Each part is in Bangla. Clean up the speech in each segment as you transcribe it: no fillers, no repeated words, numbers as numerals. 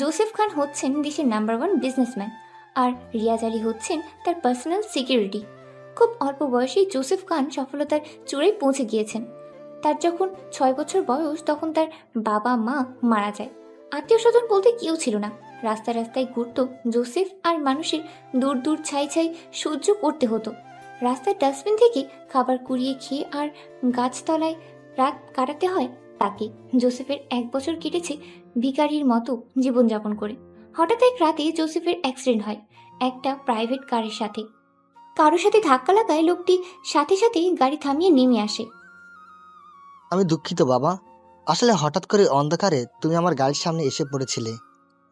জোসেফ খান হচ্ছেন দেশের নাম্বার 1 বিজনেসম্যান, আর রিয়াজ আলী হচ্ছেন তার পার্সোনাল সিকিউরিটি। খুব অল্প বয়সেই জোসেফ খান সফলতার চূড়ায় পৌঁছে গিয়েছেন। তার যখন 6 বছর বয়স তখন তার বাবা মা মারা যায়। আত্মীয় স্বজন বলতে কেউ ছিল না। রাস্তায় রাস্তায় ঘুরত জোসেফ, আর মানুষের দূর দূর ছাই ছাই সহ্য করতে হতো। রাস্তার ডাস্টবিন থেকে খাবার কুড়িয়ে খেয়ে আর গাছতলায় রাত কাটাতে হয় তাকে। জোসেফের 1 বছর কেটেছে ভিখারির মতো জীবনযাপন করে। হঠাৎ এক রাতে জোসেফের অ্যাক্সিডেন্ট হয় একটা প্রাইভেট কারের সাথে। কারোর সাথে ধাক্কা লাগায় লোকটি সাথে সাথে গাড়ি থামিয়ে নেমে আসে। আমি দুঃখিত বাবা, আসলে হঠাৎ করে অন্ধকারে তুমি আমার গাড়ির সামনে এসে পড়েছিলে,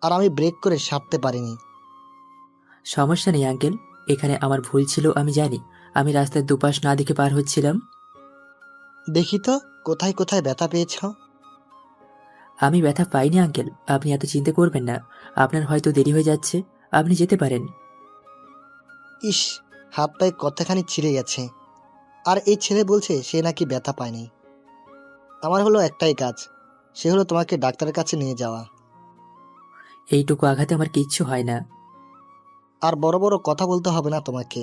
আর আমি ব্রেক করে সারতে পারিনি। সমস্যা নেই আঙ্কেল, এখানে আমার ভুল ছিল, আমি জানি। আমি রাস্তার দুপাশ না দেখে পার হচ্ছিলাম। দেখি তো কোথায় কোথায় ব্যথা পেয়েছ। আমি ব্যথা পাইনি আঙ্কেল, আপনি এত চিন্তা করবেন না। আপনার হয়তো দেরি হয়ে যাচ্ছে, আপনি যেতে পারেন। ইস, হাত পায়ে কতখানি ছিঁড়ে গেছে, আর এই ছেলে বলছে সে নাকি ব্যথা পায়নি। আমার হলো একটাই কাজ, সে হলো তোমাকে ডাক্তারের কাছে নিয়ে যাওয়া। এইটুকু আঘাতে আমার কিচ্ছু হয় না। আর বড় বড় কথা বলতে হবে না তোমাকে,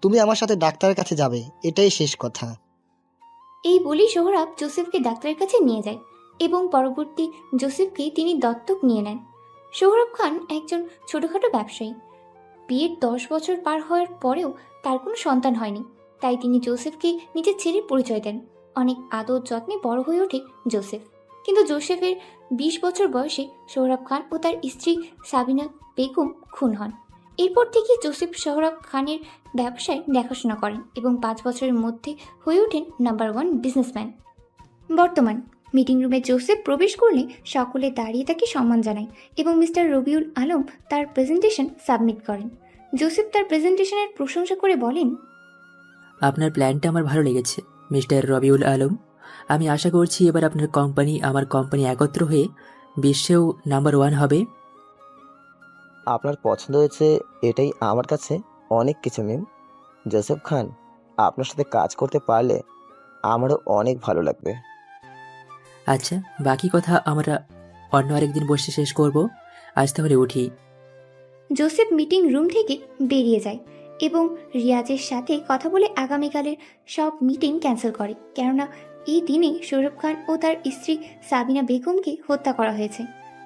তুমি আমার সাথে ডাক্তারের কাছে যাবে, এটাই শেষ কথা। এই বলেই সোহরাব জোসেফকে ডাক্তারের কাছে নিয়ে যায় এবং পরবর্তী জোসেফকে তিনি দত্তক নিয়ে নেন। সোহরাব খান একজন ছোটখাটো ব্যবসায়ী। বিয়ের 10 বছর পার হওয়ার পরেও তার কোনো সন্তান হয়নি, তাই তিনি জোসেফকে নিজের ছেলের পরিচয় দেন। অনেক আদর যত্নে বড় হয়ে ওঠে জোসেফ। কিন্তু জোসেফের 20 বছর বয়সে সোহরাব খান ও তার স্ত্রী সাবিনা বেগম খুন হন। এরপর থেকে জোসেফ সোহরাব খানের ব্যবসায় দেখাশোনা করেন এবং 5 বছরের মধ্যে হয়ে ওঠেন নাম্বার 1 বিজনেসম্যান। বর্তমান মিটিং রুমে জোসেফ প্রবেশ করলে সকলে দাঁড়িয়ে তাকে সম্মান জানায় এবং মিস্টার রবিউল আলম তার প্রেজেন্টেশন সাবমিট করেন। জোসেফ তার প্রেজেন্টেশনের প্রশংসা করে বলেন, আপনার প্ল্যানটা আমার ভালো লেগেছে মিস্টার রবিউল আলম। আমি আশা করছি এবার আপনার কোম্পানি আমার কোম্পানি একত্র হয়ে বিশ্বেও নাম্বার 1 হবে। আপনার পছন্দ হয়েছে, এটাই আমার কাছে অনেক কিছু মিম। জোসেফ খান, আপনার সাথে কাজ করতে পারলে আমারও অনেক ভালো লাগবে। আচ্ছা, বাকি কথা আমরা অন্য আরেকদিন বসে শেষ করব। আজ তাহলে উঠি। জোসেফ মিটিং রুম থেকে বেরিয়ে যায় এবং রিয়াজের সাথে কথা বলে আগামীকালের সব মিটিং ক্যান্সেল করে, কেননা এই দিনে সৌরভ খান ও তার স্ত্রী সাবিনা বেগমকে হত্যা করা হয়েছে।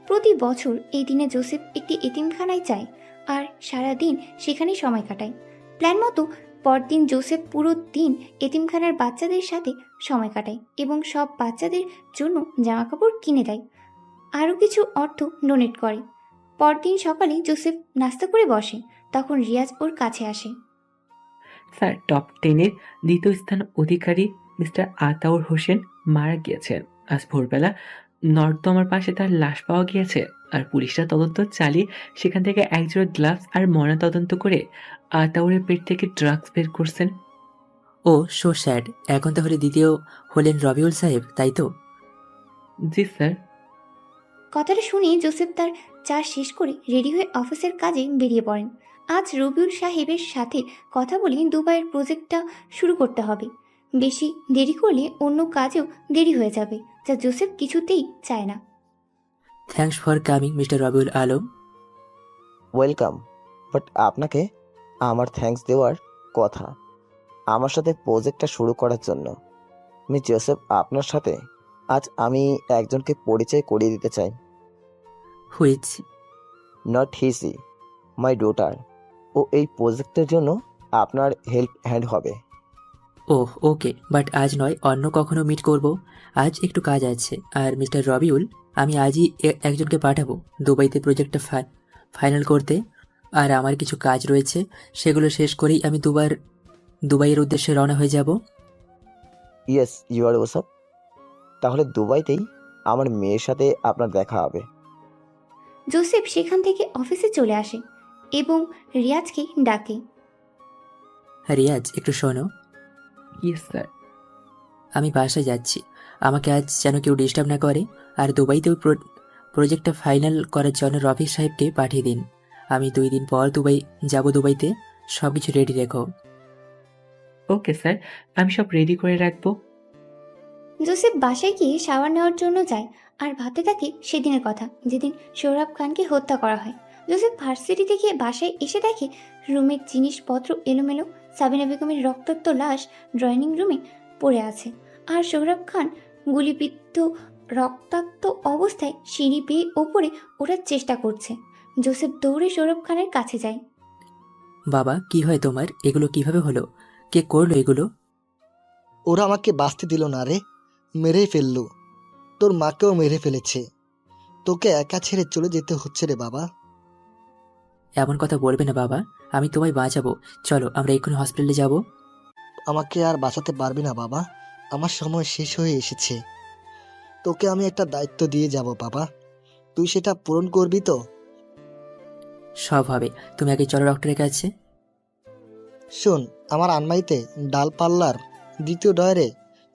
প্রতি বছর এই দিনে জোসেফ একটি এতিমখানায় যায় আর সারা দিন সেখানেই সময় কাটায়। প্ল্যান মতো পরদিন জোসেফ পুরো দিন এতিমখানার বাচ্চাদের সাথে সময় কাটায় এবং সব বাচ্চাদের জন্য জামাকাপড় কিনে দেয়, আরও কিছু অর্থ ডোনেট করে। পরদিন সকালে জোসেফ নাস্তা করে বসে, তখন রিয়াজ ওর কাছে আসে। স্যার, টপ 10-এর দ্বিতীয় স্থান অধিকারী মিস্টার আতাউর হোসেন মারা গিয়েছেন। আজ ভোরবেলা নর্দমার পাশে তার লাশ পাওয়া গিয়েছে, আর পুলিশরা তদন্ত চালিয়ে সেখান থেকে একজোড়া গ্লাভস আর ময়না তদন্ত করে আতাউরের পেট থেকে ড্রাগস বের করছেন। ও সো স্যাড। এখন তাহলে দ্বিতীয় হলেন রবিউল সাহেব, তাই তো? জি স্যার। কথাটা শুনে জোসেফ তার চা শেষ করে রেডি হয়ে অফিসের কাজে বেরিয়ে পড়েন। আজ রবিউল সাহেবের সাথে কথা বলে দুবাইয়ের প্রজেক্টটা শুরু করতে হবে। বেশি দেরি করলে অন্য কাজেও দেরি হয়ে যাবে, যা জোসেফ কিছুতেই চায় না। Thanks for coming mister Rabiul Alam. Welcome, but আপনাকে আমার থ্যাঙ্কস দেওয়ার কথা আমার সাথে প্রজেক্টটা শুরু করার জন্য। মিস জোসেফ, আপনার সাথে আজ আমি একজনকে পরিচয় করিয়ে দিতে চাই। হুইচ? নট হিসি, মাই ডটার। ও এই প্রজেক্টের জন্য আপনার হেল্প হ্যান্ড হবে। ওহ ওকে, বাট আজ নয়, অন্য কখনো মিট করব। আজ একটু কাজ আছে। আর মিস্টার রবিউল, আমি আজই একজনকে পাঠাবো দুবাইতে প্রজেক্টটা ফাইনাল করতে। আর আমার কিছু কাজ রয়েছে, সেগুলো শেষ করেই আমি দুবাইয়ের উদ্দেশ্যে রওনা হয়ে যাব। ইয়েস, ইউ আর ওসব। তাহলে দুবাইতেই আমার মেয়ের সাথে আপনার দেখা হবে। জোসেফ সেখান থেকে অফিসে চলে আসে এবং রিয়াজকে ডাকে। রিয়াজ, একটু শোনো। Yes sir. আমি বাসায় যাচ্ছি, আমাকে আজ যেন কেউ ডিস্টার্ব না করে। আর দুবাইতে ওই প্রজেক্টটা ফাইনাল করার জন্য রফিক সাহেবকে পাঠিয়ে দিন। আমি 2 দিন পর দুবাই যাব। দুবাইতে সব কিছু রেডি রেখো। ওকে স্যার, আমি সব রেডি করে রাখবো। জোসেফ বাসায় গিয়ে শাওয়ার নেওয়ার জন্য যায় আর ভাবতে থাকে সেদিনের কথা যেদিন সোহরাব খানকে হত্যা করা হয়। জোসেফ ভার্সিটি থেকে বাসায় এসে দেখে রুমের জিনিসপত্র এলোমেলো, সাবিনা বেগমের রক্তাক্ত লাশ ড্রয়িং রুমে পড়ে আছে, আর সোহরাব খান গুলিবিদ্ধ রক্তাক্ত অবস্থায় সিঁড়ি বেয়ে ওপরে ওঠার চেষ্টা করছে। জোসেফ দৌড়ে সৌরভ খানের কাছে যায়। বাবা, কি হয় তোমার? এগুলো কিভাবে হলো? কে করলো এগুলো? ওরা আমাকে বাঁচতে দিল না রে, মেরেই ফেললো। তোর মাকেও মেরে ফেলেছে। তোকে একা ছেড়ে চলে যেতে হচ্ছে রে বাবা। এমন কথা বলবে না বাবা, আমি তোমায় বাঁচাবো। চলো আমরা এক্ষুনি হসপিটালে যাব। আমাকে আর বাঁচাতে পারবি না বাবা, আমার সময় শেষ হয়ে এসেছে। তোকে আমি একটা দায়িত্ব দিয়ে যাব বাবা, তুই সেটা পূরণ করবি তো? সব হবে, তুমি আগে চলো ডক্টরের কাছে। শোন, আমার আলমারিতে ডালপাল্লার দ্বিতীয় ডয়ারে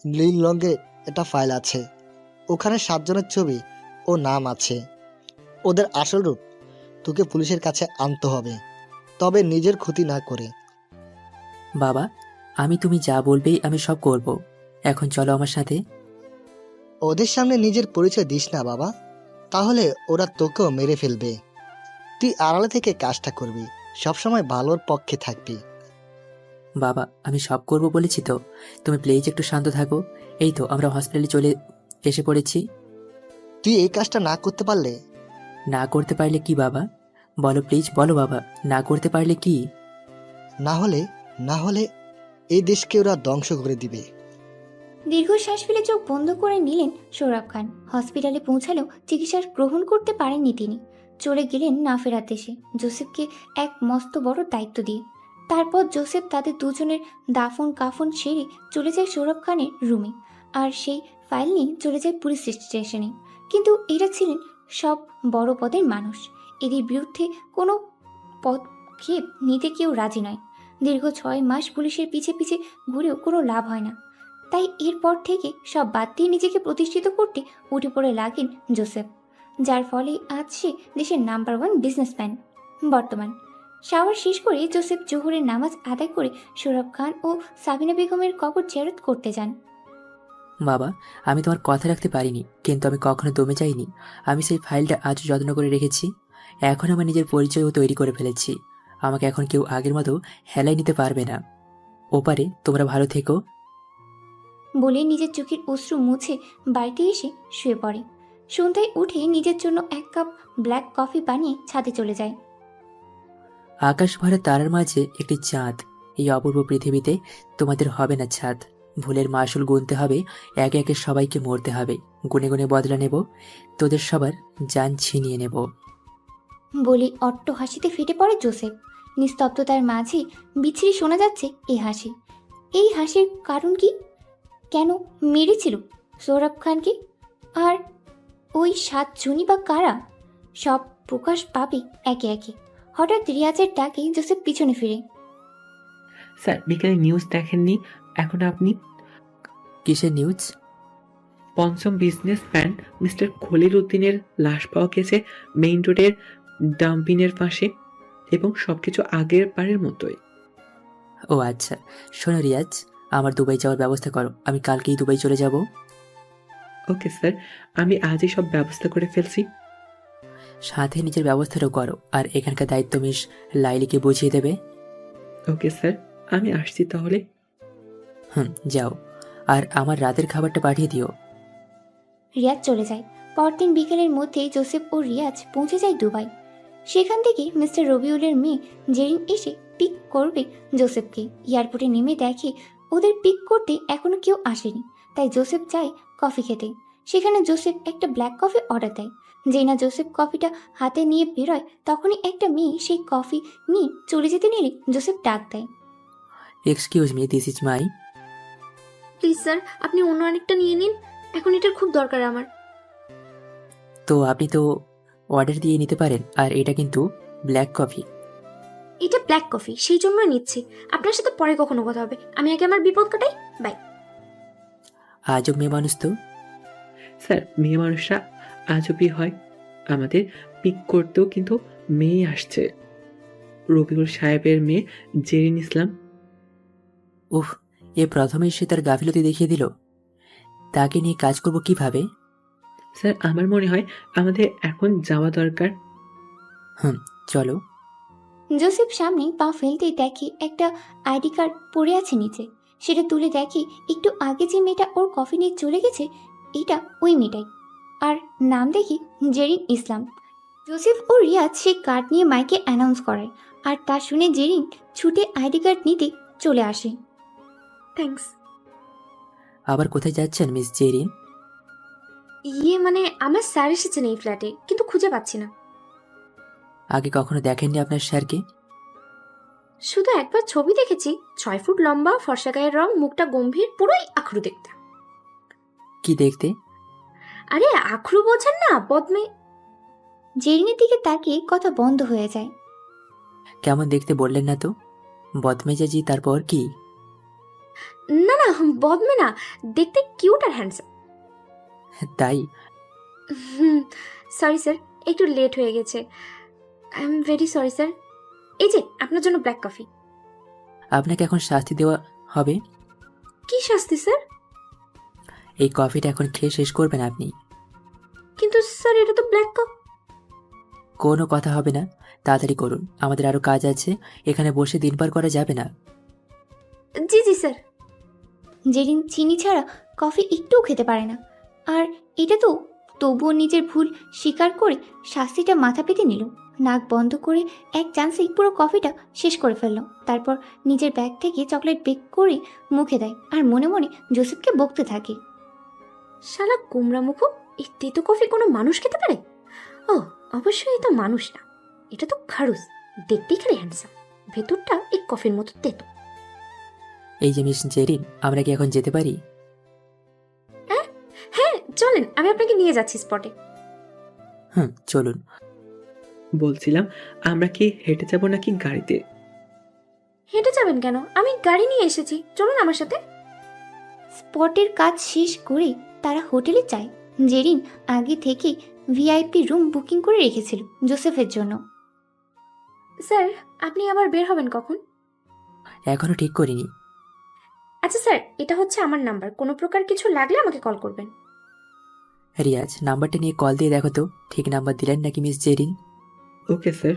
নীল রঙের একটা ফাইল আছে। ওখানে 7 জনের ছবি ও নাম আছে। ওদের আসল রূপ তোকে পুলিশের কাছে আনতে হবে, তবে নিজের ক্ষতি না করে। বাবা, তুমি যা বলবেই আমি সব করব। এখন চলো আমার সাথে। ওদের সামনে নিজের পরিচয় দিস না বাবা, তাহলে ওরা তোকেও মেরে ফেলবে। তুই আড়ালে থেকে কাজটা করবি, সবসময় ভালোর পক্ষে থাকবি। বাবা, আমি সব করব বলেছি তো, তুমি প্লিজ একটু শান্ত থাকো। এই তো আমরা হসপিটালে চলে এসে পড়েছি। তুই এই কাজটা না করতে পারলে? না করতে পারলে কি বাবা? বলো প্লিজ, বলো বাবা, না করতে পারলে কি? না হলে এই দেশকে ওরা ধ্বংস করে দিবে। দীর্ঘশ্বাস ফেলে চোখ বন্ধ করে নিলেন সৌরভ খান। হসপিটালে পৌঁছালেও চিকিৎসা গ্রহণ করতে পারেননি তিনি। চলে গেলেন না ফেরার দেশে, জোসেফকে এক মস্ত বড় দায়িত্ব দিয়ে। তারপর জোসেফ তাদের দুজনের দাফন কাফন সেরে চলে যায় সৌরভ খানের রুমে, আর সেই ফাইল নিয়ে চলে যায় পুলিশ স্টেশনে। কিন্তু এরা ছিলেন সব বড় পদের মানুষ, এদের বিরুদ্ধে কোনো পদক্ষেপ নিতে কেউ রাজি নয়। দীর্ঘ 6 মাস পুলিশের পিছে পিছে ঘুরেও কোনো লাভ হয় না। তাই এরপর থেকে সব বাদ দিয়ে নিজেকে প্রতিষ্ঠিত করতে উঠে পড়ে লাগেন জোসেফ, যার ফলে আজ সে দেশের নাম্বার 1 বিজনেসম্যান। বর্তমান শাওয়ার শেষ করে জোসেফ জোহরের নামাজ আদায় করে সৌরভ খান ও সাবিনা বেগমের কবর জিয়ারত করতে যান। বাবা, আমি তোমার কথা রাখতে পারিনি, কিন্তু আমি কখনো দমে যাইনি। আমি সেই ফাইলটা আজ যত্ন করে রেখেছি। এখন আমার নিজের পরিচয়ও তৈরি করে ফেলেছি। আমাকে এখন কেউ আগের মতো হেলাই নিতে পারবে না। ওপারে তোমরা ভালো থেকো। বলে নিজের চোখের অশ্রু মুছে বাড়িতে এসে শুয়ে পড়ে। সন্ধ্যায় উঠে নিজের জন্য 1 কাপ ব্ল্যাক কফি বানিয়ে ছাদে চলে যায়। আকাশ ভরা তারার মাঝে একটি চাঁদ। এই অপূর্ব পৃথিবীতে তোমাদের হবে না ছাদ। ভুলের মাসুল গুনতে হবে, একে একে সবাইকে মরতে হবে। গুনে গুনে বদলা নেব, তোদের সবার জান ছিনিয়ে নেব। বলে অট্ট হাসিতে ফেটে পড়ে জোসেফ। নিস্তব্ধতার মাঝে বিচ্ছিরি শোনা যাচ্ছে এই হাসি। এই হাসির কারণ কি? কেন মেরেছিল সৌরভ খানকে? আর ওই 7 জনই বা কারা? সব প্রকাশ পাবে একে একে। হঠাৎ রিয়াজের ডাকে জোসেফ পিছনে ফিরে। স্যার, বিকেলে নিউজ দেখেননি? এখন আপনি? কিসের নিউজ? পঞ্চম বিজনেসম্যান মিস্টার খলিল উদ্দিনের লাশ পাওয়া গেছে মেইন রোডের ডাম্পিনের পাশে, এবং সবকিছু আগের বারের মতোই। ও আচ্ছা, শোনো রিয়াজ, আমার দুবাই যাওয়ার ব্যবস্থা করো। আমি কালকেই দুবাই চলে যাব। ওকে স্যার, আমি আজই সব ব্যবস্থা করে ফেলছি। সাথে নিজের ব্যবস্থাটাও করো, আর এখানকার দায়িত্ব মিস লাইলিকে বুঝিয়ে দেবে। ওকে স্যার, আমি আসছি তাহলে। যাও, আর আমার রাতের খাবারটা পাঠিয়ে দিও। রিয়াজ চলে যায়। পরদিন বিকেলের মধ্যেই জোসেফ ও রিয়াজ পৌঁছে যায় দুবাই। সেখান থেকে মিস্টার রবিউলের মেয়ে জেরিন এসে পিক করবে জোসেফকে। এয়ারপোর্টে নেমে দেখে ওদের পিক করতে এখনো কেউ আসেনি, তাই জোসেফ যায় কফি খেতে। সেখানে জোসেফ একটা ব্ল্যাক কফি অর্ডার দেয়। যেই না জোসেফ কফিটা হাতে নিয়ে বেরোয়, তখনই একটা মেয়ে সেই কফি নিয়ে চলে যেতে নিলে জোসেফ ডাক দেয়। Excuse me, this is my. Please sir, আপনি অন্য আরেকটা নিয়ে নিন, এখন এটার খুব দরকার আমার। তো আপনি তো অর্ডার দিয়ে নিতে পারেন, আর এটা কিন্তু ব্ল্যাক কফি। এটা ব্ল্যাক কফি, সেই জন্যই নিচ্ছি। আপনার সাথে পরে কখনো কথা হবে, আমি আগে আমার বিপদ কাটাই। বাই। আজব মেয়ে মানুষ তো। স্যার, মেয়ে মানুষরা আজবই হয়। আমাদের পিক করতেও কিন্তু মেয়ে আসছে, রবিউল সাহেবের মেয়ে জেরিন ইসলাম। উফ, এ প্রথমেই সে তার গাফিলতি দেখিয়ে দিল। তাকে নিয়ে কাজ করব কিভাবে? স্যার আমার মনে হয় আমাদের এখন যাওয়া দরকার। চলো। জোসেফ সামনে পা ফেলতেই দেখে একটা আইডি কার্ড পড়ে আছে নিচে। সেটা তুলে দেখে একটু আগে যে মেয়েটা ওর কফি নিয়ে চলে গেছে এটা ওই মেয়েটাই। আর নাম দেখি জেরিন ইসলাম। জোসেফ ও রিয়াজ সেই কার্ড নিয়ে মাইকে অ্যানাউন্স করায়, আর তা শুনে জেরিন ছুটে আইডি কার্ড নিতে চলে আসে। থ্যাঙ্কস। আবার কোথায় যাচ্ছেন মিস জেরিন? মানে আমার স্যার এসেছেন এই ফ্ল্যাটে, কিন্তু খুঁজে পাচ্ছি না। আগে কখনো দেখেননি আপনার স্যারকে? শুধু একবার ছবি দেখেছি, 6 ফুট লম্বা, ফর্সা গায়ের রং, মুখটা গম্ভীর, পুরোই আখরু দেখতে। কি দেখতে? আরে আখরু বোঝেন না, বদমে। জেরিনের দিকে তাকিয়ে কথা বন্ধ হয়ে যায়। কেমন দেখতে বললেন না তো? বদমেজাজি, তারপর কি? না না, বদমে না, দেখতে কিউট আর হ্যান্ডসাম। তাই? সরি স্যার, একটু লেট হয়ে গেছে। I am very sorry sir. এই যে আপনার জন্য ব্ল্যাক কফি। আপনাকে এখন শাস্তি দেওয়া হবে। কি শাস্তি স্যার? এই কফিটা এখন খেয়ে শেষ করবেন আপনি। কিন্তু স্যার এটা তো ব্ল্যাক কফি। কোনো কথা হবে না, তাড়াতাড়ি করুন, আমাদের আরো কাজ আছে। এখানে বসে দিন পার করা যাবে না। জি জি স্যার। জেরিন চিনি ছাড়া কফি একটুও খেতে পারে না, আর এটা তো তবুও নিজের ভুল স্বীকার করে শাস্তিটা মাথা পেতে নিল। নাক বন্ধ করে এক চান্সেই পুরো কফিটা শেষ করে ফেলল। তারপর নিজের ব্যাগ থেকে চকলেট বেক করে মুখে দেয় আর মনে মনে জোসেফকে বকতে থাকে। শালা কুমড়া মুখো, এই তেতো কফি কোনো মানুষ খেতে পারে? ও অবশ্যই, এটা মানুষ না, এটা তো খারুস। দেখতেই খালি হ্যান্ডসাম, ভেতরটা এই কফির মতো তেতো। এই যে মিস জেরিন, আমরা কি এখন যেতে পারি? হ্যাঁ চলেন, আমি আপনাকে নিয়ে যাচ্ছি স্পটে। চলুন। বলছিলাম আমরা কি হেঁটে যাব নাকি গাড়িতে? হেঁটে যাবেন কেন? আমি গাড়ি নিয়ে এসেছি, চলুন আমার সাথে। স্পটের কাজ শেষ করে তারা হোটেলে যায়। জেরিন আগে থেকে ভিআইপি রুম বুকিং করে রেখেছিল জোসেফের জন্য। স্যার আপনি আবার বের হবেন কখন? এখনো ঠিক করিনি। আচ্ছা স্যার, এটা হচ্ছে আমার নাম্বার, কোনো প্রকার কিছু লাগলে আমাকে কল করবেন। রিয়াজ, নাম্বারটা নিয়ে কল দিয়ে দেখো তো ঠিক নাম্বার দিলেন নাকি মিস জেরিন। Okay sir.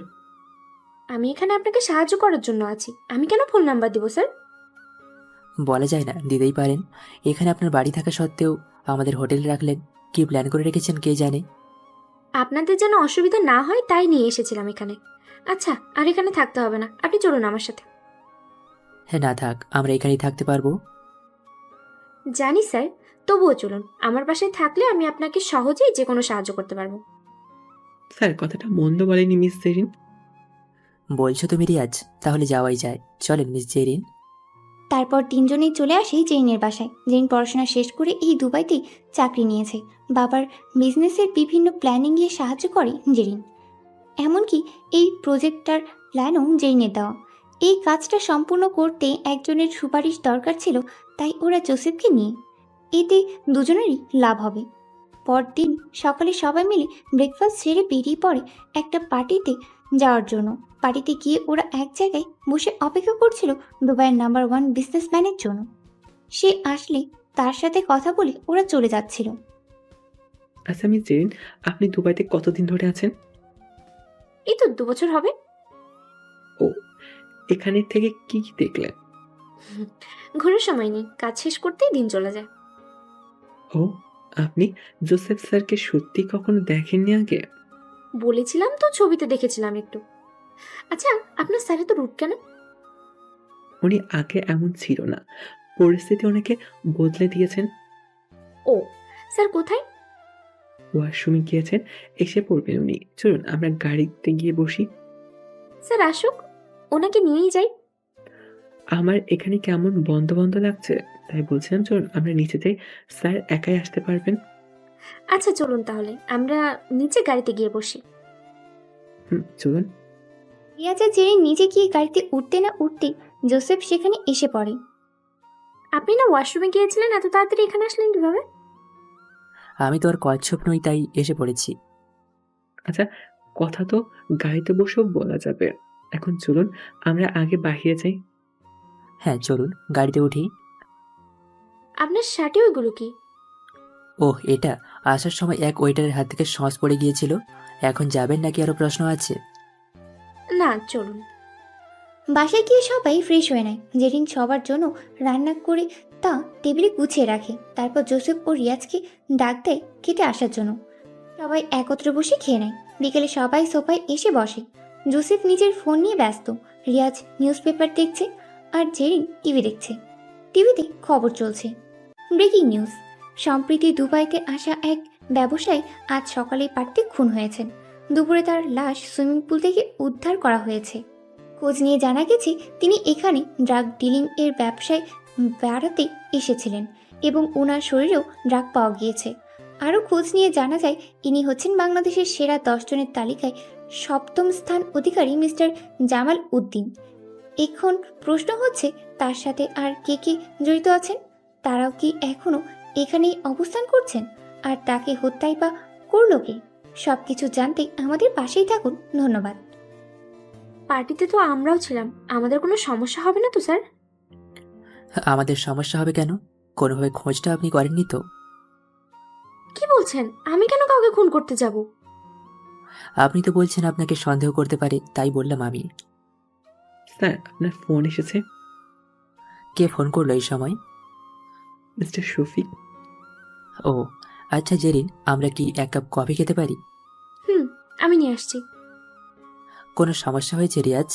আমি এখানে আপনাকে সাহায্য করার জন্য আছি, আমি কেন ফোন নাম্বার দিব স্যার? বলা যায় না, দিতেই পারেন। এখানে আপনার বাড়ি থাকা সত্ত্বেও আমাদের হোটেলে রাখলেন, কি প্ল্যান করে রেখেছেন কে জানে। আপনাদের যেন অসুবিধা না হয় তাই নিয়ে এসেছিলাম এখানে। আচ্ছা, আর এখানে থাকতে হবে না, আপনি চলুন আমার সাথে। হ্যাঁ, না থাক, আমরা এখানেই থাকতে পারবো। জানি স্যার, তবুও চলুন, আমার বাসায় থাকলে আমি আপনাকে সহজেই যে কোনো সাহায্য করতে পারবো। স্যার কথাটা মন্দ বলেনি মিস জেরিন। বলছো তুমি রিয়াজ, তাহলে যাওয়াই যায়, চলেন মিস জেরিন। তারপর তিনজনেই চলে আসে জেরিনের বাসায়। জেরিন পড়াশোনা শেষ করে এই দুবাইতেই চাকরি নিয়েছে। বাবার বিজনেসের বিভিন্ন প্ল্যানিংয়ে সাহায্য করে জেরিন। এমনকি এই প্রজেক্টটার প্ল্যানও জেরিনের দেওয়া। এই কাজটা সম্পূর্ণ করতে একজনের সুপারিশ দরকার ছিল, তাই ওরা জোসেফকে নিয়ে। এতে দুজনেরই লাভ হবে। পরদিন সকালে সবাই মিলে ব্রেকফাস্ট সেরে বেরিয়ে পড়ে একটা পার্টিতে যাওয়ার জন্য। পার্টিতে গিয়ে ওরা এক জায়গায় বসে অপেক্ষা করছিল দুবাইয়ের নাম্বার 1 বিজনেসম্যানের জন্য। সে আসলে তার সাথে কথা বলে ওরা চলে যাচ্ছিল। আচ্ছা মিস জেরিন, আপনি দুবাইতে কতদিন ধরে আছেন? এই তো 2 বছর হবে। ও, এখানে থেকে কি কি দেখলেন? ঘোরার সময় নেই, কাজ শেষ করতেই দিন চলে যায়। ও, আপনি জোসেফ স্যারকে সত্যি কখনো দেখেননি আগে? বলেছিলাম তো, ছবিতে দেখেছিলাম একটু। আচ্ছা, আপনার স্যার তো রুট কেন? উনি আগে এমন ছিল না, পরিস্থিতি অনেকে বদলে দিয়েছেন। ও, স্যার কোথায়? ওয়াশরুমে গিয়েছেন, এসে পড়বেন উনি। চলুন আমরা গাড়িতে গিয়ে বসি। স্যার আসুক, ওনাকে নিয়েই যাই। আমার এখানে কেমন বন্ধ বন্ধ লাগছে, তাই বলছিলাম চলুন আমরা নিচে যাই, স্যার একাই আসতে পারবেন। আচ্ছা চলুন তাহলে আমরা নিচে গাড়িতে গিয়ে বসি। চলুন। রিয়াজা জেরিন নিজে গিয়ে গাড়িতে উঠতে না উঠতেই জোসেফ সেখানে এসে পড়ে। আপনি না ওয়াশরুমে গিয়েছিলেন, এত তাড়াতাড়ি এখানে আসলেন কিভাবে? আমি তো আর কচ্ছপ নই, তাই এসে পড়েছি। আচ্ছা, কথা তো গাড়িতে বসেও বলা যাবে। এখন চলুন আমরা আগে বাহিরে যাই। হ্যাঁ চলুন, গাড়িতে উঠি। আপনার শার্টে ওইগুলো কি? ওহ, এটা আসার সময় এক ওয়েটারের হাত থেকে সস পড়ে গিয়েছিল। এখন যাবেন নাকি আরো প্রশ্ন আছে? না, চলুন। বাসায় গিয়ে সবাই ফ্রেশ হয়ে নেয়। জেরিন সবার জন্য রান্না করে তা টেবিলে গুছিয়ে রাখে। তারপর জোসেফ ও রিয়াজকে ডাক দেয় খেতে আসার জন্য। সবাই একত্রে বসে খেয়ে নেয়। বিকেলে সবাই সোফায় এসে বসে। জোসেফ নিজের ফোন নিয়ে ব্যস্ত, রিয়াজ নিউজ পেপার দেখছে, আর জেরিন টিভি দেখছে। টিভিতে খবর চলছে। ব্রেকিং নিউজ, সম্প্রতি দুবাইতে আসা এক ব্যবসায়ী আজ সকালে পার্টিতে খুন হয়েছেন। দুপুরে তার লাশ সুইমিং পুল থেকে উদ্ধার করা হয়েছে। খোঁজ নিয়ে জানা গেছে তিনি এখানে ড্রাগ ডিলিং এর ব্যবসায় বেড়াতে এসেছিলেন এবং ওনার শরীরেও ড্রাগ পাওয়া গিয়েছে। আরও খোঁজ নিয়ে জানা যায় ইনি হচ্ছেন বাংলাদেশের সেরা 10 জনের তালিকায় 7ম স্থান অধিকারী মিস্টার জামাল উদ্দিন। এখন প্রশ্ন হচ্ছে তার সাথে আর কে কে জড়িত আছেন? তারাও কি এখনও এখানেই অবস্থান করছেন? আর তাকে হত্যাই বা করলো কে? সব কিছু জানতে আমাদের পাশেই থাকুন। ধন্যবাদ। পার্টিতে তো আমরাও ছিলাম, আমাদের কোনো সমস্যা হবে না তো স্যার? আমাদের সমস্যা হবে কেন? কোনোভাবে খোঁজটা আপনি করেননি তো? কি বলছেন? আমি কেন কাউকে খুন করতে যাব? আপনি তো বলছেন আপনাকে সন্দেহ করতে পারে, তাই বললাম আমি। স্যার, আপনার ফোন এসেছে। কে ফোন করলো এই সময়? মিস্টার শফিক। ও আচ্ছা জেরিন, আমরা কি এক কাপ কফি খেতে পারি? আমি নিয়ে আসছি। কোনো সমস্যা হয়েছে রিয়াজ?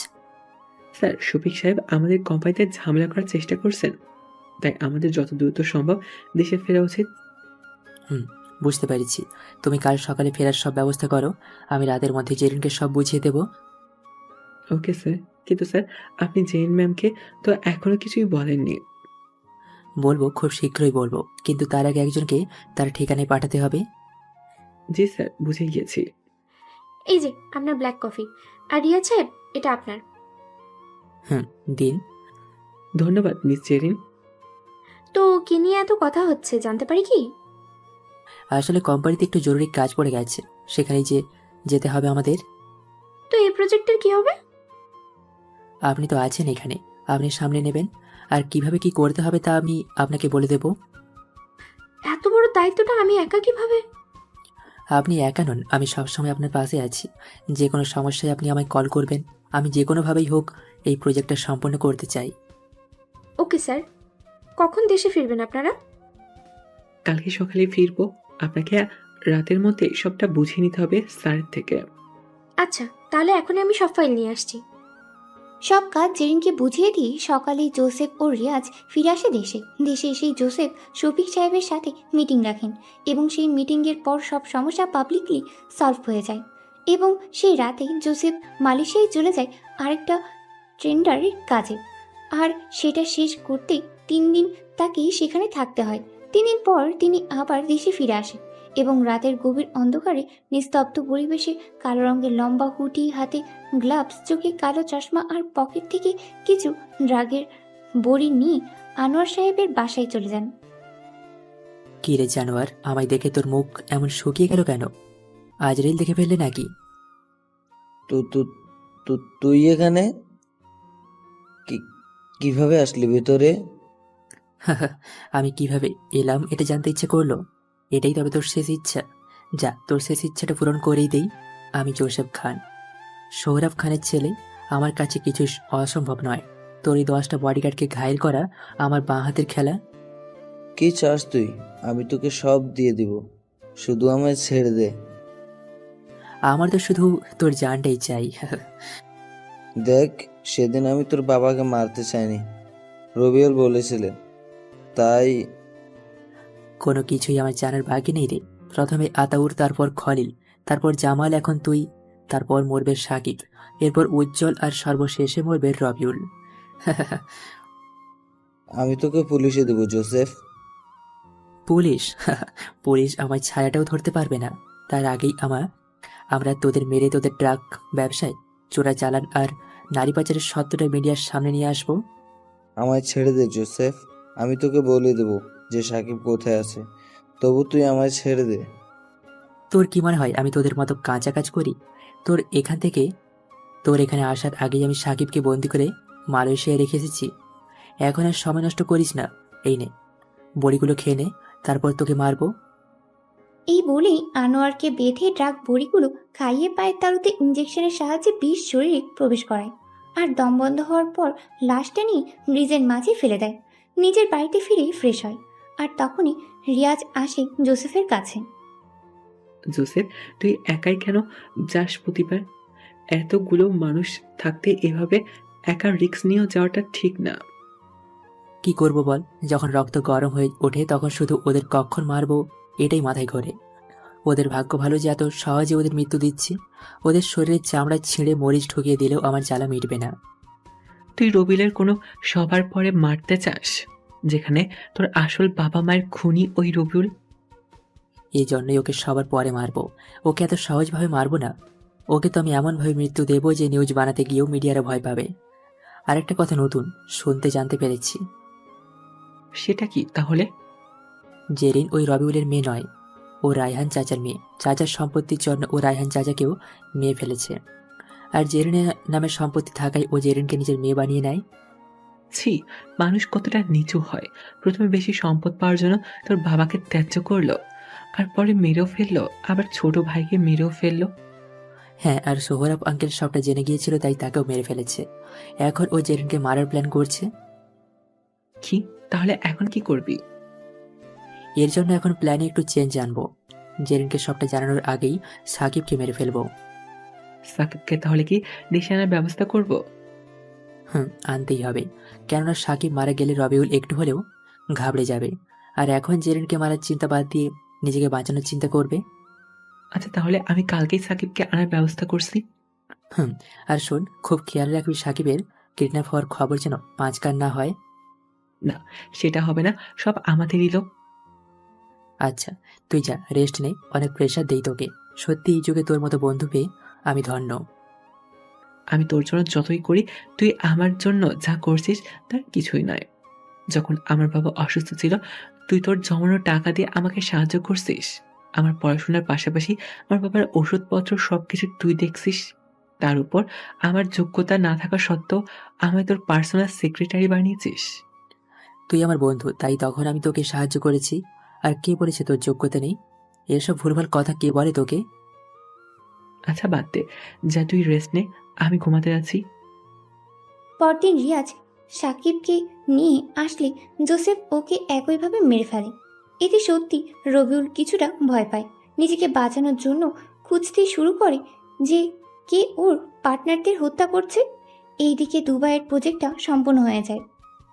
স্যার, শফিক সাহেব আমাদের কোম্পানিতে ঝামেলা করার চেষ্টা করছেন, তাই আমাদের যত দ্রুত সম্ভব দেশে ফেরা উচিত। বুঝতে পেরেছি। তুমি কাল সকালে ফেরার সব ব্যবস্থা করো, আমি রাতের মধ্যে জেরিনকে সব বুঝিয়ে দেব। Okay sir. কিন্তু স্যার, আপনি জেন ম্যামকে তো এখনো কিছুই বলেননি। বলবো, খুব শীঘ্রই বলবো, কিন্তু তার আগে একজনকে তার ঠিকানায় পাঠাতে হবে। জি স্যার, বুঝে গিয়েছি। এই যে আপনার ব্ল্যাক কফি, আর রিয়া সাহেব এটা আপনার। দিন। ধন্যবাদ মিস জেরিন। তো কি নিয়ে এত কথা হচ্ছে জানতে পারি কি? আসলে কোম্পানিতে একটু জরুরি কাজ পড়ে গেছে, সেখানে যেতে হবে আমাদের। তো এই প্রজেক্টের কি হবে? আপনি তো আছেন এখানে, আপনি সামনে নেবেন, আর কিভাবে কি করতে হবে তা আমি আপনাকে বলে দেব। এত বড় দায়িত্বটা আমি একা কিভাবে? আপনি একা নন, আমি সবসময় আপনার পাশে আছি। যে কোনো সমস্যায় আপনি আমায় কল করবেন। আমি যে কোনোভাবেই হোক এই প্রজেক্টটা সম্পন্ন করতে চাই। Okay sir. কখন দেশে ফিরবেন আপনারা? কালকে সকালে ফিরবো। আপনাকে রাতের মধ্যে সবটা বুঝিয়ে নিতে হবে স্যারের থেকে। আচ্ছা, তাহলে এখনই আমি সব ফাইল নিয়ে আসছি। সব কাজ জেরিনকে বুঝিয়ে দিয়ে সকালে জোসেফ ও রিয়াজ ফিরে আসে দেশে। দেশে এসেই জোসেফ শফিক সাহেবের সাথে মিটিং রাখেন এবং সেই মিটিংয়ের পর সব সমস্যা পাবলিকলি সলভ হয়ে যায়। এবং সেই রাতেই জোসেফ মালয়েশিয়ায় চলে যায় আরেকটা টেন্ডারের কাজে। আর সেটা শেষ করতেই 3 দিন তাকে সেখানে থাকতে হয়। 3 দিন পর তিনি আবার দেশে ফিরে আসেন এবং রাতের গভীর অন্ধকারে নিস্তব্ধ পরিবেশে কালো রঙের লম্বা হুডি হাতে, গ্লাভস, চোখে কালো চশমা আর পকেট থেকে কিছু ড্রাগের বড়ি নিয়ে আনোয়ার সাহেবের বাসায় চলে যান। কি রে জানোয়ার, আমায় দেখে তোর মুখ এমন শুকিয়ে গেল কেন? আজ রিল দেখে ফেললে নাকি? তুই এখানে কিভাবে আসলি ভেতরে? আমি কিভাবে এলাম এটা জানতে ইচ্ছে করলো? এটাই তবে তোর শেষ ইচ্ছা? যা, তোর শেষ ইচ্ছাটা পূরণ করেই দেই। আমি জোসেফ খান, সোহরাব খানের ছেলে। আমার কাছে কিছু অসম্ভব নয়। তোর এই 10টা বডিগার্ডকে ঘায়েল করা আমার বাঁ হাতের খেলা। কি চাস তুই? আমি তোকে সব দিয়ে দিব, শুধু আমায় ছেড়ে দে। আমার তো শুধু তোর জানটাই চাই। দেখ, সেদিন আমি তোর বাবাকে মারতে চাইনি, রবিউল বলেছিলেন, তাই। কোনো কিছুই আমার জানার বাকি নেই রে। প্রথমে আতাউর, তারপর খলিল, তারপর জামাল, এখন তুই, তারপর মরবে সাকিব, এরপর উজ্জ্বল, আর সর্বশেষে মরবে রবিউল। আমি তোকে পুলিশে দেবো জোসেফ। পুলিশ? পুলিশ আমার ছায়াটাও ধরতে পারবে না। তার আগেই আমরা তোদের মেরে তোদের ট্রাক ব্যবসায় চোরা চালান আর নারী পাচারের সত্যটা মিডিয়ার সামনে নিয়ে আসবো। আমায় ছেড়ে দে জোসেফ, আমি তোকে বলে দেবো যে সাকিব কোথায় আছে, তবু তুই আমায় ছেড়ে দে। তোর কি মনে হয় আমি তোদের মতো কাঁচা কাজ করি? তোর এখানে আসার আগেই আমি সাকিবকে বন্দি করে মালয়েশিয়ায় রেখে এসেছি। এখন আর সময় নষ্ট করিস না। এই নে, বড়িগুলো খেয়ে নে, তারপর তোকে মারবো। এই বলেই আনোয়ারকে বেঁধে ড্রাগ বড়িগুলো খাইয়ে পায়ের তালুতে ইঞ্জেকশনের সাহায্যে বিষ শরীরে প্রবেশ করায় আর দম বন্ধ হওয়ার পর লাশটা নিয়ে ব্রিজের মাঝে ফেলে দেয়। নিজের বাড়িতে ফিরেই ফ্রেশ হয় আর তখনই রিয়াজ আসে জোসেফের কাছে। জোসেফ, তুই একাই কেন যাস প্রতিবার? এতগুলো মানুষ থাকতে এভাবে একা রিস্ক নিয়েও যাওয়াটা ঠিক না। কি করব বল, যখন রক্ত গরম হয়ে ওঠে তখন শুধু ওদের কখন মারবো এটাই মাথায় ঘোরে। ওদের ভাগ্য ভালো যে এত সহজে ওদের মৃত্যু দিচ্ছি। ওদের শরীরের চামড়া ছিঁড়ে মরিচ ঢুকিয়ে দিলেও আমার জ্বালা মিটবে না। তুই রবিলের কোনো সবার পরে মারতে চাস, যেখানে তোর আসল বাবা মায়ের খুনি ওই রবিউল। এই জন্যই ওকে সবার পরে মারবো। ওকে এত সহজভাবে মারবো না। ওকে তো আমি এমনভাবে মৃত্যু দেবো যে নিউজ বানাতে গিয়েও মিডিয়ারা ভয় পাবে। আরেকটা কথা নতুন শুনতে জানতে পেরেছি, সেটা কি তাহলে? জেরিন ওই রবিউলের মেয়ে নয়, ও রায়হান চাচার মেয়ে। চাচার সম্পত্তির জন্য ও রায়হান চাচাকেও মেয়ে ফেলেছে। আর জেরিনের নামে সম্পত্তি থাকায় ও জেরিনকে নিজের মেয়ে বানিয়ে নেয়। ছি, মানুষ কতটা নিচু হয়! প্রথমে বেশি সম্পদ পাওয়ার জন্য তোর বাবাকে ত্যায্য করলো, আর পরে মেরেও ফেললো, আবার ছোট ভাইকে মেরেও ফেললো। হ্যাঁ, আর সোহরাব আঙ্কেল সবটা জেনে গিয়েছিল, তাই তাকেও মেরে ফেলেছে। এখন ও জেরিনকে মারার প্ল্যান করছে। কি তাহলে এখন কি করবি? এর জন্য এখন প্ল্যানে একটু চেঞ্জ আনবো। জেরিনকে সবটা জানানোর আগেই সাকিবকে মেরে ফেলবো। সাকিবকে তাহলে কি দেশে আনার ব্যবস্থা করব? আনতেই হবে। কেননা সাকিব মারা গেলে রবিউল একটু হলেও ঘাবড়ে যাবে। আর এখন জেরিনকে মারার চিন্তা বাদ দিয়ে নিজেকে বাঁচানোর চিন্তা করবে। আচ্ছা, তাহলে আমি কালকেই সাকিবকে আনার ব্যবস্থা করছি। আর শোন, খুব খেয়াল রাখবি সাকিবের কিডন্যাপ হওয়ার খবর যেন 5 কান না হয়। না, সেটা হবে না, সব আমাদেরই লোক। আচ্ছা, তুই যা, রেস্ট নে। অনেক প্রেশার দেই তোকে। সত্যি এই যুগে তোর মতো বন্ধু পেয়ে আমি ধন্য। আমি তোর জন্য যতই করি, তুই আমার জন্য যা করছিস তার কিছুই নয়। যখন আমার বাবা অসুস্থ ছিল, তুই তোর জমানো টাকা দিয়ে আমাকে সাহায্য করছিস। আমার পড়াশোনার পাশাপাশি আমার বাবার ওষুধপত্র সবকিছু তুই দেখছিস। তার উপর আমার যোগ্যতা না থাকা সত্ত্বেও আমায় তোর পার্সোনাল সেক্রেটারি বানিয়েছিস। তুই আমার বন্ধু, তাই তখন আমি তোকে সাহায্য করেছি। আর কে বলেছে তোর যোগ্যতা নেই? এসব ভুলভাল কথা কে বলে তোকে? আচ্ছা বাদ দে, যা তুই রেস্ট নে, আমি ঘুমাতে যাচ্ছি। পরদিন রিয়াজ সাকিবকে নিয়ে আসলে জোসেফ ওকে একইভাবে মেরে ফেলে। এতে সত্যি রবিউল কিছুটা ভয় পায়। নিজেকে বাঁচানোর জন্য খুঁজতে শুরু করে যে কে ওর পার্টনারদের হত্যা করছে। এইদিকে দুবাইয়ের প্রজেক্টটা সম্পন্ন হয়ে যায়।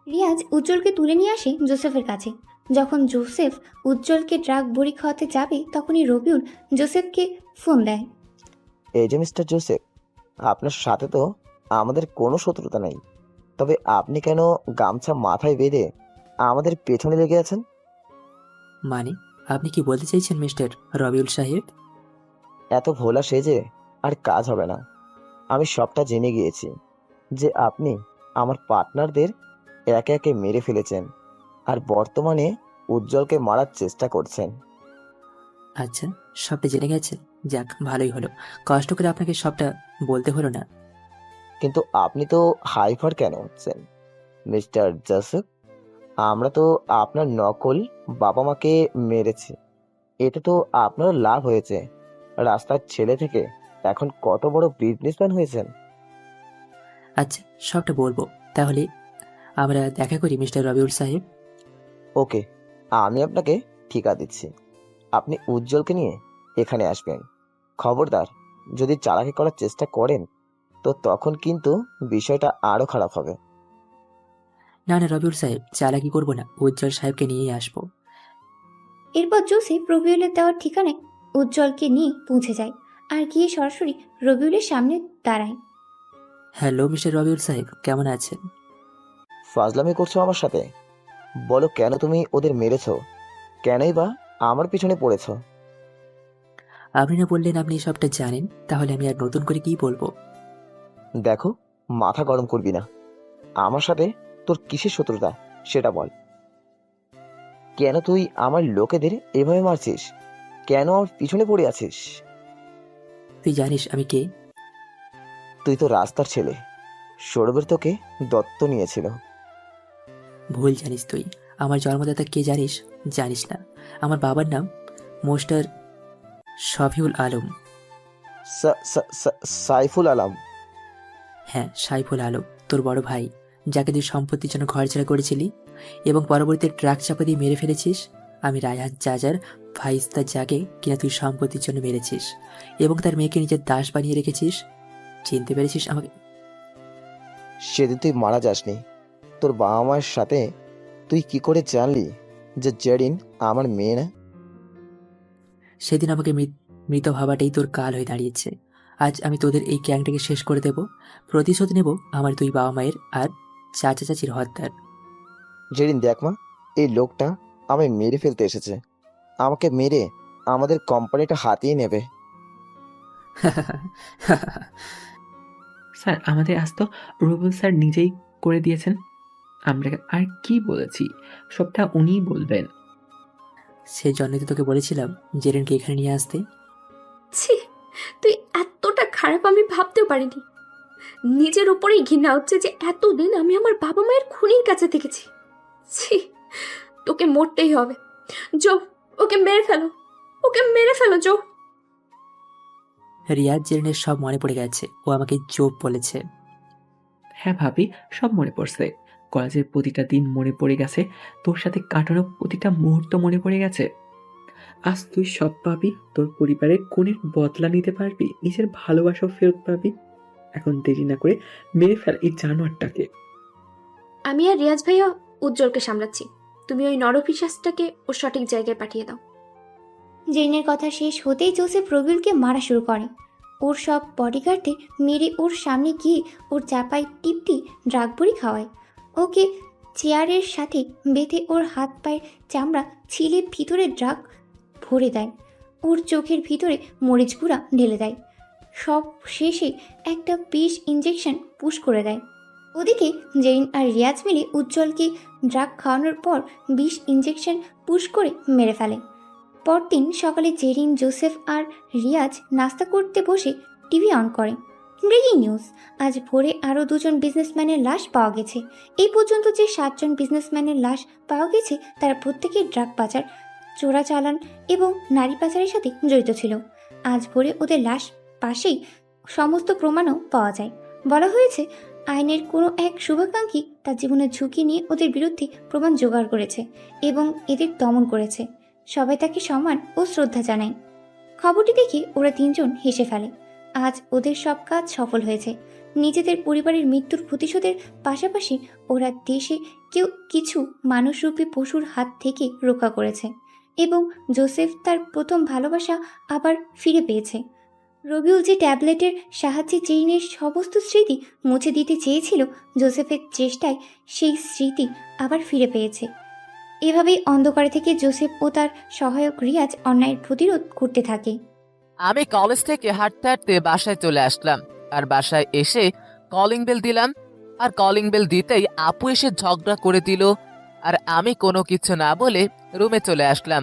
রিয়াজ উজ্জ্বলকে তুলে নিয়ে আসে জোসেফের কাছে। যখন জোসেফ উজ্জ্বলকে ড্রাগ বড়ি খাওয়াতে যাবে তখনই রবিউল জোসেফকে ফোন দেয়। এই যে মিস্টার জোসেফ, আপনার সাথে তো আমাদের কোনো শত্রুতা নেই, তবে আপনি কেন গামছা মাথায় বেঁধে আমাদের পেছনে লেগে আছেন? মানে, আপনি কি বলতে চাইছেন মিস্টার রবিউল সাহেব? এত ভোলা সেজে আর কাজ হবে না। আমি সবটা জেনে গিয়েছি যে আপনি আমার পার্টনারদের একে একে মেরে ফেলেছেন আর বর্তমানে উজ্জ্বলকে মারার চেষ্টা করছেন। আচ্ছা, সবটা জেনে গেছেন? যাক, ভালোই হলো। কষ্ট করে আপনাকে সবটা বলতে হলো না। কিন্তু আপনি তো হাইফার কেন হচ্ছেন মিস্টার জোসেফ? আমরা তো আপনার নকল বাবা মাকে মেরেছি, এতে তো আপনার লাভ হয়েছে। রাস্তার ছেলে থেকে এখন কত বড় বিজনেসম্যান হয়েছেন। আচ্ছা, সবটা বলবো। তাহলে আমরা দেখা করি মিস্টার রবিউল সাহেব। ওকে, আমি আপনাকে ঠিকা দিচ্ছি। আপনি উজ্জ্বলকে নিয়ে এখানে আসবেন। খবরদার, যদি চালাকি করার চেষ্টা করেন তো তখন কিন্তু বিষয়টা আরো খারাপ হবে। না না রবিউল সাহেব, চালাকি করবো না। উজ্জ্বল সাহেবকে নিয়েই আসবো। এরপর জোসেফ রবিউলের দেওয়ার ঠিকানায় উজ্জ্বলকে নিয়ে পৌঁছে যায় আর গিয়ে সরাসরি রবিউলের সামনে দাঁড়ায়। হ্যালো মিস্টার রবিউল সাহেব, কেমন আছেন? ফাজলামি করছো আমার সাথে? বলো, কেন তুমি ওদের মেরেছো? কেনই বা আমার পিছনে পড়েছো? আপনি না বললেন আপনি সবটা জানেন, তাহলে আমি আর নতুন করে কি বলবো? দেখো, মাথা গরম করবি না। আমার সাথে তোর কিসের শত্রুতা সেটা বল। কেন তুই আমার লোকেদের এভাবে মারছিস? কেন আমার পিছনে পড়ে আছিস? তুই জানিস আমি কে? তুই তো রাস্তার ছেলে। সৌরভের তোকে দত্ত নিয়েছিল। ভুল জানিস তুই। আমার জন্মদাতা কে জানিস? জানিস না। আমার বাবার নাম মোস্টার শফিউল আলম। সাইফুল আলম? হ্যাঁ, সাইফুল আলম, তোর বড় ভাই, যাকে তুই সম্পত্তির জন্য ঘর ছেড়ে করেছিলি এবং পরবর্তীতে ট্রাক চাপা দিয়ে মেরে ফেলেছিস। আমি রায়হান চাচার ভাইস্তা, যাকে কিনা তুই সম্পত্তির জন্য মেরেছিস এবং তার মেয়েকে নিজের দাস বানিয়ে রেখেছিস। চিনতে পেরেছিস আমাকে? সেদিন তুই মারা যাসনি। তোর বাবা মায়ের সাথে তুই কি করে জানলি যে জেরিন আমার মেয়ে না? সেদিন আমাকে মৃত ভাবাটাই তোর কাল হয়ে দাঁড়িয়েছে। আজ আমি তোদের এই গ্যাংটাকে শেষ করে দেব। প্রতিশোধ নেব আমার দুই বাবা মায়ের আর চাচা চাচির হত্যার। জেরিন, দেখ মা, এই লোকটা আমায় মেরে ফেলতে এসেছে। আমাকে মেরে আমাদের কোম্পানিটা হাতিয়ে নেবে। স্যার, আমাদের আজ তো রুবেল স্যার নিজেই করে দিয়েছেন। আমরা আর কি বলেছি, সবটা উনিই বলবেন। সেই জন্যই তো তোকে বলেছিলাম জেরেনকে এখানে নিয়ে আসতে। ছি, তুই এতটা খারাপ আমি ভাবতেও পারিনি। নিজের উপরেই ঘৃণা হচ্ছে যে এতদিন আমি আমার বাবা মায়ের খুনির কাছে থেকেছি। ছি, তোকে মরতেই হবে। জো, ওকে মেরে ফেলো, ওকে মেরে ফেলো জো। রিয়াজ জেরেনের সব মনে পড়ে গেছে। ও আমাকে জোব বলেছে। হ্যাঁ ভাবি, সব মনে পড়ছে। কলেজের প্রতিটা দিন মনে পড়ে গেছে, তোর সাথে কাটানো প্রতিটা মুহূর্ত মনে পড়ে গেছে। আজ তুই সব পাবি, তোর পরিবারের খুনের বদলা নিতে পারবি, নিজের ভালোবাসাও ফেরত পাবি। এখন দেরি না করে মেরে ফেল এই জানোয়ারটাকে। আমি আর রিয়াজ ভাইয়া উজ্জ্বলকে সামলাচ্ছি। তুমি ওই নরপিশাচটাকে ওর সঠিক জায়গায় পাঠিয়ে দাও। জেরিনের কথা শেষ হতেই জোসেফ রবিউলকে মারা শুরু করে। ওর সব বডিগার্ডদের মেরে ওর সামনে গিয়ে ওর চাপায় টিপটি ড্রাগ বড়ি খাওয়ায়। ওকে চেয়ারের সাথে বেঁধে ওর হাত পায়ের চামড়া ছিলে ভিতরে ড্রাগ ভরে দেয়। ওর চোখের ভিতরে মরিচ গুঁড়া ঢেলে দেয়। সব শেষে একটা বিষ ইঞ্জেকশন পুশ করে দেয়। ওদিকে জেরিন আর রিয়াজ মিলে উজ্জ্বলকে ড্রাগ খাওয়ানোর পর বিষ ইঞ্জেকশন পুশ করে মেরে ফেলে। পরদিন সকালে জেরিন, জোসেফ আর রিয়াজ নাস্তা করতে বসে টিভি অন করে। ব্রেকিং নিউজ, আজ ভোরে আরও 2 জন বিজনেসম্যানের লাশ পাওয়া গেছে। এই পর্যন্ত যে 7 জন বিজনেসম্যানের লাশ পাওয়া গেছে তারা প্রত্যেকেই ড্রাগ পাচার, চোরাচালান এবং নারী পাচারের সাথে জড়িত ছিল। আজ ভোরে ওদের লাশ পাশেই সমস্ত প্রমাণও পাওয়া যায়। বলা হয়েছে আইনের কোনো এক শুভাকাঙ্ক্ষী তার জীবনের ঝুঁকি নিয়ে ওদের বিরুদ্ধে প্রমাণ জোগাড় করেছে এবং এদের দমন করেছে। সবাই তাকে সম্মান ও শ্রদ্ধা জানায়। খবরটি দেখে ওরা 3 জন হেসে ফেলে। আজ ওদের সব কাজ সফল হয়েছে। নিজেদের পরিবারের মৃত্যুর প্রতিশোধের পাশাপাশি ওরা দেশে কিছু মানুষরূপী পশুর হাত থেকে রক্ষা করেছে এবং জোসেফ তার প্রথম ভালোবাসা আবার ফিরে পেয়েছে। রবিউল যে ট্যাবলেটের সাহায্যে জেরিনের সমস্ত স্মৃতি মুছে দিতে চেয়েছিল, জোসেফের চেষ্টায় সেই স্মৃতি আবার ফিরে পেয়েছে। এভাবেই অন্ধকারে থেকে জোসেফ ও তার সহায়ক রিয়াজ অন্যায়ের প্রতিরোধ করতে থাকে। আমি কলেজ থেকে হাঁটতে হাঁটতে বাসায় চলে আসলাম। আর বাসায় এসে কলিং বেল দিলাম। আর কলিং বেল দিতেই আপু এসে ঝগড়া করে দিল। আর আমি কোনো কিছু না বলে রুমে চলে আসলাম।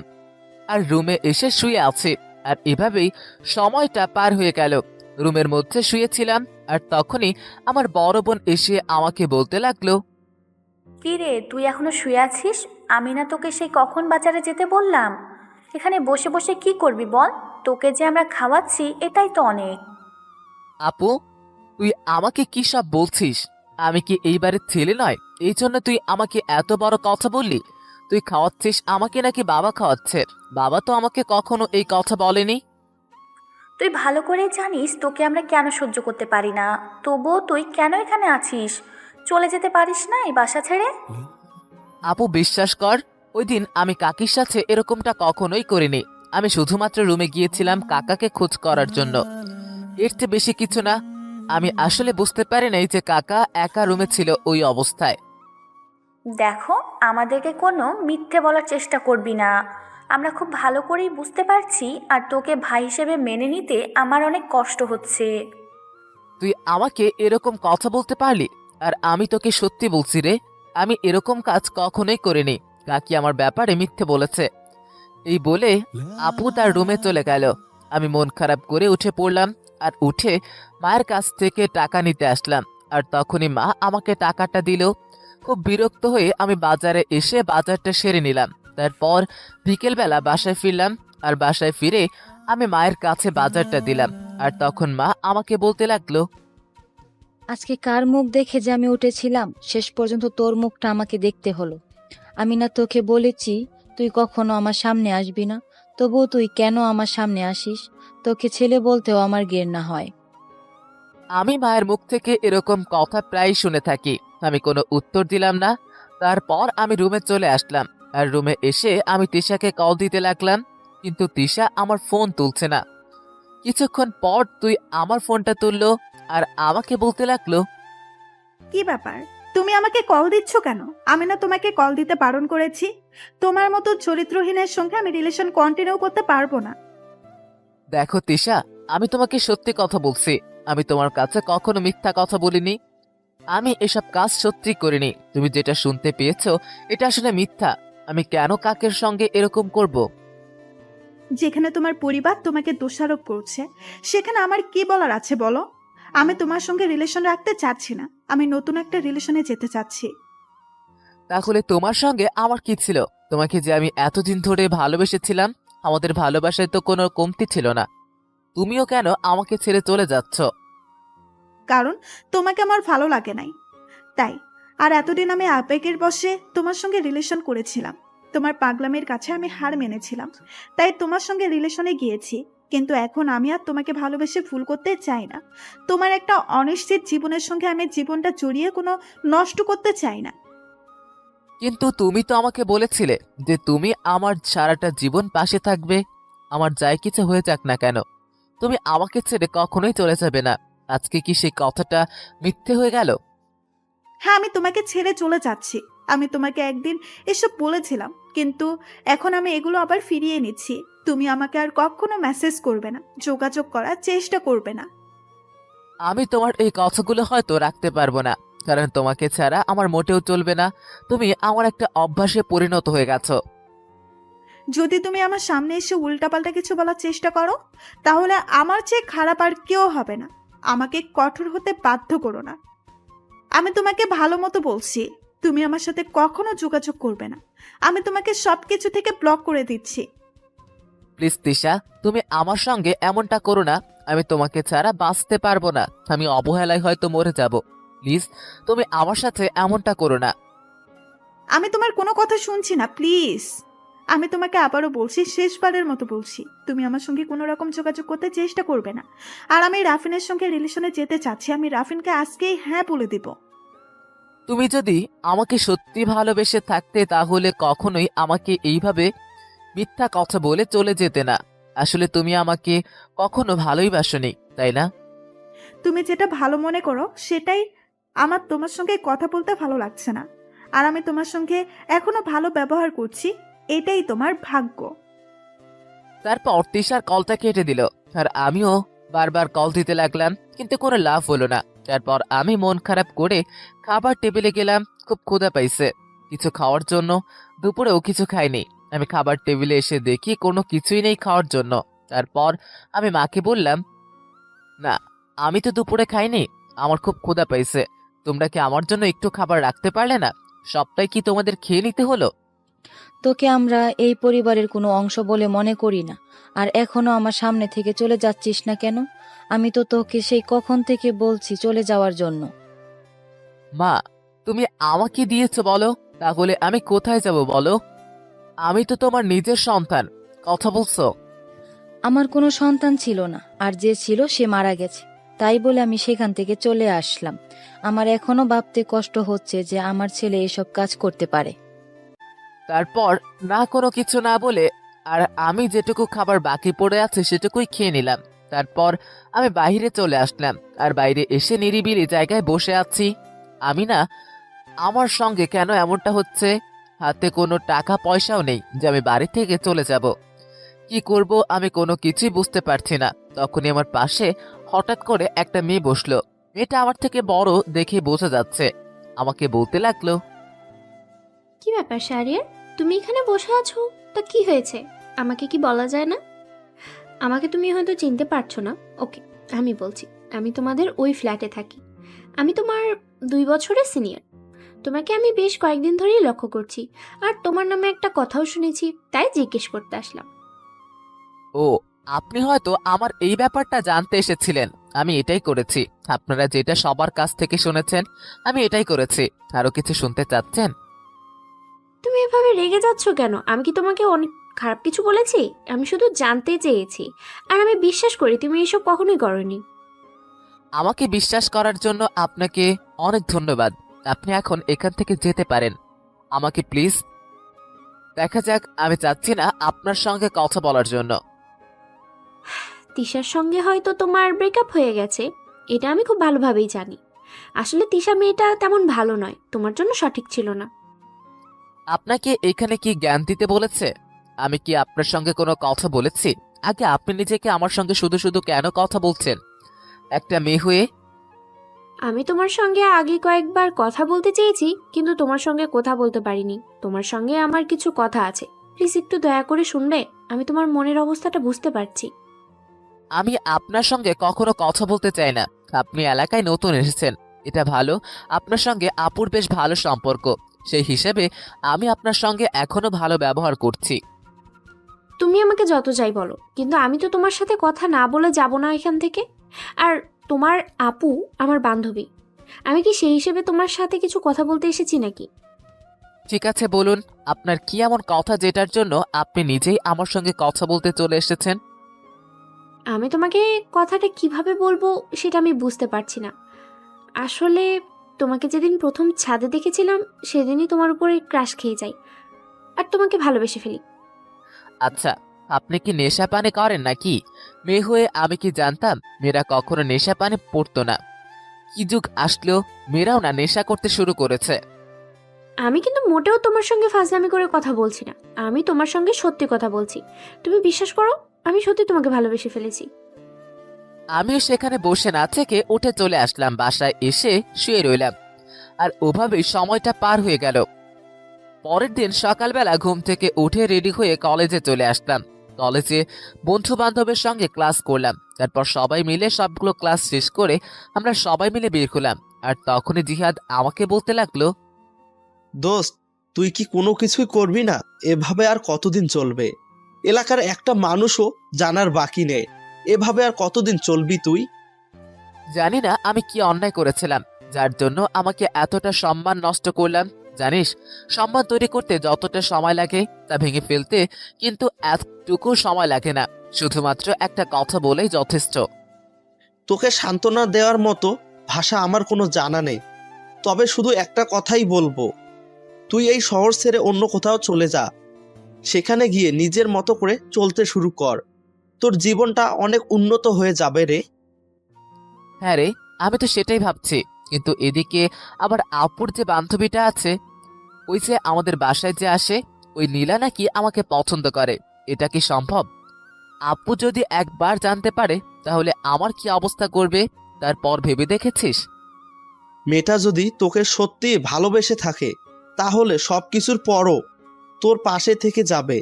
আর রুমে এসে শুয়ে আছি। আর এভাবেই সময়টা পার হয়ে গেল। রুমের মধ্যে শুয়েছিলাম আর তখনই আমার বড় বোন এসে আমাকে বলতে লাগলো, কি রে, তুই এখনো শুয়ে আছিস? আমি না তোকে সেই কখন বাজারে যেতে বললাম? এখানে বসে বসে কি করবি বল? তোকে যে আমরা খাওয়াচ্ছি এটাই তো অনেক। আপু, তুই আমাকে কি সব বলছিস? আমি কি এই বাড়ির ছেলে নয়? এই জন্য তুই আমাকে এত বড় কথা বললি? তুই খাওয়াচ্ছিস আমাকে নাকি বাবা খাওয়াচ্ছে? বাবা তো আমাকে কখনো এই কথা বলেনি। তুই ভালো করে জানিস তোকে আমরা কেন সহ্য করতে পারি না। তবুও তুই কেন এখানে আছিস? চলে যেতে পারিস না এই বাসা ছেড়ে? আপু, বিশ্বাস কর, ওই দিন আমি কাকির সাথে এরকমটা কখনোই করিনি। আমি শুধুমাত্র রুমে গিয়েছিলাম কাকাকে খোঁজ করার জন্য, এর চেয়ে বেশি কিছু না। আমি আসলে বুঝতে পারি নাই যে কাকা একা রুমে ছিল ওই অবস্থায়। দেখো, আমাদেরকে কোনো মিথ্যে বলার চেষ্টা করবি না। আমরা খুব ভালো করেই বুঝতে পারছি, আর তোকে ভাই হিসেবে মেনে নিতে আমার অনেক কষ্ট হচ্ছে। তুই আমাকে এরকম কথা বলতে পারলি? আর আমি তোকে সত্যি বলছি রে, আমি এরকম কাজ কখনোই করিনি। কাকি আমার ব্যাপারে মিথ্যে বলেছে। এই বলে আপু তার রুমে চলে গেল। আমি মন খারাপ করে উঠে পড়লাম আর উঠে মায়ের কাছ থেকে টাকা নিতে আসলাম। আর তখনই মা আমাকে টাকাটা দিল। খুব বিরক্ত হয়ে আমি বাজারে এসে বাজারটা সেরে নিলাম। তারপর বিকেলবেলা বাসায় ফিরলাম। আর বাসায় ফিরে আমি মায়ের কাছে বাজারটা দিলাম, আর তখন মা আমাকে বলতে লাগলো, আজকে কার মুখ দেখে যে আমি উঠেছিলাম, শেষ পর্যন্ত তোর মুখটা আমাকে দেখতে হলো। আমি না তোকে বলেছি তুই কখনো আমার সামনে আসবি না, তবুও তুই কেন আমার সামনে আসিস? তোকে ছেলে বলতেও আমার ঘেন্না হয়। আমি মায়ের মুখ থেকে এরকম কথা প্রায় শুনে থাকি। আমি কোনো উত্তর দিলাম না। তারপর আমি রুমে চলে আসলাম, আর রুমে এসে আমি তিশাকে কল দিতে লাগলাম, কিন্তু তিশা আমার ফোন তুলছে না। কিছুক্ষণ পর তুই আমার ফোনটা তুললো আর আমাকে বলতে লাগলো, কি ব্যাপার, তুমি আমাকে কল দিচ্ছ কেন? আমি না তোমাকে কল দিতে বারণ করেছি? তোমার মতো চরিত্রহীনের সঙ্গে আমি রিলেশন কন্টিনিউ করতে পারবো না। দেখো তিশা, আমি তোমাকে সত্যি কথা বলছি। আমি তোমার কাছে কখনো মিথ্যা কথা বলিনি। আমি এসব কাজ সত্যি করিনি। তুমি যেটা শুনতে পেয়েছো এটা আসলে মিথ্যা। আমি কেন কাকের সঙ্গে এরকম করব? যেখানে তোমার পরিবার তোমাকে দোষারোপ করছে, সেখানে আমার কি বলার আছে বলো? আমি তোমার সঙ্গে রিলেশন রাখতে চাচ্ছি না, আমি নতুন একটা রিলেশনে যেতে চাচ্ছি। তাহলে তোমার সঙ্গে আমার কি ছিল? তোমাকে যে আমি এতদিন ধরে ভালোবেসেছিলাম, আমাদের ভালোবাসায় তো কোনো কমতি ছিল না। তুমিও কেন আমাকে ছেড়ে চলে যাচ্ছ? কারণ তোমাকে আমার ভালো লাগে নাই, তাই। আর এতদিন আমি আবেগের বশে তোমার সঙ্গে রিলেশন করেছিলাম, তোমার পাগলামের কাছে আমি হার মেনেছিলাম, তাই তোমার সঙ্গে রিলেশনে গিয়েছি। কিন্তু এখন আমি আর তোমাকে ভালোবেসে ভুল করতে চাই না। তোমার একটা অনিশ্চিত জীবনের সঙ্গে আমি জীবনটা জড়িয়ে কোনো নষ্ট করতে চাই না। কিন্তু তুমি তো আমাকে বলেছিলে যে তুমি আমার সারাটা জীবন পাশে থাকবে, আমার যাই কিছু হয়ে যাক না কেন। তুমি আমাকে ছেড়ে কখনোই চলে যাবে না। আজকে কি সেই কথাটা মিথ্যে হয়ে গেল? হ্যাঁ, আমি তোমাকে ছেড়ে চলে যাচ্ছি। আমি তোমাকে একদিন এসব বলেছিলাম, কিন্তু এখন আমি এগুলো আবার ফিরিয়ে নিচ্ছি। তুমি আমাকে আর কখনো মেসেজ করবে না, যোগাযোগ করার চেষ্টা করবে না। আমি তোমার এই কথাগুলো হয়তো রাখতে পারবো না, কারণ তোমাকে ছাড়া আমার মোটেও চলবে না। তুমি আমার একটা অভ্যাসে পরিণত হয়ে গেছো। যদি তুমি আমার সামনে এসে উল্টাপাল্টা কিছু বলার চেষ্টা করো, তাহলে আমার চেয়ে খারাপ আর কেউ হবে না। আমাকে কঠোর হতে বাধ্য করো না। আমি তোমাকে ভালো মতো বলছি, তুমি আমার সাথে কখনো যোগাযোগ করবে না। আমি তোমাকে সবকিছু থেকে ব্লক করে দিচ্ছি। প্লিজ তিশা, তুমি আমার সঙ্গে এমনটা করো না। আমি তোমাকে ছাড়া বাঁচতে পারবো না। আমি অবহেলায় হয়তো মরে যাব। প্লিজ, তুমি আমার সাথে এমনটা করো না। আমি তোমার কোনো কথা শুনছি না, প্লিজ। আমি তোমাকে আবারও বলছি, শেষবারের মতো বলছি, তুমি আমার সঙ্গে কোনো রকম যোগাযোগ করতে চেষ্টা করবে না। আর আমি রাফিনের সঙ্গে রিলেশনে যেতে চাচ্ছি। আমি রাফিনকে আজকেই হ্যাঁ বলে দিব। তুমি যদি আমাকে সত্যি ভালোবেসে থাকতে তাহলে কখনোই আমাকে এইভাবে মিথ্যা কথা বলে চলে যেতে না। আসলে তুমি আমাকে কখনো ভালোই বাসনি, তাই না? তুমি যেটা ভালো মনে করো সেটাই। আমার তোমার সঙ্গে কথা বলতে ভালো লাগছে না, আর আমি তোমার সঙ্গে এখনো ভালো ব্যবহার করছি, এটাই তোমার ভাগ্য। তারপর তিশার কলটা কেটে দিল, আর আমিও বারবার কল দিতে লাগলাম, কিন্তু কোনো লাভ হলো না। তারপর আমি মন খারাপ করে খাবার টেবিলে গেলাম। খুব ক্ষুধা পাইছে কিছু খাওয়ার জন্য। দুপুরেও কিছু খাইনি। আমি খাবার টেবিলে এসে দেখি কোনো কিছুই নেই খাওয়ার জন্য। তারপর আমি মাকে বললাম, না, আমি তো দুপুরে খাইনি, আমার খুব ক্ষুধা পাইছে। তোমরা কি আমার জন্য একটু খাবার রাখতে পারলে না? সবটাই কি তোমাদের খেয়ে নিতে হলো? তোকে আমরা এই পরিবারের কোনো অংশ বলে মনে করি না, আর এখনো আমার সামনে থেকে চলে যাচ্ছিস না কেন? আমি তো তোকে সেই কখন থেকে বলছি চলে যাওয়ার জন্য। মা, তুমি আমাকে দিয়েছো বলো, তাহলে আমি কোথায় যাব বলো? আমি তো তোমার নিজের সন্তান। কথা বলছো? আমার কোনো সন্তান ছিল না, আর যে ছিল সে মারা গেছে, তাই বলে আমি সেখান থেকে চলে আসলাম। আমার এখনো ভাবতে কষ্ট হচ্ছে যে আমার ছেলে এসব কাজ করতে পারে। তারপর না কোনো কিছু না বলে আর আমি যেটুকু খাবার বাকি পড়ে আছে সেটুকুই খেয়ে নিলাম। তারপর আমি বাইরে চলে আসলাম, আর বাইরে এসে নিরিবিলি জায়গায় বসে আছি। আমি না, আমার সঙ্গে কেন এমনটা হচ্ছে? হাতে কোনো টাকা পয়সাও নেই যে আমি বাড়ি থেকে চলে যাব। কি করব আমি কোনো কিছুই বুঝতে পারছি না। তখনই আমার পাশে হঠাৎ করে একটা মেয়ে বসলো। মেয়েটা আমার থেকে বড় দেখে বোঝা যাচ্ছে। আমাকে বলতে লাগলো, কি ব্যাপার শাহরিয়ার, তুমি এখানে বসে আছো? তা কি হয়েছে, আমাকে কি বলা যায় না? আমাকে তুমি হয়তো চিনতে পারছো না। ওকে, আমি বলছি, আমি তোমাদের ওই ফ্ল্যাটে থাকি। আমি তোমার 2 বছরের সিনিয়র। তোমাকে আমি বেশ কয়েকদিন ধরেই লক্ষ্য করছি, আর তোমার নামে একটা কথাও শুনেছি, তাই জিজ্ঞেস করতে আসলাম। ও আপনি হয়তো আমার এই ব্যাপারটা জানতে এসেছিলেন। আমি এটাই করেছি। আপনারা যেটা সবার কাছ থেকে শুনেছেন, আমি এটাই করেছি। আরো কিছু শুনতে চাচ্ছেন? তুমি এভাবে রেগে যাচ্ছ কেন? আমি কি তোমাকে অনেক খারাপ কিছু বলেছি? আমি শুধু জানতে চেয়েছি, আর আমি বিশ্বাস করি তুমি এসব কখনোই করনি। আমাকে বিশ্বাস করার জন্য আপনাকে অনেক ধন্যবাদ। আপনি এখন এখান থেকে যেতে পারেন। আমাকে প্লিজ দেখা যাক। আমি চাচ্ছি না আপনার সঙ্গে কথা বলার জন্য। তিশার সঙ্গে হয়তো তোমার ব্রেকআপ হয়ে গেছে, এটা আমি খুব ভালোভাবেই জানি। আসলে তিশা মেয়েটা তেমন ভালো নয়, তোমার জন্য সঠিক ছিল না। আপনাকে এখানে কি জ্ঞান দিতে বলেছে? আমি কি আপনার সঙ্গে কোনো কথা বলেছি? আগে আপনি নিজেকে আমার সঙ্গে শুধু শুধু কেন কথা বলছেন একটা মেয়ে হয়ে? আমি তোমার সঙ্গে আগে কয়েকবার কথা বলতে চেয়েছি, কিন্তু তোমার সঙ্গে কথা বলতে পারিনি। তোমার সঙ্গে আমার কিছু কথা আছে, প্লিজ একটু দয়া করে শুনবে। আমি তোমার মনের অবস্থাটা বুঝতে পারছি। আমি আপনার সঙ্গে কখনো কথা বলতে চাই না। আপনি এলাকায় নতুন এসেছেন, এটা ভালো। আপনার সঙ্গে আপুর বেশ ভালো সম্পর্ক, সেই হিসেবে আমি আপনার সঙ্গে এখনো ভালো ব্যবহার করছি। তুমি আমাকে যত চাই বলো, কিন্তু আমি তো তোমার সাথে কথা না বলে যাব না এখান থেকে। আর তোমার আপু আমার বান্ধবী, আমি কি সেই হিসেবে তোমার সাথে কিছু কথা বলতে এসেছি নাকি? ঠিক আছে, বলুন আপনার কি এমন কথা যেটার জন্য আপনি নিজেই আমার সঙ্গে কথা বলতে চলে এসেছেন? আমি তোমাকে কথাটা কিভাবে বলবো সেটা আমি বুঝতে পারছি না। আসলে তোমাকে যেদিন প্রথম ছাদে দেখেছিলাম, সেদিনই তোমার উপরে ক্রাশ খেয়ে যাই, আর তোমাকে ভালোবেসে ফেলি। আচ্ছা, আপনি কি নেশা পানি করেন নাকি? মেয়ে হয়ে আমি কি জানতাম মেয়েরা কখনো নেশা পানি পড়তো না? কি যুগ আসলো, মেয়েরাও না নেশা করতে শুরু করেছে। আমি কিন্তু মোটেও তোমার সঙ্গে ফাজলামি করে কথা বলছি না, আমি তোমার সঙ্গে সত্যি কথা বলছি। তুমি বিশ্বাস করো, আমি সত্যি তোমাকে ভালোবেসে ফেলেছি। আমিও সেখানে বসে না থেকে উঠে চলে আসলাম, বাসায় এসে শুয়ে রইলাম। আর ওভাবেই সময়টা পার হয়ে গেল। পরের দিন সকালবেলা ঘুম থেকে উঠে রেডি হয়ে কলেজে চলে আসলাম। কলেজে বন্ধু বান্ধবের সঙ্গে ক্লাস করলাম। তারপর সবাই মিলে সবগুলো ক্লাস শেষ করে আমরা সবাই মিলে বের হলাম। আর তখনই জিহাদ আমাকে বলতে লাগলো, দোস্ত, তুই কি কোনো কিছুই করবি না? এভাবে আর কতদিন চলবে? এলাকার একটা মানুষও জানার বাকি নেই। এভাবে আর কতদিন চলবি তুই? জানি না আমি কি অন্যায় করেছিলাম যার জন্য আমাকে এতটা সম্মান নষ্ট করলাম। জানিস, সম্মান তৈরি করতে যতটা সময় লাগে তা ভেঙে ফেলতে কিন্তু এতটুকু সময় লাগে না। শুধুমাত্র একটা কথা বলেই যথেষ্ট। তোকে সান্ত্বনা দেওয়ার মতো ভাষা আমার কোনো জানা নেই, তবে শুধু একটা কথাই বলবো, তুই এই শহর ছেড়ে অন্য কোথাও চলে যা। সেখানে গিয়ে নিজের মতো করে চলতে শুরু কর। তোর জীবনটা অনেক উন্নত হয়ে যাবে রে। হ্যাঁ রে, আমি তো সেটাই ভাবছি। কিন্তু এদিকে আবার আপুর যে বান্ধবীটা আছে, ওই যে আমাদের বাসায় যে আসে, ওই নীলা নাকি আমাকে পছন্দ করে। এটা কি সম্ভব? আপু যদি একবার জানতে পারে তাহলে আমার কি অবস্থা করবে, তারপর ভেবে দেখেছিস? মেয়েটা যদি তোকে সত্যি ভালোবেসে থাকে তাহলে সব কিছুর পরও তোর পাশে থেকে যাবে।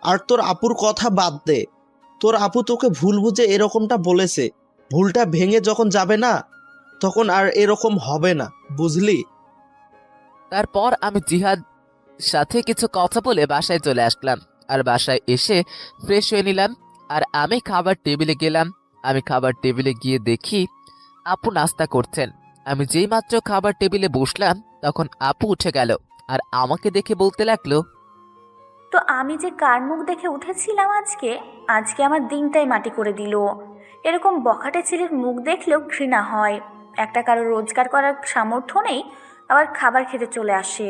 আর তোর আপুর কথা বাদ দে, তোর আপু তোকে ভুল বুঝে এরকমটা বলেছে। ভুলটা ভেঙে যখন যাবে না, তখন আর এরকম হবে না, বুঝলি? তারপর আমি জিহাদ সাথে কিছু কথা বলে বাসায় চলে আসলাম। আর বাসায় এসে ফ্রেশ হয়ে নিলাম। আর আমি খাবার টেবিলে গেলাম। আমি খাবার টেবিলে গিয়ে দেখি আপু নাস্তা করছেন। আমি যেই মাত্র খাবার টেবিলে বসলাম তখন আপু উঠে গেল আর আমাকে দেখে বলতে লাগলো, তো আমি যে কার মুখ দেখে উঠেছিলাম আজকে, আজকে আমার দিনটাই মাটি করে দিল। এরকম বখাটে ছেলের মুখ দেখলেও ঘৃণা হয়। একটা কারো রোজগার করার সামর্থ্য নেই, আবার খাবার খেতে চলে আসে।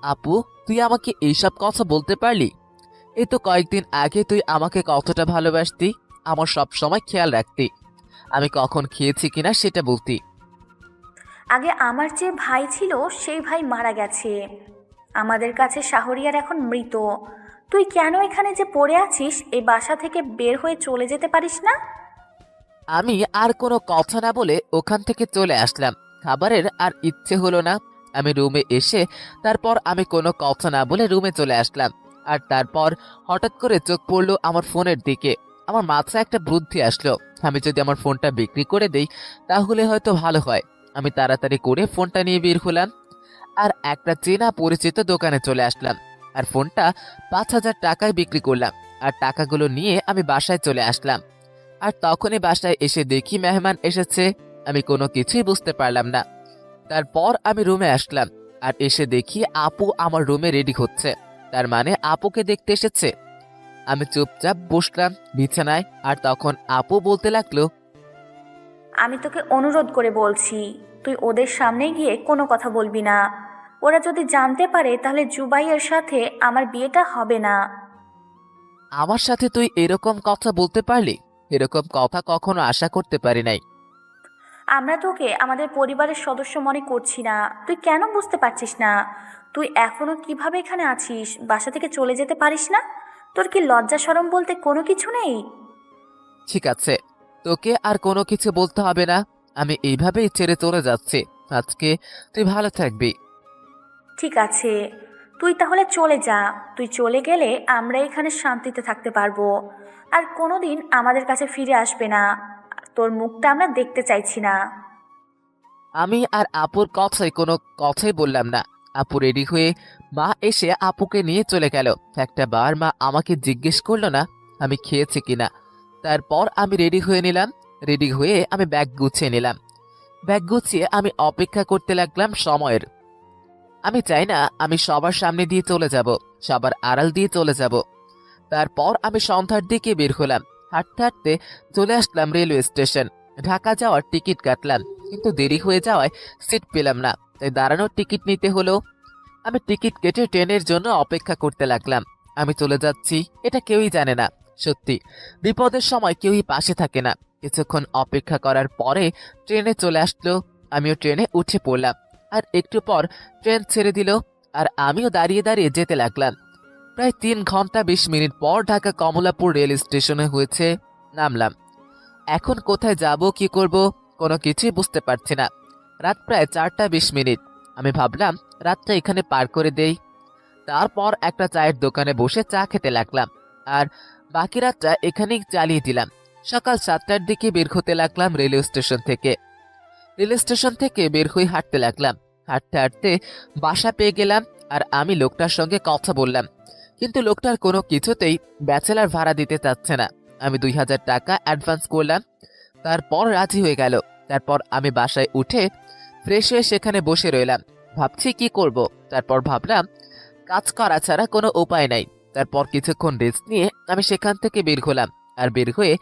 আপু, তুই আমাকে এইসব কথা বলতে পারলি? এই তো কয়েকদিন আগে তুই আমাকে কতটা ভালোবাসতি, আমার সব সময় খেয়াল রাখতি, আমি কখন খেয়েছি কিনা সেটা বলতি। আগে আমার যে ভাই ছিল সেই ভাই মারা গেছে। আমাদের কাছে শাহরিয়ার এখন মৃত। তুই কেন এখানে যে পড়ে আছিস, এই বাসা থেকে বের হয়ে চলে যেতে পারিস না? আমি আর কোনো কথা না বলে ওখান থেকে চলে আসলাম। খাবারের আর ইচ্ছে হলো না। আমি রুমে এসে তারপর আমি কোনো কথা না বলে রুমে চলে আসলাম। আর তারপর হঠাৎ করে চোখ পড়লো আমার ফোনের দিকে। আমার মাথায় একটা বুদ্ধি আসলো, আমি যদি আমার ফোনটা বিক্রি করে দেই তাহলে হয়তো ভালো হয়। আমি তাড়াতাড়ি করে ফোনটা নিয়ে বের হলাম আর একটা চেনা পরিচিত দোকানে চলে আসলাম আর ফোনটা 5,000 টাকায় বিক্রি করলাম। আর টাকাগুলো নিয়ে আমি বাসায় চলে আসলাম। আর তখনই বাসায় এসে দেখি মেহমান এসেছে। আমি কোনো কিছুই বুঝতে পারলাম না। তারপর আমি রুমে আসলাম আর এসে দেখি আপু আমার রুমে রেডি হচ্ছে। তার মানে আপুকে দেখতে এসেছে। আমি চুপচাপ বসলাম বিছানায়। আর তখন আপু বলতে লাগলো, আমি তোকে অনুরোধ করে বলছি, তুই ওদের সামনে গিয়ে কোনো কথা বলবি না। ওরা যদি জানতে পারে তাহলে জুবাইয়ের সাথে আমার বিয়েটা হবে না। আমার সাথে তুই এরকম কথা বলতে পারলি? এরকম কথা কখনো আশা করতে পারি নাই। আমরা তোকে আমাদের পরিবারের সদস্য মনে করছি না, তুই কেন বুঝতে পারছিস না? তুই এখনো কিভাবে এখানে আছিস? বাসা থেকে চলে যেতে পারিস না? তোর কি লজ্জা শরম বলতে কোনো কিছু নেই? ঠিক আছে, তোকে আর কোনো কিছু বলতে হবে না। আমি এইভাবেই ছেড়ে চলে যাচ্ছি। আজকে তুই ভালো থাকবি। ঠিক আছে, তুই তাহলে চলে যা। তুই চলে গেলে আমরা এখানে শান্তিতে থাকতে পারবো। আর কোনোদিন আমাদের কাছে ফিরে আসবে না। তোর মুখটা আমরা দেখতে চাইছি না। আমি আর আপুর কোনো কথাই বললাম না। আপু রেডি হয়ে মা এসে আপুকে নিয়ে চলে গেল। একটা বার মা আমাকে জিজ্ঞেস করলো না আমি খেয়েছি কিনা। তারপর আমি রেডি হয়ে নিলাম। রেডি হয়ে আমি ব্যাগ গুছিয়ে নিলাম। ব্যাগ গুছিয়ে আমি অপেক্ষা করতে লাগলাম সময়ের। আমি চাই না আমি সবার সামনে দিয়ে চলে যাব, সবার আড়াল দিয়ে চলে যাব। তারপর আমি সন্ধ্যার দিকে বের হলাম। হাঁটতে হাঁটতে চলে আসলাম রেলওয়ে স্টেশন। ঢাকা যাওয়ার টিকিট কাটলাম, কিন্তু দেরি হয়ে যাওয়ায় সিট পেলাম না, তাই দাঁড়ানোর টিকিট নিতে হলো। আমি টিকিট কেটে ট্রেনের জন্য অপেক্ষা করতে লাগলাম। আমি চলে যাচ্ছি এটা কেউই জানে না। সত্যি, বিপদের সময় কেউই পাশে থাকে না। কিছুক্ষণ অপেক্ষা করার পরে ট্রেনে চলে আসলো। আমিও ট্রেনে উঠে পড়লাম। আর একটু পর ট্রেন ছেড়ে দিল। আর আমিও দাঁড়িয়ে দাঁড়িয়ে যেতে লাগলাম। প্রায় 3 ঘন্টা 20 মিনিট পর ঢাকা কমলাপুর রেল স্টেশনে হয়েছে নামলাম। এখন কোথায় যাব, কি করব, কোনো কিছুই বুঝতে পারছি না। রাত প্রায় 4টা 20 মিনিট। আমি ভাবলাম রাতটা এখানে পার করে দেই। তারপর একটা চায়ের দোকানে বসে চা খেতে লাগলাম। আর বাকি রাতটা এখানেই চালিয়ে দিলাম। সকাল 7টার দিকে বের হতে লাগলাম রেলওয়ে স্টেশন থেকে। রেল স্টেশন থেকে বের হয়ে হাঁটতে লাগলাম। হাঁটতে হাঁটতে বাসা পেয়ে গেলাম। আর আমি লোকটার সঙ্গে কথা বললাম, কিন্তু লোকটার কোনো কিছুতেই ব্যাচেলার ভাড়া দিতে চাচ্ছে না। আমি 2000 টাকা অ্যাডভান্স করলাম। তারপর রাজি হয়ে গেল। তারপর আমি বাসায় উঠে ফ্রেশ হয়ে সেখানে বসে রইলাম, ভাবছি কি করব। তারপর ভাবলাম কাজ করা ছাড়া কোনো উপায় নাই। তারপর কিছুক্ষণ রেস্ট নিয়ে আমি সেখান থেকে বের হলাম। আর বের হয়ে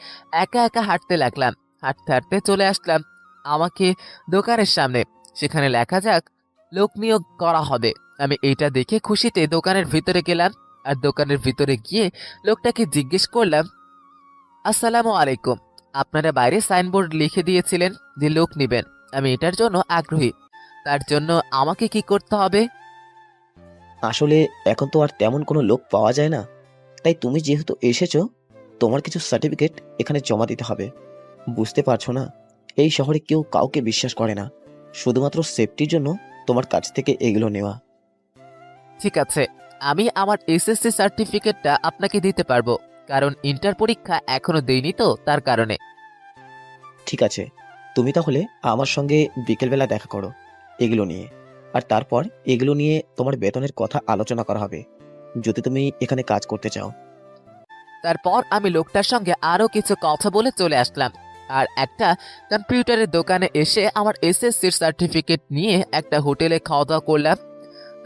একা একা হাঁটতে লাগলাম। হাঁটতে হাঁটতে চলে আসলাম আমাকে দোকানের সামনে। সেখানে লেখা যাক লোক নিয়োগ করা হবে। আমি এইটা দেখে খুশিতে দোকানের ভিতরে গেলাম। আর দোকানের ভিতরে গিয়ে লোকটাকে জিজ্ঞেস করলাম, আসসালামু আলাইকুম, আপনারা বাইরে সাইনবোর্ড লিখে দিয়েছিলেন যে লোক নেবেন। আমি এটার জন্য আগ্রহী, তার জন্য আমাকে কি করতে হবে? আসলে এখন তো আর তেমন কোনো লোক পাওয়া যায় না, তাই তুমি যেহেতু এসেছো তোমার কিছু সার্টিফিকেট এখানে জমা দিতে হবে। বুঝতে পারছো না, এই শহরে কেউ কাউকে বিশ্বাস করে না। শুধুমাত্র সেফটির জন্য তোমার কাছ থেকে এগুলো নেওয়া। ঠিক আছে, আমি আমার এসএসসি সার্টিফিকেটটা আপনাকে দিতে পারবো, কারণ ইন্টার পরীক্ষা এখনো দেইনি তো, তার কারণে। ঠিক আছে, তুমি তাহলে আমার সঙ্গে বিকেলবেলা দেখা করো এগুলো নিয়ে। আর তারপর এগুলো নিয়ে তোমার বেতনের কথা আলোচনা করা হবে, যদি তুমি এখানে কাজ করতে চাও। তারপর আমি লোকটার সঙ্গে আরো কিছু কথা বলে চলে আসলাম। আর একটা কম্পিউটারের দোকানে এসে আমার এসএসসির সার্টিফিকেট নিয়ে একটা হোটেলে খাওয়া দাওয়া করলাম।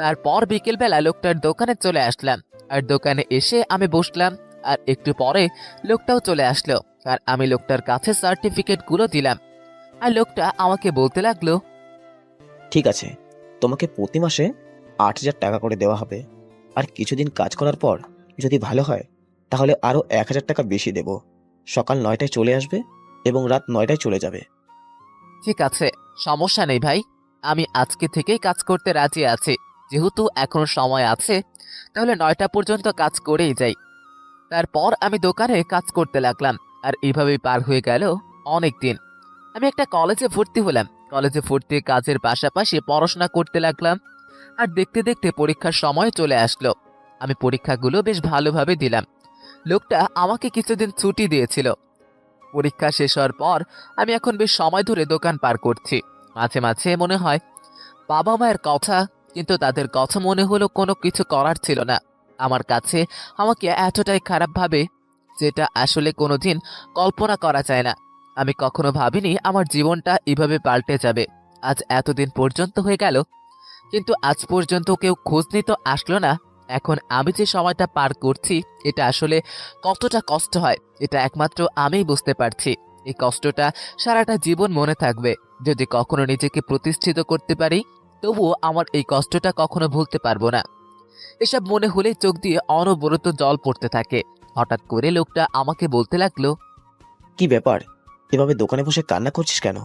তারপর বিকেলবেলা লোকটার দোকানে চলে আসলাম। আর দোকানে এসে আমি বসলাম। আর একটু পরে লোকটাও চলে আসলো। আর আমি লোকটার কাছে সার্টিফিকেটগুলো দিলাম। আর লোকটা আমাকে বলতে লাগলো, ঠিক আছে, তোমাকে প্রতি মাসে 8,000 টাকা করে দেওয়া হবে। আর কিছুদিন কাজ করার পর যদি ভালো হয় তাহলে আরো 1,000 টাকা বেশি দেব। সকাল 9টায় চলে আসবে এবং রাত 9টায় চলে যাবে। ঠিক আছে, সমস্যা নেই ভাই, আমি আজকে থেকেই কাজ করতে রাজি আছি। যেহেতু এখনো সময় আছে, তাহলে 9টা পর্যন্ত কাজ করেই যাই। তারপর আমি দোকানে কাজ করতে লাগলাম। আর এইভাবেই পার হয়ে গেল অনেক দিন। আমি একটা কলেজে ভর্তি হলাম। কলেজে ভর্তি কাজের পাশাপাশি পড়াশোনা করতে লাগলাম। আর দেখতে দেখতে পরীক্ষার সময় চলে আসলো। আমি পরীক্ষাগুলো বেশ ভালোভাবে দিলাম। লোকটা আমাকে কিছুদিন ছুটি দিয়েছিল। পরীক্ষা শেষ হওয়ার পর আমি এখন বেশ সময় ধরে দোকান পার করছি। মাঝে মাঝে মনে হয় বাবা মায়ের কথা, কিন্তু তাদের কথা মনে হলো কোনো কিছু করার ছিল না। আমার কাছে আমাকে এতটাই খারাপ ভাবে, যেটা আসলে কোনোদিন কল্পনা করা যায় না। আমি কখনো ভাবিনি আমার জীবনটা এভাবে পাল্টে যাবে। আজ এতদিন পর্যন্ত হয়ে গেল, কিন্তু আজ পর্যন্ত কেউ খোঁজ নিতে আসলো না। এখন আমি যে সময়টা পার করছি, এটা আসলে কতটা কষ্ট হয়, এটা একমাত্র আমিই বুঝতে পারছি। এই কষ্টটা সারাটা জীবন মনে থাকবে। যদি কখনো নিজেকে প্রতিষ্ঠিত করতে পারি, তবুও আমার এই কষ্টটা কখনো ভুলতে পারবো না। এসব মনে হলে চোখ দিয়ে অনবরত জল পড়তে থাকে। হঠাৎ করে লোকটা আমাকে বলতে লাগলো, কি ব্যাপার, এভাবে দোকানে বসে কান্না করছিস কেন?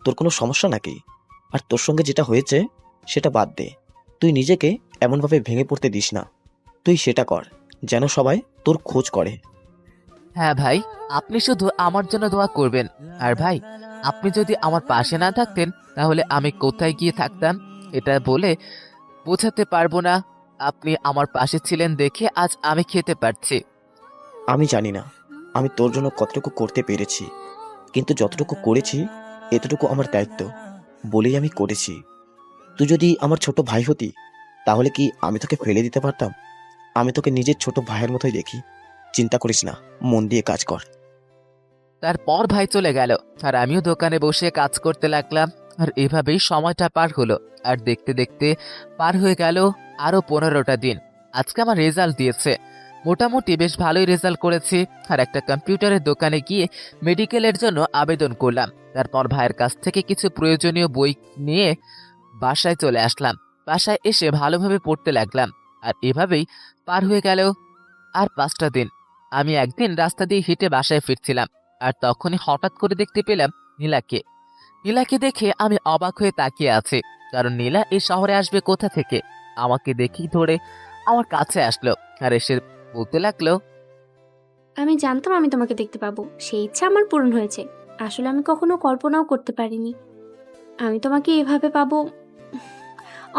তোর কোনো সমস্যা নাকি? আর তোর সঙ্গে যেটা হয়েছে সেটা বাদ দে। তুই নিজেকে এমনভাবে ভেঙে পড়তে দিস না। তুই সেটা কর যেন সবাই তোর খোঁজ করে। হ্যাঁ ভাই, আপনি শুধু আমার জন্য দোয়া করবেন। আর ভাই, আপনি যদি আমার পাশে না থাকতেন, তাহলে আমি কোথায় গিয়ে থাকতাম এটা বলে বোঝাতে পারবো না। আপনি আমার পাশে ছিলেন দেখে আজ আমি খেতে পারছি। আমি জানি না আমি তোর জন্য কতটুকু করতে পেরেছি, কিন্তু যতটুকু করেছি এতটুকু আমার দায়িত্ব বলেই আমি করেছি। তুই যদি আমার ছোট ভাই হতি, তাহলে কি আমি তোকে ফেলে দিতে পারতাম? আমি তোকে নিজের ছোট ভাইয়ের মতোই দেখি। চিন্তা করিস না, মন দিয়ে কাজ কর। তারপর ভাই চলে গেল, আর আমিও দোকানে বসে কাজ করতে লাগলাম। আর এভাবেই সময়টা পার হলো। আর দেখতে দেখতে পার হয়ে গেল আরো 15টা দিন। আজকে আমার রেজাল্ট দিয়েছে, মোটামুটি বেশ ভালোই রেজাল্ট করেছি। আর একটা কম্পিউটারের দোকানে গিয়ে মেডিকেলের জন্য আবেদন করলাম। তারপর ভাইয়ের কাছ থেকে কিছু প্রয়োজনীয় বই নিয়ে বাসায় চলে আসলাম। বাসায় এসে ভালোভাবে পড়তে লাগলাম। আর এভাবেই পার হয়ে গেল আর 5টা দিন। আমি একদিন রাস্তা দিয়ে হেঁটে বাসায় ফিরছিলাম, আর তখনই হঠাৎ করে দেখতে পেলাম নীলাকে। নীলাকে দেখে আমি অবাক হয়ে তাকিয়ে আছি, কারণ নীলা এই শহরে আসবে কোথা থেকে। আমাকে দেখি ধরে আমার কাছে আসলো আর এসে বলতে লাগলো, আমি জানতাম আমি তোমাকে দেখতে পাবো, সেই ইচ্ছা আমার পূরণ হয়েছে। আসলে আমি কখনো কল্পনাও করতে পারিনি আমি তোমাকে এভাবে পাবো।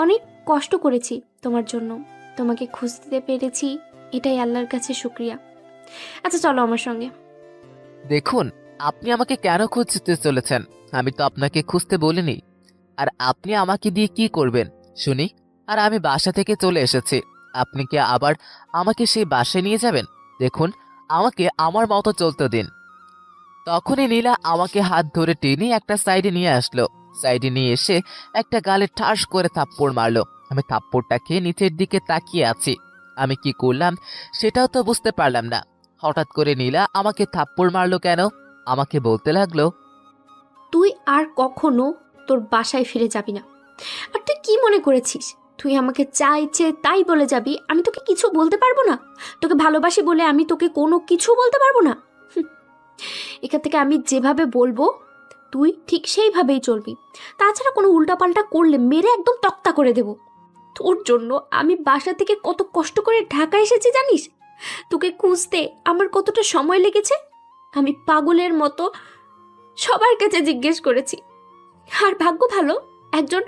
অনেক কষ্ট করেছি তোমার জন্য, তোমাকে খুঁজতে পেরেছি, এটাই আল্লাহর কাছে শুক্রিয়া। আচ্ছা চলো আমার সঙ্গে। দেখুন, আপনি আমাকে কেন খুঁজতে চলেছেন? আমি তো আপনাকে খুঁজতে বলিনি। আর আপনি আমাকে দিয়ে কি করবেন শুনি? আর আমি বাসা থেকে চলে এসেছি, আপনি কি আবার আমাকে সেই বাসায় নিয়ে যাবেন? দেখুন, আমাকে আমার মতো চলতে দিন। তখনই নীলা আমাকে হাত ধরে টেনে একটা সাইডে নিয়ে আসলো। সাইডে নিয়ে এসে একটা গালে ঠাস করে থাপ্পড় মারলো। আমি থাপ্পড়টা খেয়ে নিচের দিকে তাকিয়ে আছি। আমি কি করলাম সেটাও তো বুঝতে পারলাম না। হঠাৎ করে নীলা আমাকে থাপ্পড় মারলো কেন? আমাকে বলতে লাগলো, তুই আর কখনো তোর বাসায় ফিরে যাবি না। আর তুই কি মনে করেছিস তুই আমাকে যা ইচ্ছে তাই বলে যাবি, আমি তোকে কিছু বলতে পারবো না? তোকে ভালোবাসি বলে আমি তোকে কোনো কিছু বলতে পারবো না? এখান থেকে আমি যেভাবে বলবো তুই ঠিক সেইভাবেই চলবি। তাছাড়া কোনো উল্টাপাল্টা করলে মেরে একদম তক্তা করে দেব। তোর জন্য আমি বাসা থেকে কত কষ্ট করে ঢাকা এসেছি জানিস? তোকে খুঁজতে আমার কতটা সময় লেগেছে। আমি পাগলের মতো সবার কাছে জিজ্ঞেস করেছি। আর ভাগ্য ভালো, একজন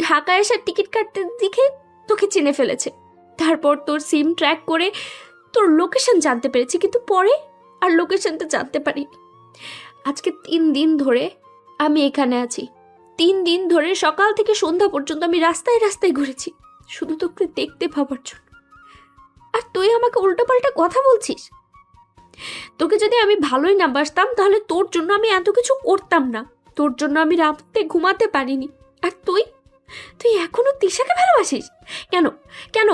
ঢাকা আসার টিকিট কাটতে দেখে তোকে চিনে ফেলেছে। তারপর তোর সিম ট্র্যাক করে তোর লোকেশন জানতে পেরেছি, কিন্তু পরে আর লোকেশনটা জানতে পারিনি। আজকে 3 দিন ধরে আমি এখানে আছি। 3 দিন ধরে সকাল থেকে সন্ধ্যা পর্যন্ত আমি রাস্তায় রাস্তায় ঘুরেছি, শুধু তোকে দেখতে পাবার জন্য। আর তুই আমাকে উল্টোপাল্টা কথা বলছিস। তোকে যদি আমি ভালোই না বাসতাম, তাহলে তোর জন্য আমি এত কিছু করতাম না। তোর জন্য আমি রাতে ঘুমাতে পারিনি। আর তুই তুই এখনো তিশাকে ভালোবাসিস কেন? কেন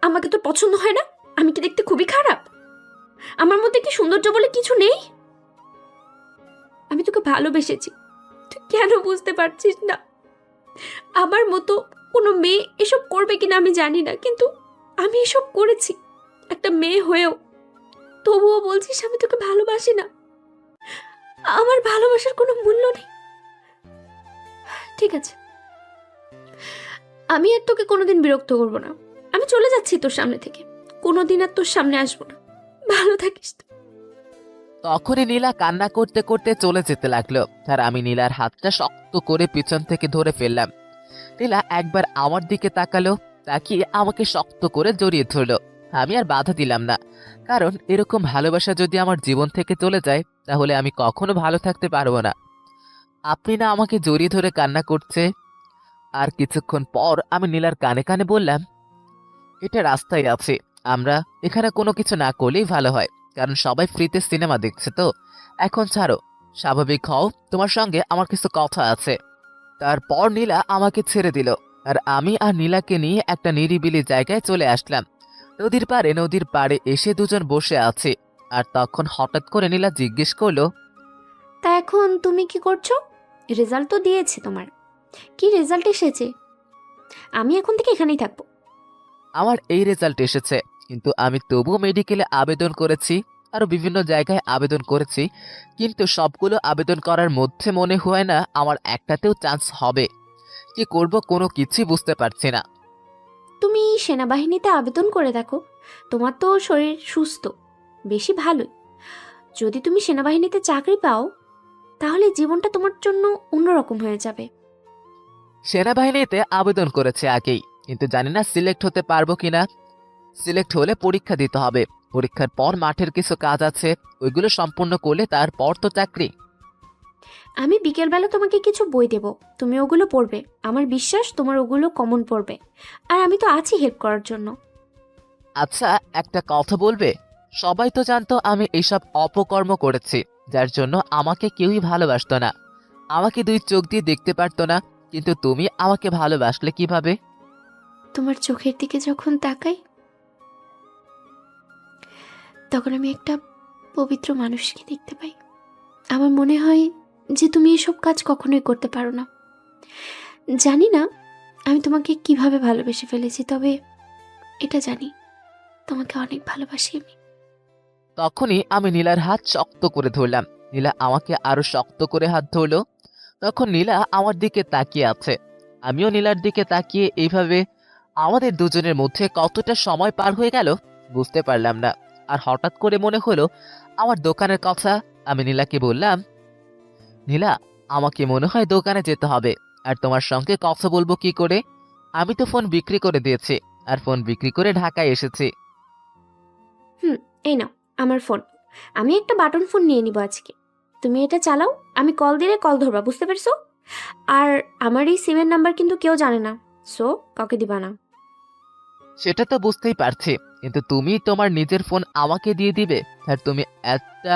আমাকে তোর পছন্দ হয় না? আমি কি দেখতে খুবই খারাপ? আমার মধ্যে কি সৌন্দর্য বলে কিছু নেই? আমি তোকে ভালোবেসেছি, তুই কেন বুঝতে পারছিস না? আমার মতো কোনো মেয়ে এসব করবে কিনা আমি জানি না, কিন্তু আমি এসব করেছি একটা মেয়ে হয়েও। তবুও বলছিস আমি তোকে ভালোবাসি না? আমার ভালোবাসার কোনো মূল্য নেই। ঠিক আছে, আমি আর তোকে কোনোদিন বিরক্ত করবো না। আমি চলে যাচ্ছি তোর সামনে থেকে, কোনোদিন আর তোর সামনে আসবো না। ভালো থাকিস। তখনই নীলা কান্না করতে করতে চলে যেতে লাগলো। আর আমি নীলার হাতটা শক্ত করে পিছন থেকে ধরে ফেললাম। নীলা একবার আমার দিকে তাকালো, তাকিয়ে আমাকে শক্ত করে জড়িয়ে ধরলো। আমি আর বাধা দিলাম না, কারণ এরকম ভালোবাসা যদি আমার জীবন থেকে চলে যায়, তাহলে আমি কখনো ভালো থাকতে পারবো না। আপনি না আমাকে জড়িয়ে ধরে কান্না করছে। আর কিছুক্ষণ পর আমি নীলার কানে কানে বললাম, এটা রাস্তায় আছে, আমরা এখানে কোনো কিছু না করলেই ভালো হয়, কারণ সবাই ফ্রিতে সিনেমা দেখছে তো। এখন ছাড়ো, স্বাভাবিক হও, তোমার সঙ্গে আমার কিছু কথা আছে। তারপর নীলা আমাকে ছেড়ে দিল, আর আমি আর নীলাকে নিয়ে একটা নিরিবিলি জায়গায় চলে আসলাম। নদীর পাড়ে এসে দুজন বসে আছে। আর তখন হঠাৎ করে নীলা জিজ্ঞেস করলো, তা এখন তুমি কি করছো? রেজাল্ট তো দিয়েছে তোমার, কি রেজাল্ট এসেছে? আমি এখন থেকে এখানেই থাকবো। আমার এই রেজাল্ট এসেছে, কিন্তু আমি তবুও মেডিকেলে আবেদন করেছি, আরও বিভিন্ন জায়গায় আবেদন করেছি, কিন্তু সবগুলো আবেদন করার মধ্যে মনে হয় না আমার একটাতেও চান্স হবে। কি করব কোনো কিছুই বুঝতে পারছি না। তুমি সেনাবাহিনীতে আবেদন করে দেখো, তোমার তো শরীর সুস্থ, বেশি ভালোই। যদি তুমি সেনাবাহিনীতে চাকরি পাও তাহলে জীবনটা তোমার জন্য অন্যরকম হয়ে যাবে। সেনাবাহিনীতে আবেদন করেছে আগেই, কিন্তু জানি না সিলেক্ট হতে পারবো কিনা। সিলেক্ট হলে পরীক্ষা দিতে হবে, পরীক্ষার পর মাঠের কিছু কাজ আছে, ওইগুলো সম্পূর্ণ করলে তারপর তো চাকরি। আমি বিকেলবেলা তোমাকে কিছু বই দেব, তুমি ওগুলো পড়বে। আমার বিশ্বাস তোমার ওগুলো কমন পড়বে, আর আমি তো আছি হেল্প করার জন্য। আচ্ছা, একটা কথা বলবে? সবাই তো জানতো আমি এইসব অপকর্ম করেছি, যার জন্য আমাকে কেউই ভালোবাসতো না, আমাকে দুই চোখ দিয়ে দেখতে পারতো না, কিন্তু তুমি আমাকে ভালোবাসলে কিভাবে? তোমার চোখের দিকে যখন তাকাই তখন আমি একটা পবিত্র মানুষকে দেখতে পাই। আমার মনে হয় যে তুমি এসব কাজ কখনোই করতে পারো না। জানি না আমি তোমাকে কিভাবে ভালোবেসে ফেলেছি, তবে এটা জানি তোমাকে অনেক ভালোবাসি আমি। তখনই আমি নীলার হাত শক্ত করে ধরলাম। নীলা আমাকে আরো শক্ত করে হাত ধরলো। তখন নীলা আমার দিকে তাকিয়ে আছে, আমিও নীলার দিকে তাকিয়ে। এইভাবে আমাদের দুজনের মধ্যে কতটা সময় পার হয়ে গেল বুঝতে পারলাম না। আর হঠাৎ করে মনে হলো আমার দোকানের কথা। আমি নীলাকে বললাম, নীলা, আমাকে মনে হয় দোকানে যেতে হবে, আর তোমার সঙ্গে কথা বলবো কি করে? আমি তো ফোন বিক্রি করে দিয়েছি, আর ফোন বিক্রি করে ঢাকায় এসেছি। এই নাও আমার ফোন, আমি একটা বাটন ফোন নিয়ে নিব আজকে। তুমি এটা চালাও, আমি কল দিলে কল ধরবা, বুঝতে পারছো? আর আমার এই সিমের নাম্বার কিন্তু কেউ জানে না, সো কাউকে দিবা না। সেটা তো বুঝতেই পারছি, কিন্তু তুমি তোমার নিজের ফোন আমাকে দিয়ে দিবে, আর তুমি একটা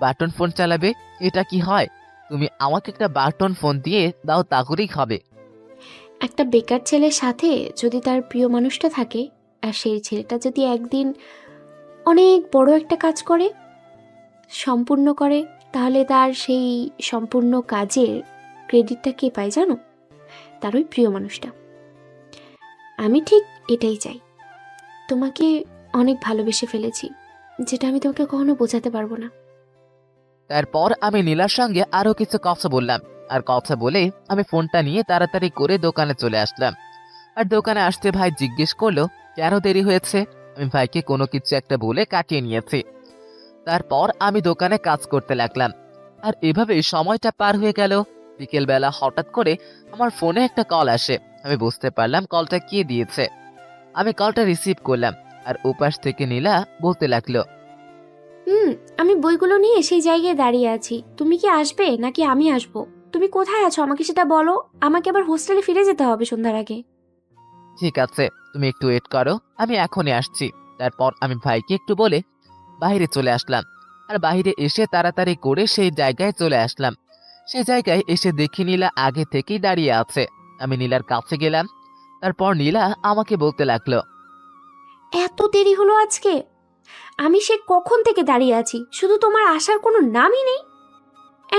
বাটন ফোন চালাবে? এটা কি হয়? তুমি আমাকে একটা বাটন ফোন দিয়ে দাও, তাহলেই হবে। একটা বেকার ছেলের সাথে যদি তার প্রিয় মানুষটা থাকে, আর সেই ছেলেটা যদি একদিন অনেক বড় একটা কাজ করে, সম্পূর্ণ করে, তাহলে তার সেই সম্পূর্ণ কাজের ক্রেডিটটা কে পায় জানো? তার ওই প্রিয় মানুষটা। আমি ঠিক এটাই চাই। তোমাকে অনেক ভালোবেসে ফেলেছি, যেটা আমি তোমাকে কখনো বোঝাতে পারবো না। তারপর আমি নীলার সঙ্গে আরো কিছু কথা বললাম, আর কথা বলে আমি ফোনটা নিয়ে তাড়াতাড়ি করে দোকানে চলে আসলাম। আর দোকানে আসতে ভাই জিজ্ঞেস করলো কেন দেরি হয়েছে। আমি ভাইকে কোনো কিছু একটা বলে কাটিয়ে নিয়েছি। তারপর আমি দোকানে কাজ করতে লাগলাম, আর এভাবেই সময়টা পার হয়ে গেল। বিকেলবেলা হঠাৎ করে আমার ফোনে একটা কল আসে। আমি বুঝতে পারলাম কলটা কে দিয়েছে। আমি কলটা রিসিভ করলাম, আর ওপাশ থেকে নীলা বলতে লাগলো, আমি বইগুলো নিয়ে সেই জায়গায় দাঁড়িয়ে আছি, তুমি কি আসবে নাকি আমি আসবো? তুমি কোথায় আছো আমাকে সেটা বলো, আমাকে আবার হোস্টেলে ফিরে যেতে হবে সন্ধ্যার আগে। ঠিক আছে, তুমি একটু ওয়েট করো, আমি এখনই আসছি। তারপর আমি ভাইকে একটু বলে বাইরে চলে আসলাম, আর বাইরে এসে তাড়াতাড়ি করে সেই জায়গায় চলে আসলাম। সেই জায়গায় এসে দেখি নীলা আগে থেকেই দাঁড়িয়ে আছে। আমি নীলার কাছে গেলাম, তারপর নীলা আমাকে বলতে লাগলো, এত দেরি হলো আজকে? আমি সে কখন থেকে দাঁড়িয়ে আছি, শুধু তোমার আসার কোনো নামই নেই।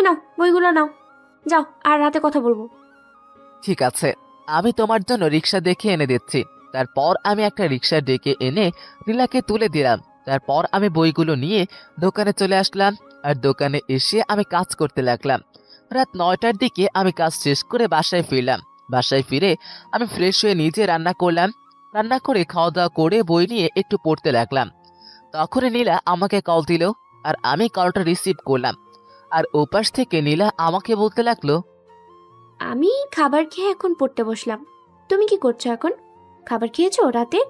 নাও বইগুলো নাও, যাও, আর রাতে কথা বলবো। ঠিক আছে, আমি তোমার জন্য রিক্সা দেখে এনে দিচ্ছি। তারপর আমি একটা রিক্সা ডেকে এনে নীলাকে তুলে দিলাম। তারপর আমি বইগুলো নিয়ে দোকানে চলে আসলাম, আর দোকানে এসে আমি কাজ করতে লাগলাম। রাত 9টার দিকে আমি কাজ শেষ করে বাসায় ফিরলাম। বাসায় ফিরে আমি ফ্রেশ হয়ে নিজে রান্না করলাম। রান্না করে খাওয়া দাওয়া করে বই নিয়ে একটু পড়তে লাগলাম। তখনই নীলা আমাকে কল দিল, আর আমি কলটা রিসিভ করলাম। আর ওপাশ থেকে নীলা আমাকে বলতে লাগলো, আমি খাবার খেয়ে এখন পড়তে বসলাম। তুমি কি করছো এখন? খাবার খেয়েছো রাতে?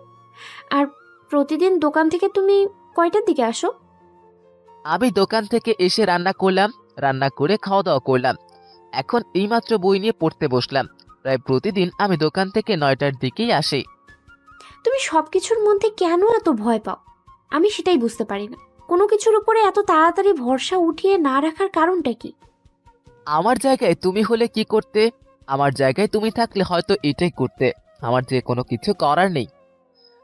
আর প্রতিদিন দোকান থেকে তুমি কয়টার দিকে আসো? আমি দোকান থেকে এসে রান্না করলাম, রান্না করে খাওয়া দাওয়া করলাম। এখন এইমাত্র বই নিয়ে পড়তে বসলাম। প্রায় প্রতিদিন আমি দোকান থেকে 9টার দিকেই আসি। তুমি সব কিছুর মধ্যে কেন এত ভয় পাও? আমি সেটাই বুঝতে পারি না। কোনো কিছুর উপরে এত তাড়াতাড়ি ভরসা উঠিয়ে না রাখার কারণটা কি? আমার জায়গায় তুমি হলে কি করতে? আমার জায়গায় তুমি থাকলে হয়তো এটাই করতে। আমার যে কোনো কিছু করার নেই।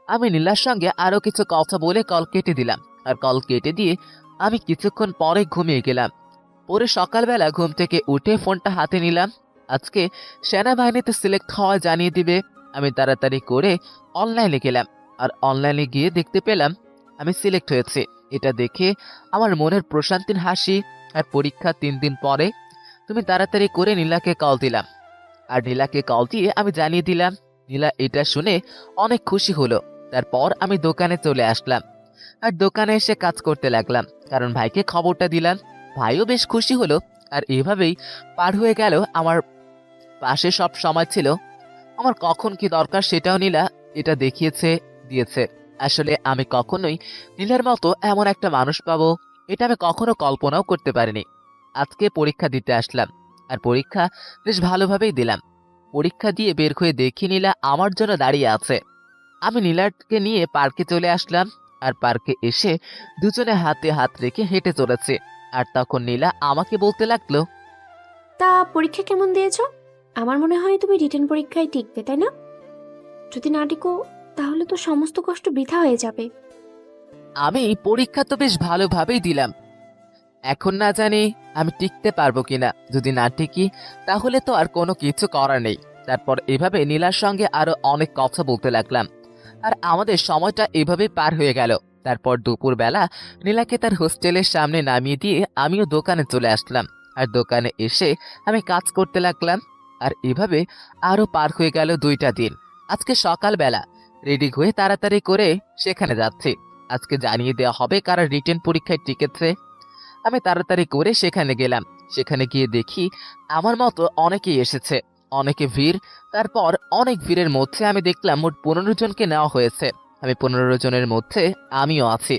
আমি নীলার সঙ্গে আরো কিছু কথা বলে কল কেটে দিলাম। আর কল কেটে দিয়ে আমি কিছুক্ষণ পরে ঘুমিয়ে গেলাম। পরে সকালবেলা ঘুম থেকে উঠে ফোনটা হাতে নিলাম। আজকে সেনাবাহিনীতে সিলেক্ট হওয়া জানিয়ে দিবে। আমি তাড়াতাড়ি করে অনলাইনে গেলাম। আর অনলাইনে গিয়ে দেখতে পেলাম আমি সিলেক্ট হয়েছে। এটা দেখে আমার মনের প্রশান্তির হাসি। আর পরীক্ষা 3 দিন পরে তুমি তাড়াতাড়ি করে নীলাকে কল দিলাম। আর নীলাকে কল দিয়ে আমি জানিয়ে দিলাম। নীলা এটা শুনে অনেক খুশি হলো। তারপর আমি দোকানে চলে আসলাম। আর দোকানে এসে কাজ করতে লাগলাম, কারণ ভাইকে খবরটা দিলাম। ভাইও বেশ খুশি হলো। আর এভাবেই পার হয়ে গেল আমার পাশে সব সময় ছিল। আমার কখন কি দরকার সেটাও নীলা এটা দেখিয়েছে দিয়েছে। আসলে আমি কখনোই নীলার মতো এমন একটা মানুষ পাবো এটা আমি কখনো কল্পনাও করতে পারিনি। আজকে পরীক্ষা দিতে আসলাম। আর পরীক্ষা বেশ ভালোভাবেই দিলাম। পরীক্ষা দিয়ে বের হয়ে দেখি নীলা আমার জন্য দাঁড়িয়ে আছে। আমি নীলাকে নিয়ে পার্কে চলে আসলাম। আর পার্কে এসে দুজনে হাতে হাত রেখে হেঁটে চলেছে। আর তখন নীলা আমাকে বলতে লাগলো, তা পরীক্ষা কেমন দিয়েছো? আমার মনে হয় তুমি রিটেন পরীক্ষায় টিকবে, তাই না? যদি না টিকো তাহলে তো সমস্ত কষ্ট বৃথা হয়ে যাবে। আমি পরীক্ষা তো বেশ ভালোভাবেই দিলাম। এখন না জানি আমি টিকতে পারবো কিনা। যদি না টিকি তাহলে তো আর কোনো কিছু করার নেই। তারপর এভাবে নীলার সঙ্গে আরো অনেক কথা বলতে লাগলাম। আর আমাদের সময়টা এভাবে পার হয়ে গেল। তারপর দুপুরবেলা নীলাকে তার হোস্টেলের সামনে নামিয়ে দিয়ে আমিও দোকানে চলে আসলাম। আর দোকানে এসে আমি কাজ করতে লাগলাম। আর এভাবে আরো পার হয়ে গেল 2টা দিন। আজকে সকালবেলা রেডি হয়ে তাড়াতাড়ি করে সেখানে যাচ্ছি। আজকে জানিয়ে দেওয়া হবে কারা রিটেন পরীক্ষায় টিকেছে। আমি তাড়াতাড়ি করে সেখানে গেলাম। সেখানে গিয়ে দেখি আমার মতো অনেকেই এসেছে, অনেকে ভিড়। তারপর অনেক ভিড়ের মধ্যে আমি দেখলাম মোট 15 জনকে নেওয়া হয়েছে। আমি 15 জনের মধ্যে আমিও আছি।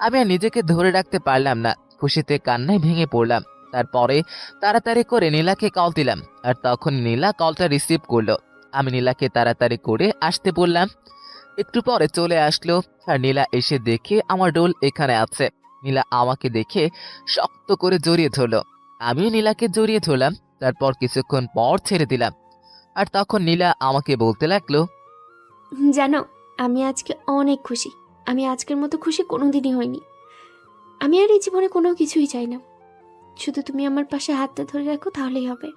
আমি আর নিজেকে ধরে রাখতে পারলাম না, খুশিতে কান্নায় ভেঙে পড়লাম। তারপরে তাড়াতাড়ি করে নীলাকে কল দিলাম। আর তখন নীলা কলটা রিসিভ করলো। আমি নীলাকে তাড়াতাড়ি করে আসতে বললাম। একটু পরে চলে আসলো। আর নীলা এসে দেখে আমার রোল এখানে আছে। নীলা আমাকে দেখে শক্ত করে জড়িয়ে ধরলো। আমিও নীলাকে জড়িয়ে ধরলাম। তারপর কিছুক্ষণ পর ছেড়ে দিলাম। আর তখন নীলা আমাকে বলতে লাগলো, জানো, আমি আজকে অনেক খুশি। আমি আজকের মতো খুশি কোনোদিনই হইনি। আমি আর এই জীবনে কোনো কিছুই চাই না, শুধু তুমি আমার পাশে হাতটা ধরে রাখো, তাহলেই হবে।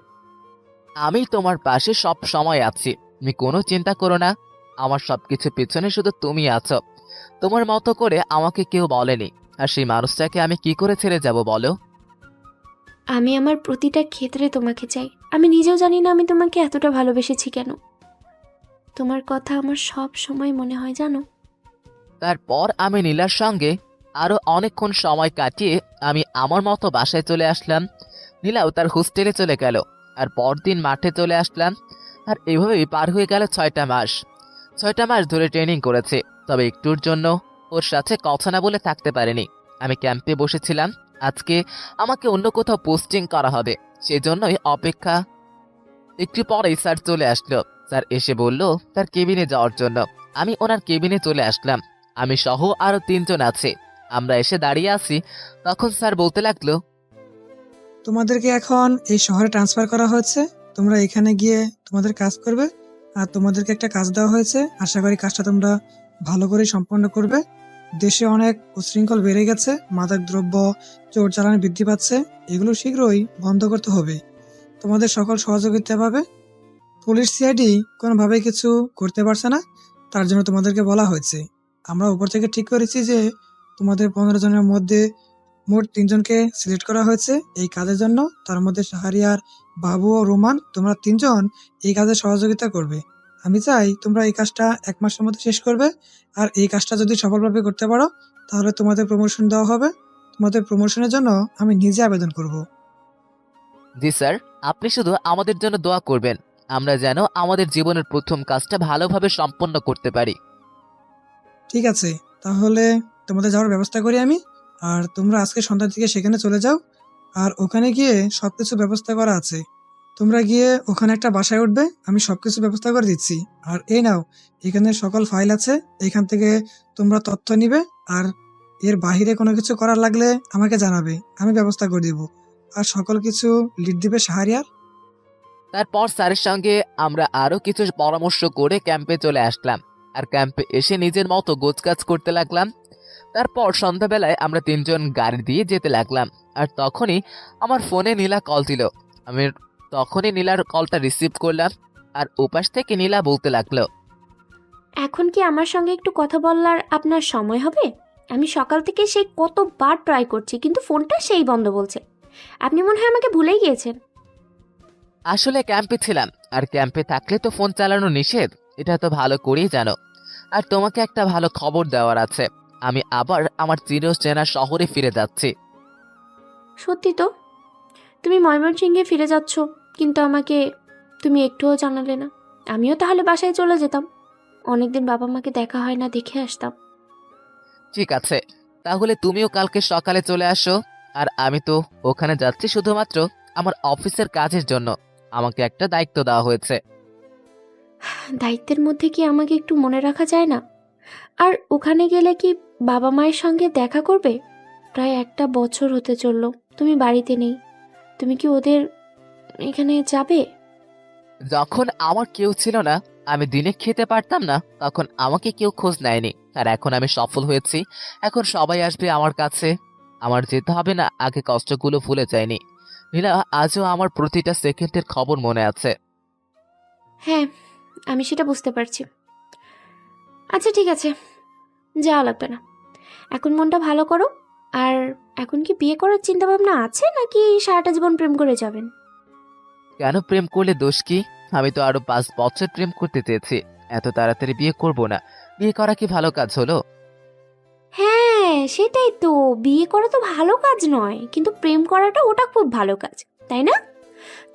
আমি তোমার পাশে সব সময় আছি, তুমি কোনো চিন্তা করো না। আমার সবকিছু পিছনে শুধু তুমি আছো। তোমার মতো করে আমাকে কেউ বলেনি। আর সেই মানুষটাকে আমি কি করে ছেড়ে যাব বলো? আমি আমার প্রতিটা ক্ষেত্রে তোমাকে চাই। আমি নিজেও জানি না আমি তোমাকে এতটা ভালোবেসেছি কেন। তোমার কথা আমার সব সময় মনে হয়, জানো। তারপর আমি নীলার সঙ্গে আরো অনেকক্ষণ সময় কাটিয়ে আমি আমার মতো বাসায় চলে আসলাম। নীলাও তার হোস্টেলে চলে গেল। আর পরদিন মাঠে চলে আসলাম। আর এভাবেই পার হয়ে গেল 6টা মাস। 6টা মাস ধরে ট্রেনিং করেছে, তবে একটুর জন্য ওর সাথে কথা না বলে থাকতে পারেনি। আমি ক্যাম্পে বসেছিলাম। আজকে আমাকে অন্য কোথাও পোস্টিং করা হবে, সেজন্যই অপেক্ষা। একটু পরেই স্যার চলে আসলো। স্যার এসে বলল তার কেবিনে যাওয়ার জন্য। আমি ওনার কেবিনে চলে আসলাম। আমি সহ আরো 3 জন আছে। আমরা এসে দাঁড়িয়ে আছি। তখন স্যার বলতে লাগলো, তোমাদেরকে এখন এই শহরে ট্রান্সফার করা হয়েছে। তোমরা এখানে গিয়ে তোমাদের কাজ করবে। আর তোমাদেরকে একটা কাজ দেওয়া হয়েছে, আশা করি কাজটা তোমরা ভালো করে সম্পন্ন করবে। দেশে অনেক উচ্ছৃঙ্খল বেড়ে গেছে, মাদক দ্রব্য, চোর চালান বৃদ্ধি পাচ্ছে। এগুলো শীঘ্রই বন্ধ করতে হবে। তোমাদের সকল সহযোগিতা পাবে। পুলিশ সিআইডি কোনোভাবেই কিছু করতে পারছে না, তার জন্য তোমাদেরকে বলা হয়েছে। আমরা উপর থেকে ঠিক করেছি যে তোমাদের 15 জনের মধ্যে মোট 3 জনকে সিলেক্ট করা হয়েছে এই কাজের জন্য। তার মধ্যে শাহরিয়ার, বাবু ও রোমান, তোমরা 3 জন এই কাজে সহযোগিতা করবে। আমি চাই তোমরা এই কাজটা 1 মাসের মধ্যে শেষ করবে। আর এই কাজটা যদি সফলভাবে করতে পারো তাহলে তোমাদের প্রমোশন দেওয়া হবে। তোমাদের প্রমোশনের জন্য আমি নিজে আবেদন করব। জি স্যার, আপনি শুধু আমাদের জন্য দোয়া করবেন, আমরা যেন আমাদের জীবনের প্রথম কাজটা ভালোভাবে সম্পন্ন করতে পারি। ঠিক আছে, তাহলে তোমাদের যাওয়ার ব্যবস্থা করি আমি। আর তোমরা আজকে সন্ধ্যার দিকে সেখানে চলে যাও। আর ওখানে গিয়ে সবকিছু ব্যবস্থা করা আছে, তোমরা গিয়ে ওখানে একটা বাসায় উঠবে, আমি সবকিছু ব্যবস্থা করে দিচ্ছি। আর এই নাও, এখানে সকল ফাইল আছে, এখান থেকে তোমরা তথ্য নিবে। আর এর বাইরে কোনো কিছু করার লাগলে আমাকে জানাবে, আমি ব্যবস্থা করে দিব। আর সকল কিছু লিড দিবে শাহরিয়ার। তারপর স্যারের সঙ্গে আমরা আরো কিছু পরামর্শ করে ক্যাম্পে চলে আসলাম। আর ক্যাম্পে এসে নিজের মতো গোছগাছ করতে লাগলাম। তারপর সন্ধ্যাবেলায় আমরা তিনজন গাড়ি দিয়ে যেতে লাগলাম। আর তখনই আমার ফোনে নীলা কল দিল। আমি তখনই নীলার কলটা রিসিভ করলাম। আর ওপাশ থেকে নীলা বলতে লাগলো, এখন কি আমার সঙ্গে একটু কথা বলার আপনার সময় হবে? আমি সকাল থেকে সেই কতবার ট্রাই করছি, কিন্তু ফোনটা সেই বন্ধ বলছে। আপনি মনে হয় আমাকে ভুলেই গিয়েছেন। আসলে ক্যাম্পে ছিলাম, আর ক্যাম্পে থাকলে তো ফোন চালানো নিষেধ, এটা তো ভালো করেই জানো। আর তোমাকে একটা ভালো খবর দেওয়ার আছে, আমি আবার আমার চিরচেনা শহরে ফিরে যাচ্ছি। সত্যি তো? তুমি ময়মনসিংহে ফিরে যাচ্ছ, কিন্তু আমাকে তুমি একটুও জানালে না। আমিও তাহলে বাসায় চলে যেতাম, অনেকদিন বাবা মাকে দেখা হয় না, দেখে আসতাম। ঠিক আছে, তাহলে তুমিও কালকে সকালে চলে আসো। আর আমি তো ওখানে যাচ্ছি শুধুমাত্র আমার অফিসের কাজের জন্য। আমাকে একটা দায়িত্ব দেওয়া হয়েছে। দায়িত্বের মধ্যে কি আমাকে একটু মনে রাখা যায় না? আর ওখানে গেলে কি বাবা মায়ের সঙ্গে দেখা করবে? প্রায় 1 বছর হতে চললো তুমি বাড়িতে নেই। তুমি কি ওদের এখানে যাবে? যখন আমার কেউ ছিল না, আমি দিনে খেতে পারতাম না, তখন আমাকে কেউ খোঁজ নেয়নি। আর এখন আমি সফল হয়েছি, এখন সবাই আসবে আমার কাছে। আমার যেতে হবে না, আগে কষ্টগুলো ভুলে যায়নি। নীলা, আজও আমার প্রতিটা সেকেন্ডের খবর মনে আছে। হ্যাঁ, আমি সেটা বুঝতে পারছি। আচ্ছা ঠিক আছে, যাওয়া লাগবে না। এখন মনটা ভালো করো। আর এখন কি বিয়ে করার চিন্তা ভাবনা আছে, নাকি সারাটা জীবন প্রেম করে যাবেন? কেন প্রেম করলে দোষ কি? আমি তো আরো 5 বছর প্রেম করতে চেয়েছি। এত তাড়াতাড়ি বিয়ে করব না। বিয়ে করা কি ভালো কাজ হলো? হ্যাঁ সেটাই তো, বিয়ে করা তো ভালো কাজ নয়, কিন্তু প্রেম করাটা ওটা খুব ভালো কাজ, তাই না?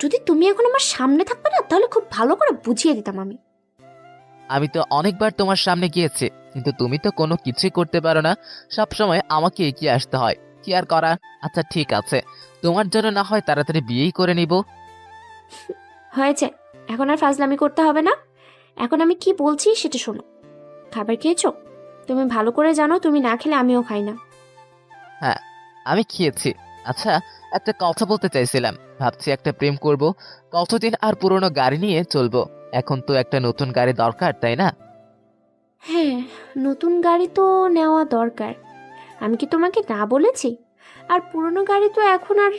যদি তুমি এখন আমার সামনে থাকবে না, তাহলে খুব ভালো করে বুঝিয়ে দিতাম আমি। আমি তো অনেকবার তোমার সামনে গিয়েছি, কিন্তু তুমি তো কোনো কিছুই করতে পারো না। সব সময় আমাকে এগিয়ে আসতে হয়, কি আর করা। আচ্ছা ঠিক আছে, তোমার জন্য না হয় তাড়াতাড়ি বিয়েই করে নিব। হয়েছে, এখন আর ফাজলামি করতে হবে না। এখন আমি কি বলছি সেটা শোনো। খাবার খেয়েছো? তুমি ভালো করে জানো, তুমি না খেলে আমিও খাই না। হ্যাঁ, আমি খেয়েছি। আচ্ছা, একটা কথা বলতে চাইছিলাম। ভাবছি একটা প্রেম করব, কতদিন আর পুরনো গাড়ি নিয়ে চলবো। এখন তো একটা নতুন গাড়ি দরকার, তাই না? হ্যাঁ, নতুন গাড়ি তো নেওয়া দরকার। আমি কি তোমাকে না বলেছি? আর পুরনো গাড়ি তো এখন আর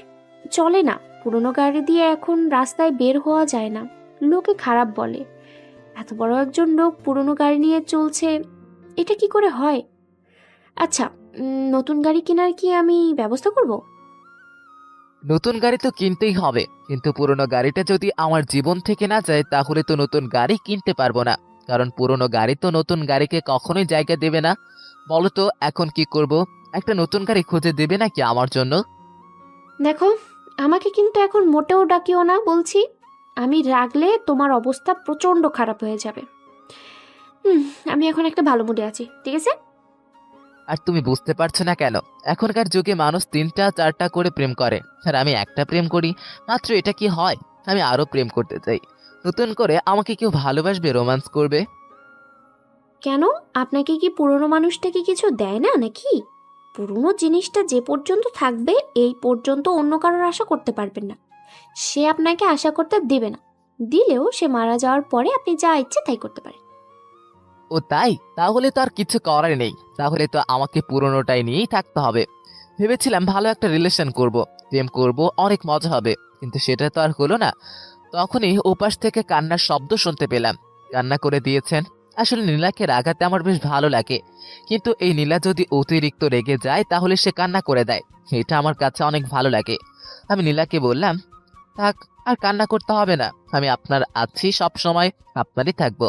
চলে না। পুরনো গাড়ি দিয়ে এখন রাস্তায় বের হওয়া যায় না, লোকে খারাপ বলে। এত বড় একজন লোক পুরনো গাড়ি নিয়ে চলছে, এটা কি করে হয়? আচ্ছা, নতুন গাড়ি কেনার কি আমি ব্যবস্থা করব? নতুন গাড়ি তো কিনতেই হবে, কিন্তু পুরনো গাড়িটা যদি আমার জীবন থেকে না যায়, তাহলে তো নতুন গাড়ি কিনতে পারবো না। কারণ পুরনো গাড়ি তো নতুন গাড়িকে কখনোই জায়গা দেবে না। বলো তো এখন কি করব? একটা নতুন গাড়ি খুঁজে দেবে নাকি আমার জন্য? দেখো, আমাকে কিন্তু এখন মোটেও ডাকিও না বলছি। আমি রাগলে তোমার অবস্থা প্রচণ্ড খারাপ হয়ে যাবে। আমি এখন একটা ভালো মুডে আছি, ঠিক আছে? আর তুমি বুঝতে পারছো না কেন? এখনকার যুগে মানুষ 3টা 4টা করে প্রেম করে, আর আমি একটা প্রেম করি মাত্র। এটা কি হয়? আমি আরো প্রেম করতে চাই। নতুন করে আমাকে কেউ ভালোবাসবে, রোম্যান্স করবে। কেন? আপনাকে কি পুরনো মানুষটাকে কিছু দেয় না নাকি? পুরনো জিনিসটা যে পর্যন্ত থাকবে, এই পর্যন্ত অন্য কারোর আশা করতে পারবেন না। সে আপনাকে আশা করতে দেবে না। দিলেও সে মারা যাওয়ার পরে আপনি যা ইচ্ছে তাই করতে পারেন। ও তাই? তাহলে তো আর কিছু করার নেই। তাহলে তো আমাকে পুরনোটাই নিয়েই থাকতে হবে। ভেবেছিলাম ভালো একটা রিলেশন করব, প্রেম করব, অনেক মজা হবে, কিন্তু সেটা তো আর হলো না। তখনই ওপাশ থেকে কান্নার শব্দ শুনতে পেলাম। কান্না করে দিয়েছেন। আসলে নীলাকে রাগাতে আমার বেশ ভালো লাগে, কিন্তু এই নীলা যদি অতিরিক্ত রেগে যায় তাহলে সে কান্না করে দেয়। এটা আমার কাছে অনেক ভালো লাগে। আমি নীলাকে বললাম, থাক, আর কান্না করতে হবে না। আমি আপনার আছি, সব সময় আপনারই থাকবো।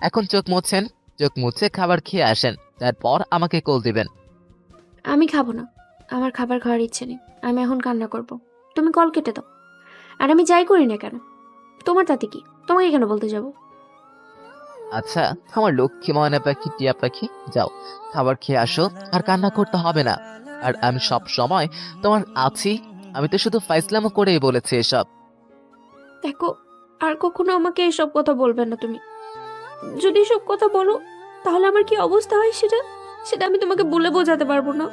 এখন চোখ মুছছেন, চোখ মুছে খাবার খেয়ে আসেন, তারপর আমাকে কল দিবেন। আমি খাবো না, আমার খাবার খাওয়ার ইচ্ছে নেই। আমি এখন কান্না করব, তুমি কল কেটে দাও। আর আমি যাই করি না কেন, তোমার তাতে কি? তোমাকে কেন বলতে যাব? আচ্ছা, আমার লক্ষ্মী ময়না পাখি, টিয়া পাখি, যাও খাবার খেয়ে আসো, আর কান্না করতে হবে না। আর আমি সব সময় তোমার আছি। আমি তো শুধু ফাইজলামো করেই বলেছি এসব। দেখো, আর কখনো আমাকে এসব কথা বলবে না তুমি। যদি এসব কথা বলো তাহলে আমার কি অবস্থা হয় সেটা সেটা আমি তোমাকে বলে বোঝাতে পারবো না।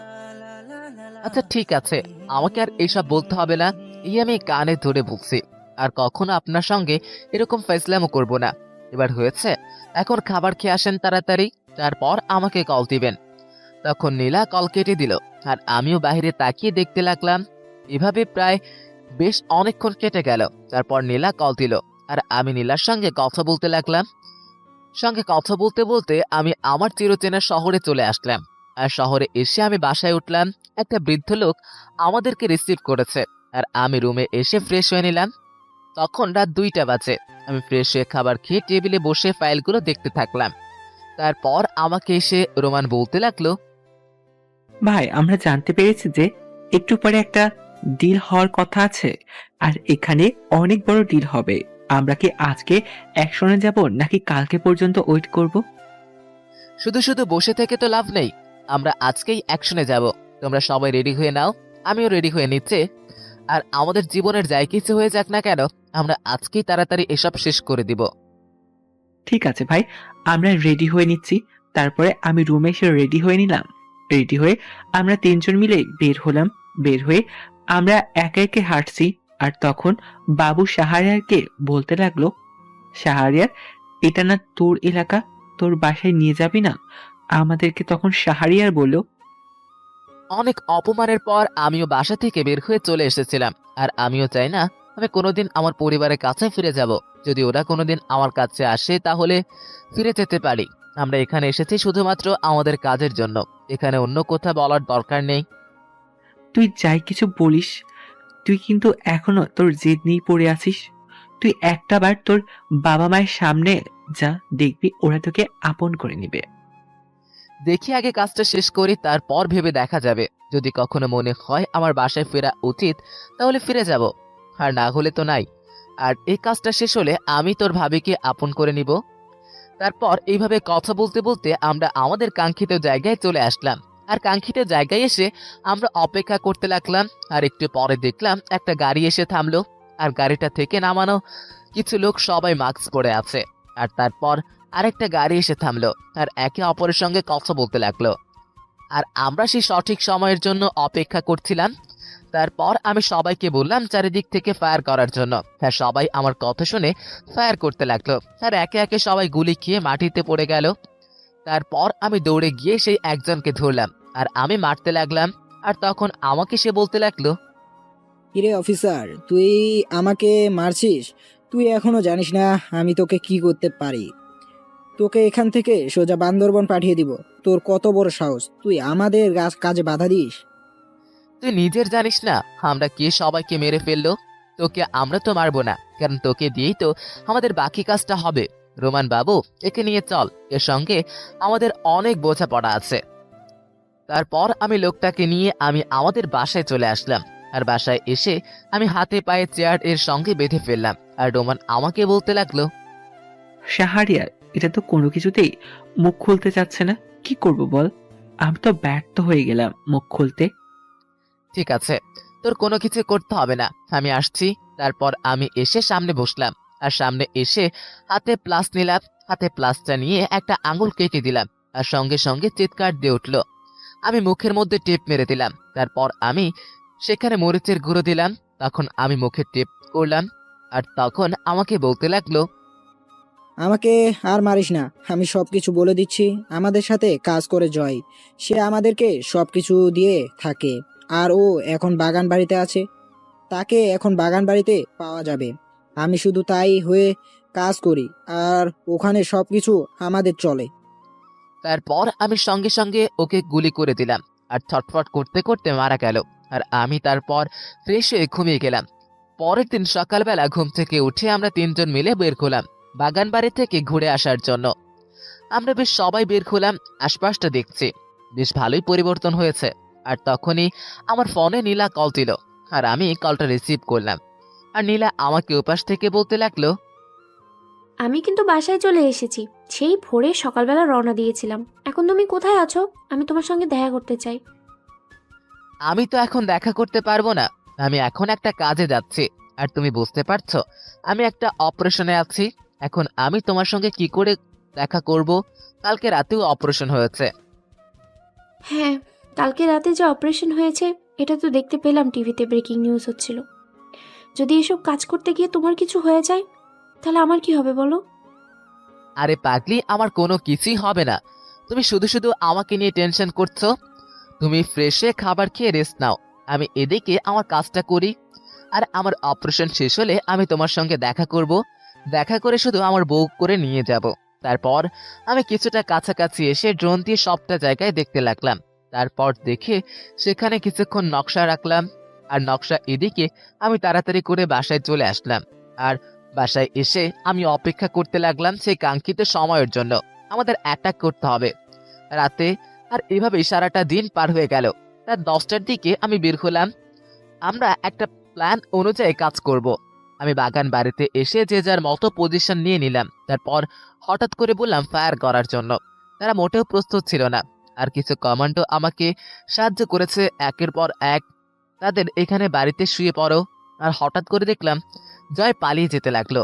আচ্ছা ঠিক আছে, আমাকে আর এইসব বলতে হবে না, এই আমি কানে ধরে বলছি। আর কখনো আপনার সঙ্গে এরকম ফাইজলামও করব না। এবার হয়েছে, এখন খাবার খেয়ে আসেন তাড়াতাড়ি, তারপর আমাকে কল দিবেন। তখন নীলা কল কেটে দিল, আর আমিও বাইরে তাকিয়ে দেখতে লাগলাম। এভাবে প্রায় বেশ অনেকক্ষণ কেটে গেল। তারপর নীলা কল দিল, আর আমি নীলার সঙ্গে কথা বলতে লাগলাম। সঙ্গে কথা বলতে বলতে আমি আমার চিরচেনা শহরে চলে আসলাম। আর শহরে এসে আমি বাসায় উঠলাম। একটা বৃদ্ধ লোক আমাদেরকে রিসিভ করেছে, আর আমি রুমে এসে ফ্রেশ হয়ে নিলাম। তখন রাত 2টা বাজে। আমি ফ্রেশ হয়ে খাবার খেয়ে টেবিলে বসে ফাইলগুলো দেখতে থাকলাম। তারপর আমাকে এসে রোমান বলতে লাগলো, ভাই, আমরা জানতে পেরেছি যে একটু পরে একটা ডিল হওয়ার কথা আছে, আর এখানে অনেক বড় ডিল হবে। আমরা কি আজকে অ্যাকশনে যাব নাকি কালকে পর্যন্ত ওয়েট করব? শুধু শুধু বসে থেকে তো লাভ নেই, আমরা আজকেই অ্যাকশনে যাব। তোমরা সবাই রেডি হয়ে নাও, আমিও রেডি হয়ে নিচ্ছে। আর আমাদের জীবনের যাই কিছু হয়ে যাক না কেন, আমরা আজকেই তাড়াতাড়ি এসব শেষ করে দিব। ঠিক আছে ভাই, আমরা রেডি হয়ে নিচ্ছি। তারপরে আমি রুমে এসে রেডি হয়ে নিলাম। রেডি হয়ে আমরা 3জন মিলে বের হলাম। বের হয়ে আমরা একে একে হাঁটছি। আর তখন বাবু শাহরিয়ারকে বলতে লাগলো, শাহরিয়ার, এটা না তোর এলাকা, তোর বাসায় নিয়ে যাবি না? আমাদেরকে তখন শাহরিয়ার বলল, অনেক অপমানের পর আমিও বাসা থেকে বের হয়ে চলে এসেছিলাম। আর আমিও চাই না আমি কোনোদিন আমার পরিবারের কাছে ফিরে যাব। যদি ওরা কোনোদিন আমার কাছে আসে তাহলে ফিরে যেতে পারি। আমরা এখানে এসেছি শুধুমাত্র আমাদের কাজের জন্য, এখানে অন্য কোথাও বলার দরকার নেই। তুই যাই কিছু বলিস, তুই কিন্তু এখনো তোর জেদ নিয়ে পড়ে আছিস। তুই একটা বার তোর বাবা মায়ের সামনে যা, দেখবি ওরা তোকে আপন করে নিবে। দেখি আগে কাজটা শেষ করি, তারপর ভেবে দেখা যাবে। যদি কখনো মনে হয় আমার বাসায় ফেরা উচিত তাহলে ফিরে যাব, আর না হলে তো নাই। আর এই কাজটা শেষ হলে আমি তোর ভাবিকে আপন করে নিব। তারপর এইভাবে কথা বলতে বলতে আমরা আমাদের কাঙ্ক্ষিত জায়গায় চলে আসলাম। আর কাঙ্ক্ষিত জায়গায় এসে আমরা অপেক্ষা করতে লাগলাম। আর একটু পরে দেখলাম একটা গাড়ি এসে থামলো, আর গাড়িটা থেকে নামানো কিছু লোক সবাই মাস্ক পরে আছে। আর তারপর আরেকটা গাড়ি এসে থামলো, আর একে অপরের সঙ্গে কথা বলতে লাগলো। আর আমরা সেই সঠিক সময়ের জন্য অপেক্ষা করছিলাম। তারপর আমি সবাইকে বললাম চারিদিক থেকে ফায়ার করার জন্য। আর সবাই আমার কথা শুনে ফায়ার করতে লাগলো, আর একে একে সবাই গুলি খেয়ে মাটিতে পড়ে গেল। তারপর আমি দৌড়ে গিয়ে সেই একজনকে ধরলাম, আর আমি মারতে লাগলাম। আর তখন আমাকে সে বলতে লাগলো, কিরে অফিসার, তুই আমাকে মারছিস? তুই এখনো জানিস না আমি তোকে কি করতে পারি? তোকে এখান থেকে সোজা বান্দরবন পাঠিয়ে দিব। তোর কত বড় সাহস, তুই আমাদের কাজে বাধা দিস? তুই নিজের জানিস না আমরা কে সবাইকে মেরে ফেললো? তোকে আমরা তো মারবো না, কারণ তোকে দিয়েই তো আমাদের বাকি কাজটা হবে। রোমান বাবু, একে নিয়ে চল, এর সঙ্গে আমাদের অনেক বোঝাপড়া আছে। তারপর আমি লোকটাকে নিয়ে আমি আমাদের বাসায় চলে আসলাম। আর বাসায় এসে আমি হাতে পায়ে চেয়ার এর সঙ্গে বেঁধে ফেললাম। আর রোমান আমাকে বলতে লাগলো, শাহরিয়ার, এটা তো কোনো কিছুতেই মুখ খুলতে চাচ্ছে না। কি করব বল? আমি তো ব্যর্থ হয়ে গেলাম মুখ খুলতে। ঠিক আছে, তোর কোনো কিছু করতে হবে না, আমি আসছি। তারপর আমি এসে সামনে বসলাম, আর সামনে এসে হাতে প্লাস নিলাম। হাতে প্লাসটা নিয়ে একটা আঙুল কেটে দিলাম, আর সঙ্গে সঙ্গে চিৎকার দিয়ে উঠলো। আমি মুখের মধ্যে টেপ মেরে দিলাম। তারপর আমি সেখানে মরিচের গুঁড়ো দিলাম। তখন আমি মুখে টেপ করলাম। আর তখন আমাকে বলতে লাগলো, আমাকে আর মারিস না, আমি সবকিছু বলে দিচ্ছি। আমাদের সাথে কাজ করে জয়, সে আমাদেরকে সবকিছু দিয়ে থাকে। আর ও এখন বাগান বাড়িতে আছে, তাকে এখন বাগান বাড়িতে পাওয়া যাবে। আমি শুধু তাই হয়ে কাজ করি, আর ওখানে সবকিছু আমাদের চলে। তারপর আমি সঙ্গে সঙ্গে ওকে গুলি করে দিলাম, আর ছটফট করতে করতে মারা গেল। আর আমি তারপর ফ্রেশ হয়ে ঘুমিয়ে গেলাম। পরের দিন সকালবেলা ঘুম থেকে উঠে আমরা 3জন মিলে বের হলাম বাগান বাড়ি থেকে ঘুরে আসার জন্য। আমরা বেশ সবাই বের হলাম, আশপাশটা দেখছি, বেশ ভালোই পরিবর্তন হয়েছে। আর তখনই আমার ফোনে নীলা কল দিল, আর আমি কলটা রিসিভ করলাম। আর নীলা আমাকে ওপাশ থেকে বলতে লাগলো, আমি কিন্তু বাসায় চলে এসেছি। সেই ভোরে সকালবেলা রওনা দিয়েছিলাম। এখন তুমি কোথায় আছো? আমি তোমার সঙ্গে দেখা করতে চাই। আমি তো এখন দেখা করতে পারবো না, আমি এখন একটা কাজে যাচ্ছি। আর তুমি বুঝতে পারছো আমি একটা অপারেশনে আছি। এখন আমি তোমার সঙ্গে কি করে দেখা করব? কালকে রাতেও অপারেশন হয়েছে। হ্যাঁ, কালকে রাতে যে অপারেশন হয়েছে এটা তো দেখতে পেলাম, টিভিতে ব্রেকিং নিউজ হচ্ছিল। যদি এসব কাজ করতে গিয়ে তোমার কিছু হয়ে যায় তাহলে আমার কি হবে বলো? আরে পাগলি, আমার কোনো কিছুই হবে না। তুমি শুধু শুধু আমাকে নিয়ে টেনশন করছো। তুমি ফ্রেশে খাবার খেয়ে রেস্ট নাও, আমি এদিকে আমার কাজটা করি। আর আমার অপারেশন শেষ হলে আমি তোমার সঙ্গে দেখা করব। দেখা করে শুধু আমার বউ করে নিয়ে যাব। তারপর আমি কিছুটা কাছাকাছি এসে ড্রোন দিয়ে সবটা জায়গায় দেখতে লাগলাম। তারপর দেখে সেখানে কিছুক্ষণ নকশা রাখলাম। আর নকশা এদিকে আমি তাড়াতাড়ি করে বাসায় চলে আসলাম। আর বাসায় এসে আমি অপেক্ষা করতে লাগলাম সেই কাঙ্ক্ষিত সময়ের জন্য। আমাদের অ্যাটাক করতে হবে রাতে। আর এভাবেই সারাটা দিন পার হয়ে গেল। রাত 10টার দিকে আমি বের হলাম। আমরা একটা প্ল্যান অনুযায়ী কাজ করব। আমি বাগান বাড়িতে এসে যে যার মতো পজিশন নিয়ে নিলাম। তারপর হঠাৎ করে বললাম ফায়ার করার জন্য। তারা মোটেও প্রস্তুত ছিল না। আর কিছু কমান্ডো আমাকে সাহায্য করেছে একের পর এক। তাদের এখানে বাড়িতে শুয়ে পড়ো। আর হঠাৎ করে দেখলাম জয় পালিয়ে যেতে লাগলো।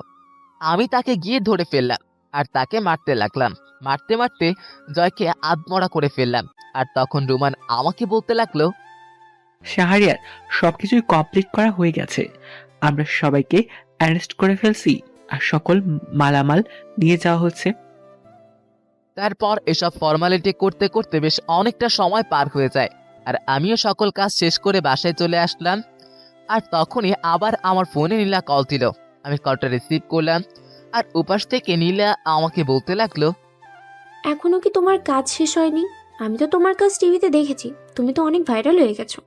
আমি তাকে গিয়ে ধরে ফেললাম আর তাকে মারতে লাগলাম। মারতে মারতে জয়কে আধমরা করে ফেললাম। আর তখন রুমান আমাকে বলতে লাগলো, শাহরিয়ার, সবকিছুই কমপ্লিট করা হয়ে গেছে। আমরা সবাইকে অ্যারেস্ট করে ফেলছি আর সকল মালামাল নিয়ে যাওয়া হচ্ছে। তারপর এসব ফর্মালিটি করতে করতে বেশ অনেকটা সময় পার হয়ে যায়। আর আমিও সকল কাজ শেষ করে বাসায় চলে আসলাম। আর তখনই আবার আমার ফোনে নীলা কল দিল। আমি কলটা রিসিভ করলাম। আর উপাস থেকে নীলা আমাকে বলতে লাগলো, এখনো কি তোমার কাজ শেষ হয়নি? আমি তো তোমার কাজ টিভিতে দেখেছি, তুমি তো অনেক ভাইরাল হয়ে গেছো।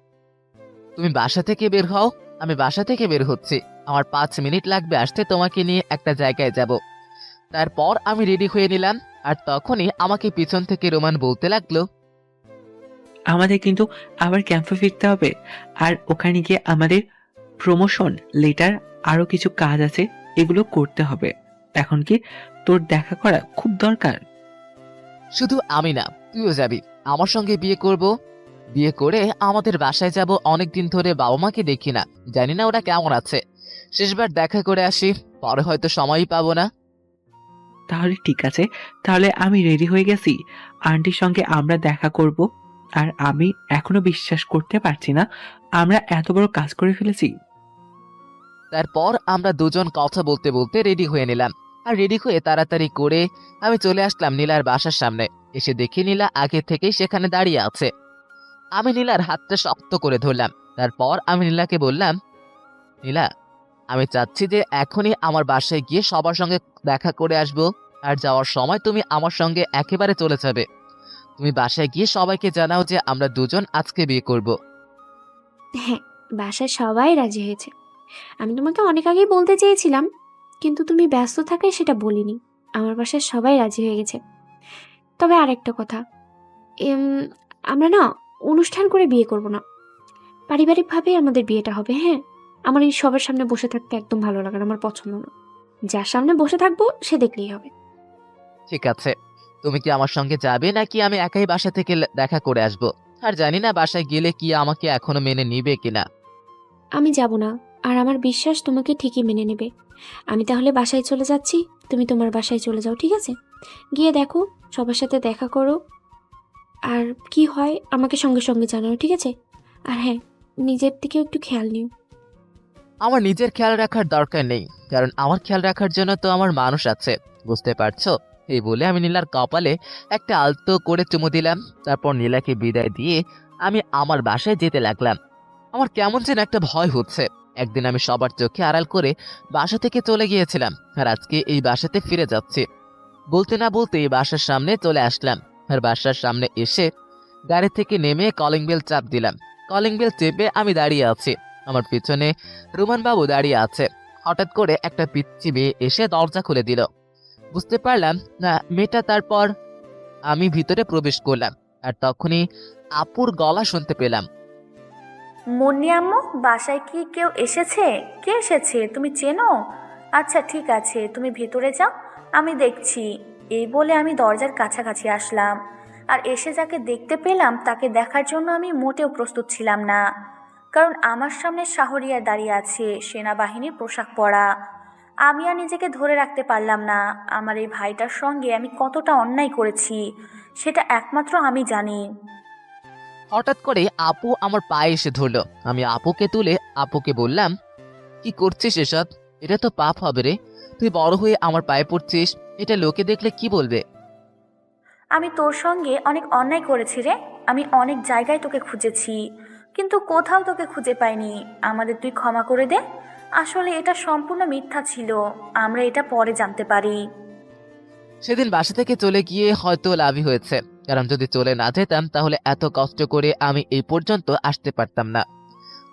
তুমি বাসা থেকে বের হও। আমি বাসা থেকে বের হচ্ছি। আমার 5 মিনিট লাগবে আসতে, তোমাকে নিয়ে একটা জায়গায় যাব। তারপর আমি রেডি হয়ে নিলাম। আর তখনই আমাকে পিছন থেকে রোমান বলতে লাগলো, আমাদের কিন্তু আবার ক্যাম্পে ফিরতে হবে। আর ওখানে গিয়ে আমাদের প্রমোশন লেটার আরো কিছু কাজ আছে, এগুলো করতে হবে। এখন কি তোর দেখা করা খুব দরকার? শুধু আমি না, তুইও যাবি। আমার সঙ্গে বিয়ে করব। বিয়ে করে আমাদের বাসায় যাব। অনেকদিন ধরে বাবা মাকে দেখি না, জানি না ওরা কেমন আছে। শেষবার দেখা করে আসি, পরে হয়তো সময়ই পাবো না। তাহলে ঠিক আছে, তাহলে আমি রেডি হয়ে গেছি। আন্টির সঙ্গে আমরা দেখা করব। আর আমি এখনো বিশ্বাস করতে পারছি না আমরা এত বড় কাজ করে ফেলেছি। তারপর আমরা দুজন কথা বলতে বলতে রেডি হয়ে নিলাম। আর রেডি হয়ে তাড়াতাড়ি করে আমি চলে আসলাম নীলার বাসার সামনে। এসে দেখি নীলা আগে থেকেই সেখানে দাঁড়িয়ে আছে। আমি নীলার হাতটা শক্ত করে ধরলাম। তারপর আমি নীলাকে বললাম, নীলা, আমি চাচ্ছি যে এখনই আমার বাসায় গিয়ে সবার সঙ্গে দেখা করে আসবো। আর যাওয়ার সময় তুমি আমার সঙ্গে একেবারে চলে যাবে। তুমি বাসায় গিয়ে সবাইকে জানাও যে আমরা দুজন আজকে বিয়ে করব। হ্যাঁ, বাসায় সবাই রাজি হয়েছে। আমি তোমাকে অনেক আগেই বলতে চেয়েছিলাম, কিন্তু তুমি ব্যস্ত থাকায় সেটা বলিনি। আমার বাসায় সবাই রাজি হয়ে গেছে। তবে আরেকটা কথা, আমরা না অনুষ্ঠান করে বিয়ে করব না, পারিবারিকভাবে আমাদের বিয়েটা হবে। হ্যাঁ, আমার এই সবার সামনে বসে থাকতে একদম ভালো লাগে না, আমার পছন্দ না। যার সামনে বসে থাকবো সে দেখলেই হবে। ঠিক আছে, তুমি কি আমার সঙ্গে যাবে নাকি আমি একাই বাসা থেকে দেখা করে আসব? আর জানি না বাসায় গেলে কি আমাকে এখনো মেনে নিবে কিনা। আমি যাব না, আর আমার বিশ্বাস তোমাকে ঠিকই মেনে নেবে। আমি তাহলে বাসায় চলে যাচ্ছি, তুমি তোমার বাসায় চলে যাও, ঠিক আছে? গিয়ে দেখো, সবার সাথে দেখা করো, আর কি হয় আমাকে সঙ্গে সঙ্গে জানাও, ঠিক আছে? আর হ্যাঁ, নিজের দিকেও একটু খেয়াল নিও। আমার নিজের খেয়াল রাখার দরকার নেই, কারণ আমার খেয়াল রাখার জন্য তো আমার মানুষ আছে, বুঝতে পারছো? এই বলে আমি নীলার কপালে একটা আলতো করে চুমু দিলাম। তারপর নীলাকে বিদায় দিয়ে আমি আমার বাসায় যেতে লাগলাম। আমার কেমন যেন একটা ভয় হচ্ছে। একদিন আমি সবার চোখে আড়াল করে বাসা থেকে চলে গিয়েছিলাম, আর আজকে এই বাসাতে ফিরে যাচ্ছি। বলতে না বলতে এই বাসার সামনে চলে আসলাম। আর বাসার সামনে এসে গাড়ি থেকে নেমে কলিং বেল চাপ দিলাম। কলিং বেল চেপে আমি দাঁড়িয়ে আছি। আমার পিছনে রুমান বাবু দাঁড়িয়ে আছে। হঠাৎ করে একটা পিচ্চি মেয়ে এসে দরজা খুলে দিল। বুঝতে পারলাম না মেয়েটা। তারপর আমি ভিতরে প্রবেশ করলাম। আর তখনই আপুর গলা শুনতে পেলাম। মুন্নি আম্মু, বাসায় কি কেউ এসেছে? কে এসেছে তুমি চেনো? আচ্ছা ঠিক আছে, তুমি ভেতরে যাও, আমি দেখছি। এই বলে আমি দরজার কাছাকাছি আসলাম। আর এসে যাকে দেখতে পেলাম তাকে দেখার জন্য আমি মোটেও প্রস্তুত ছিলাম না, কারণ আমার সামনে শাহরিয়ার দাঁড়িয়ে আছে, সেনাবাহিনীর পোশাক পরা। আমি আর নিজেকে ধরে রাখতে পারলাম না। আমার এই ভাইটার সঙ্গে আমি কতটা অন্যায় করেছি সেটা একমাত্র আমি জানি। হঠাৎ করে আপু আমার পায়ে এসে ধরলো। আমি আপুকে তুলে আপুকে বললাম, কি করছিস এসব? এটা তো পাপ হবে রে। তুই বড় হয়ে আমার পায়ে পড়ছিস, এটা লোকে দেখলে কি বলবে? আমি তোর সঙ্গে অনেক অন্যায় করেছি রে। আমি অনেক জায়গায় তোকে খুঁজেছি, কিন্তু কোথাও তোকে খুঁজে পাইনি। আমাদের তুই ক্ষমা করে দে। আসলে এটা সম্পূর্ণ মিথ্যা ছিল, আমরা এটা পরে জানতে পারি। সেদিন বাসা থেকে চলে গিয়ে হয়তো লাভই হয়েছে, কারণ যদি চলে না যেতাম তাহলে এত কষ্ট করে আমি এই পর্যন্ত আসতে পারতাম না।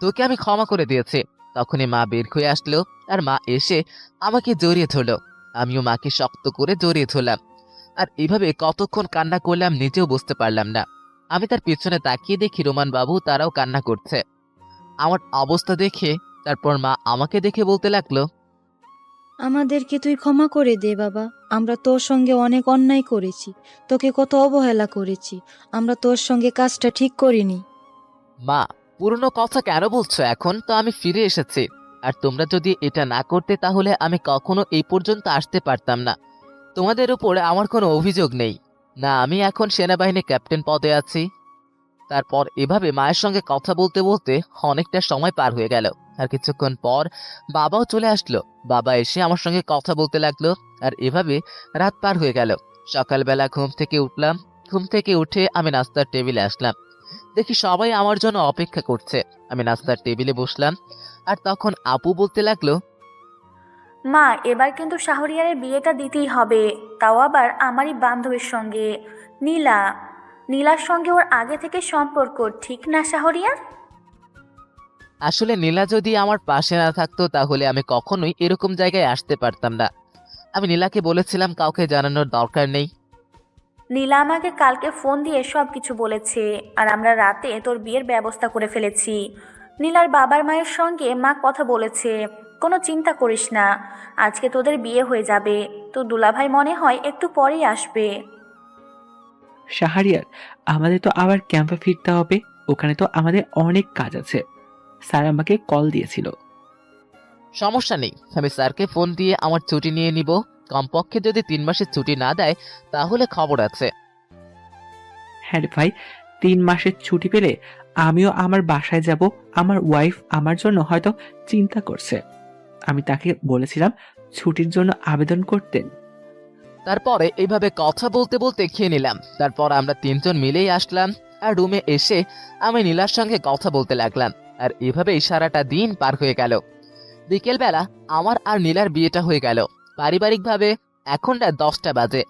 তোকে আমি ক্ষমা করে দিয়েছি। তখনই মা বের হয়ে আসলো, আর মা এসে আমাকে জড়িয়ে ধরলো। আমিও মাকে শক্ত করে জড়িয়ে ধরলাম, আর এইভাবে কতক্ষণ কান্না করলাম নিজেও বুঝতে পারলাম না। আমি তার পিছনে তাকিয়ে দেখি রোমান বাবু তারাও কান্না করছে আমার অবস্থা দেখে। তারপর মা আমাকে দেখে বলতে লাগলো, আমাদেরকে তুই ক্ষমা করে দে বাবা, আমরা তোর সঙ্গে অনেক অন্যায় করেছি, তোকে কত অবহেলা করেছি, আমরা তোর সঙ্গে কাজটা ঠিক করিনি। মা পুরনো কথা কেন বলছো? এখন তো আমি ফিরে এসেছি, আর তোমরা যদি এটা না করতে তাহলে আমি কখনো এই পর্যন্ত আসতে পারতাম না। তোমাদের উপর আমার কোনো অভিযোগ নেই না, আমি এখন সেনাবাহিনী ক্যাপ্টেন পদে আছি। তারপর এভাবে মায়ের সঙ্গে কথা বলতে বলতে অনেকটা সময় পার হয়ে গেল। আর কিছুক্ষণ পর বাবাও চলে আসলো। বাবা এসে আমার সঙ্গে কথা বলতে লাগলো, আর এভাবে রাত পার হয়ে গেল। সকালবেলা ঘুম থেকে উঠলাম। ঘুম থেকে উঠে আমি নাস্তার টেবিলে আসলাম। দেখি সবাই আমার জন্য অপেক্ষা করছে। আমি নাস্তার টেবিলে বসলাম, আর তখন আপু বলতে লাগলো, মা, এবার কিন্তু শাহরিয়ারের বিয়েটা দিতেই হবে, তাও আবার আমারই বান্ধবীর সঙ্গে, নীলা। নীলার সঙ্গে ওর আগে থেকে সম্পর্ক, ঠিক না শাহরিয়ার? আসলে নীলা যদি আমার পাশে না থাকতো তাহলে আমি কখনোই এরকম জায়গায় আসতে পারতাম না। আমি নীলাকে বলেছিলাম কাউকে জানানোর দরকার নেই। নীলা আমাকে কালকে ফোন দিয়ে সব কিছু বলেছে, আর আমরা রাতে তোর বিয়ের ব্যবস্থা করে ফেলেছি। নীলার বাবার মায়ের সঙ্গে মা কথা বলেছে, কোনো চিন্তা করিস না, আজকে তোদের বিয়ে হয়ে যাবে। তো দুলাভাই মনে হয় একটু পরেই আসবে। শাহরিয়ার, আমাদের তো আবার ক্যাম্পে ফিরতে হবে, ওখানে তো আমাদের অনেক কাজ আছে। স্যার আমাকে কল দিয়েছিল। সমস্যা নেই, আমি স্যারকে ফোন দিয়ে আমার ছুটি নিয়ে নিব। কমপক্ষে যদি 3 মাসের ছুটি না দেয় তাহলে খবর আছে। হ্যাঁ রে ভাই, 3 মাসের ছুটি পেলে আমিও আমার বাসায় যাব। আমার ওয়াইফ আমার জন্য হয়তো চিন্তা করছে। আমি তাকে বলেছিলাম ছুটির জন্য আবেদন করতে। তারপরে এইভাবে কথা বলতে বলতে খেয়ে নিলাম। তারপর আমরা 3 জন মিলেই আসলাম, আর রুমে এসে আমি নীলার সঙ্গে কথা বলতে লাগলাম। আর এভাবেই সারাটা দিন পার হয়ে গেল। বিকেলবেলা আমার আর নীলার বিয়েটা হয়ে গেল পারিবারিকভাবে। এখন রাত 10টা বাজে।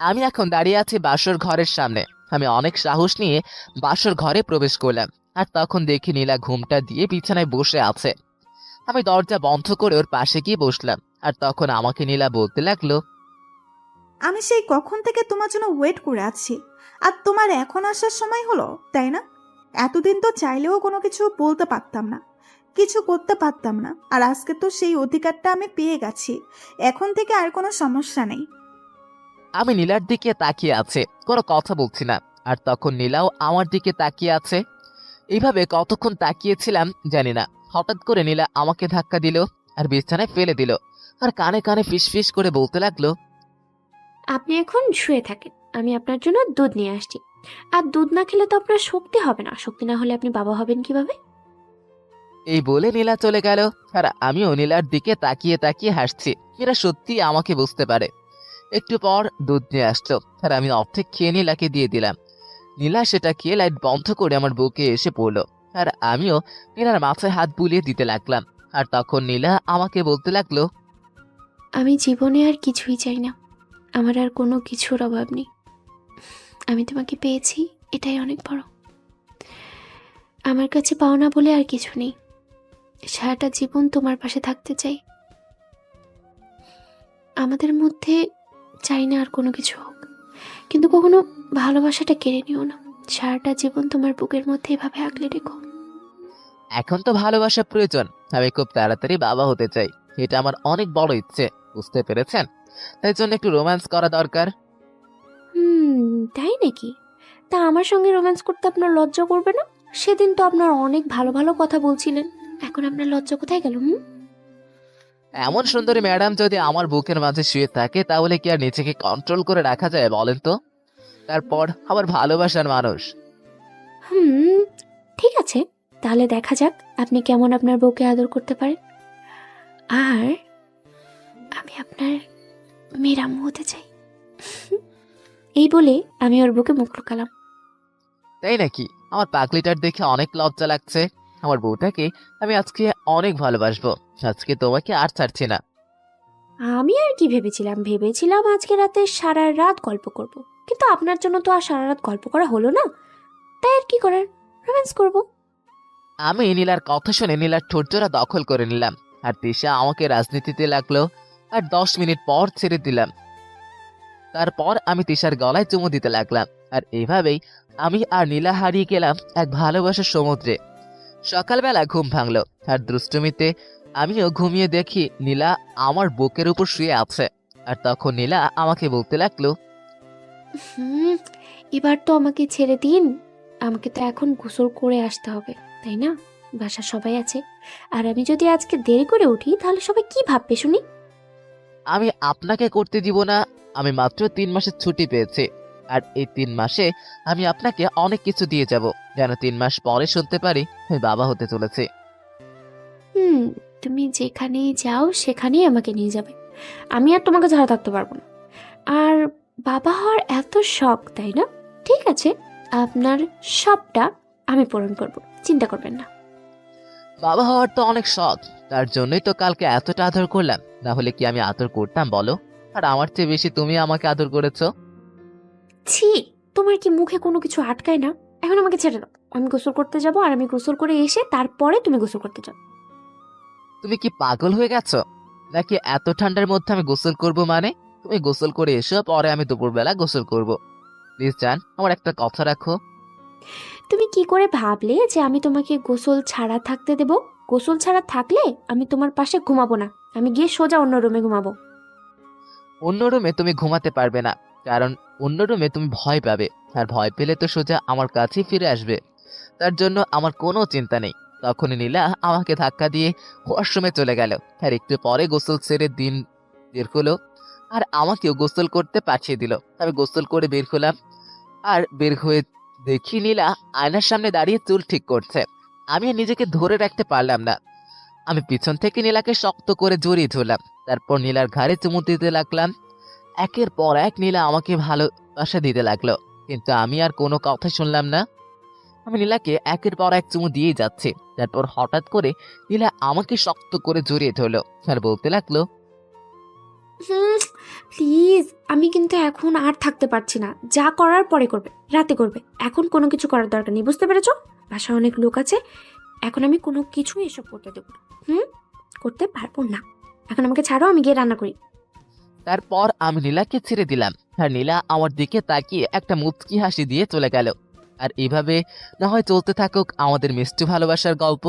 আমি এখন দাঁড়িয়ে আছি বাসর ঘরের সামনে। আমি অনেক সাহস নিয়ে বাসর ঘরে প্রবেশ করলাম, আর তখন দেখি নীলা ঘুমটা দিয়ে বিছানায় বসে আছে। আমি দরজা বন্ধ করে ওর পাশে গিয়ে বসলাম, আর তখন আমাকে নীলা বলতে লাগলো, আমি সেই কখন থেকে তোমার জন্য ওয়েট করে আছি, আর তোমার এখন আসার সময় হলো, তাই না? এতদিন তো চাইলেও কোনো কিছু বলতে পারতাম না, কিছু করতে পারতাম না, আর আজকে তো সেই অধিকারটা আমি পেয়ে গেছি। এখন থেকে আর কোনো সমস্যা নেই। আমি নীলার দিকে তাকিয়ে আছে, কোনো কথা বলছি না। আর তখন নীলাও আমার দিকে তাকিয়ে আছে। এইভাবে কতক্ষণ তাকিয়েছিলাম জানি না। হঠাৎ করে নীলা আমাকে ধাক্কা দিল, আর বিছানায় ফেলে দিল, আর কানে কানে ফিসফিস করে বলতে লাগলো, আপনি এখন শুয়ে থাকেন, আমি আপনার জন্য দুধ নিয়ে আসছি। আর দুধ না খেলে তো আপনার শক্তি হবে না, শক্তি না হলে আপনি বাবা হবেন কিভাবে? এই বলে নীলা চলে গেল। আর আমিও নীলার দিকে তাকিয়ে তাকিয়ে হাসছি। এরা সত্যি আমাকে বুঝতে পারে। একটু পর দুধ নিয়ে আসলো, আর আমি অর্ধেক খেয়ে নীলাকে দিয়ে দিলাম। নীলা সেটা খেয়ে লাইট বন্ধ করে আমার বুকে এসে পড়লো, আর আমিও নীলার মাথায় হাত বুলিয়ে দিতে লাগলাম। আর তখন নীলা আমাকে বলতে লাগলো, আমি জীবনে আর কিছুই চাই না, আমার আর কোনো কিছুর অভাব নেই। আমি তোমাকে পেয়েছি, এটাই অনেক বড়। আমার কাছে পাওনা বলে আর কিছু নেই। সারাটা জীবন তোমার পাশে থাকতে চাই। আমাদের মধ্যে চাই না আর কোনো কিছু হোক, কিন্তু কখনো ভালোবাসাটা কেড়ে নিও না। সারাটা জীবন তোমার বুকের মধ্যে এভাবে আগলে রেখো। এখন তো ভালোবাসা প্রয়োজন। আমি খুব তাড়াতাড়ি বাবা হতে চাই, এটা আমার অনেক বড় ইচ্ছে, বুঝতে পেরেছেন? তাই জন্য একটু রোম্যান্স করা দরকার। তাই নাকি? তা আমার সঙ্গে রোম্যান্স করতে আপনার লজ্জা করবে না? সেদিন তো আপনার অনেক ভালো ভালো কথা বলছিলেন, এখন আপনার লজ্জা কোথায় গেল? এমন সুন্দরী ম্যাডাম যদি আমার বুকের মাঝে শুয়ে থাকে তাহলে কি আর নিজেকে কন্ট্রোল করে রাখা যায় বলেন তো? তারপর আমার ভালোবাসার মানুষ। ঠিক আছে, তাহলে দেখা যাক আপনি কেমন আপনার বউকে আদর করতে পারেন। আর আমি আপনার মেয়ের আম্মু হতে চাই। এই বলে আমি ওর বুকে মুখ লুকালাম। তাই নাকি? আমার পাগলিটার দেখে অনেক লজ্জা লাগছে। আমার বউটাকে আমি আজকে অনেক ভালোবাসবো। আজকে তোমাকে আর ছাড়ছি না। আমি আর কি ভেবেছিলাম আজকে রাতে সারা রাত গল্প করব, কিন্তু আপনার জন্য তো আর সারা রাত গল্প করা হলো না, তাই আর কি করার, রোম্যান্স করব। আমি নীলার কথা শুনে নীলার ঠোঁটজোড়া দখল করে নিলাম, আর তিশা আমাকে রাজনীতিতে লাগলো। আর 10 মিনিট পর ছেড়ে দিলাম। তারপর আমি তিশার গলায় চুমু দিতে লাগলাম, আর এইভাবেই আমি আর নীলা হারিয়ে গেলাম এক ভালোবাসার সমুদ্রে। সকালবেলা ঘুম ভাঙলো, আর দুষ্টুমিতে আমিও ঘুমিয়ে দেখি নীলা আমার বুকের উপর শুয়ে আছে। আর তখন নীলা আমাকে বলতে লাগলো, এবার তো আমাকে ছেড়ে দিন, আমাকে তো এখন গোসল করে আসতে হবে, তাই না? বাসার সবাই আছে, আর আমি যদি আজকে দেরি করে উঠি তাহলে সবাই কি ভাববে শুনি? আমি আপনাকে করতে দিব না। আমি মাত্র 3 মাসের ছুটি পেয়েছি, আর এই 3 মাসে আমি আপনাকে অনেক কিছু দিয়ে যাব, যেন 3 মাস পরে শুনতে পারি আমি বাবা হতে চলেছি। তুমি যেখানেই যাও সেখানেই আমাকে নিয়ে যাবে, আমি আর তোমাকে ছাড়া থাকতে পারবো না। আর বাবা হওয়ার এত শখ, তাই না? ঠিক আছে, আপনার সবটা আমি পূরণ করব, চিন্তা করবেন না। বাবা হওয়ার তো অনেক শখ, তার জন্যই তো কালকে এতটা আদর করলাম, না হলে কি আমি আদর করতাম বলো? আর আমার চেয়ে বেশি তুমি আমাকে আদর করেছো। ছি, তোমার কি মুখে কোনো কিছু আটকায় না? এখন আমাকে ছেড়ে দাও, আমি গোসল করতে যাব, আর আমি গোসল করে এসে তারপরে তুমি গোসল করতে যাও। তুমি কি পাগল হয়ে গেছো নাকি? এত ঠান্ডার মধ্যে আমি গোসল করব মানে? তুমি গোসল করে এসো, পরে আমি দুপুরবেলা গোসল করব। প্লিজ জান, আমার একটা কথা রাখো। তুমি কি করে ভাবলে যে আমি তোমাকে গোসল ছাড়া থাকতে দেব? গোসল ছাড়া থাকলে আমি তোমার পাশে ঘুমাবো না, আমি গিয়ে সোজা অন্য রুমে ঘুমাবো। অন্য রুমে তুমি ঘুমাতে পারবে না, কারণ অন্য রুমে তুমি ভয় পাবে, আর ভয় পেলে তো সোজা আমার কাছেই ফিরে আসবে। তার জন্য আমার কোনো চিন্তা নেই। তখনই নীলা আমাকে ধাক্কা দিয়ে ওয়াশরুমে চলে গেল, আর একটু পরে গোসল ছেড়ে দিন বের হলো, আর আমাকেও গোসল করতে পাঠিয়ে দিল। আমি গোসল করে বের হলাম, আর বের হয়ে দেখি নীলা আয়নার সামনে দাঁড়িয়ে চুল ঠিক করছে। আমি নিজেকে ধরে রাখতে পারলাম না, আমি পিছন থেকে নীলাকে শক্ত করে জড়িয়ে ধরলাম। তারপর নীলার ঘাড়ে চুমু দিতে লাগলাম। একের পর এক নীলা আমাকে ভালোবাসা দিতে লাগলো, কিন্তু আমি আর কোনো কথা শুনলাম না। আমি নীলাকে একের পর এক চুমু দিয়ে যাচ্ছি। তারপর হঠাৎ করে নীলা আমাকে শক্ত করে জড়িয়ে ধরলো, আর বলতে লাগলো, প্লিজ, আমি কিন্তু এখন আর থাকতে পারছি না, যা করার পরে করবে, রাতে করবে, এখন কোনো কিছু করার দরকার নেই, বুঝতে পেরেছো? বাসায় অনেক লোক আছে, এখন আমি কোনো কিছুই এসব করতে দেবো না। করতে পারবো না, এখন আমাকে ছাড়ো, আমি গিয়ে রান্না করি। তারপর আমি নীলাকে ছেড়ে দিলাম, আর নীলা আমার দিকে তাকিয়ে একটা মুচকি হাসি দিয়ে চলে গেল। আর এইভাবে না হয় চলতে থাকুক আমাদের মিষ্টি ভালোবাসার গল্প।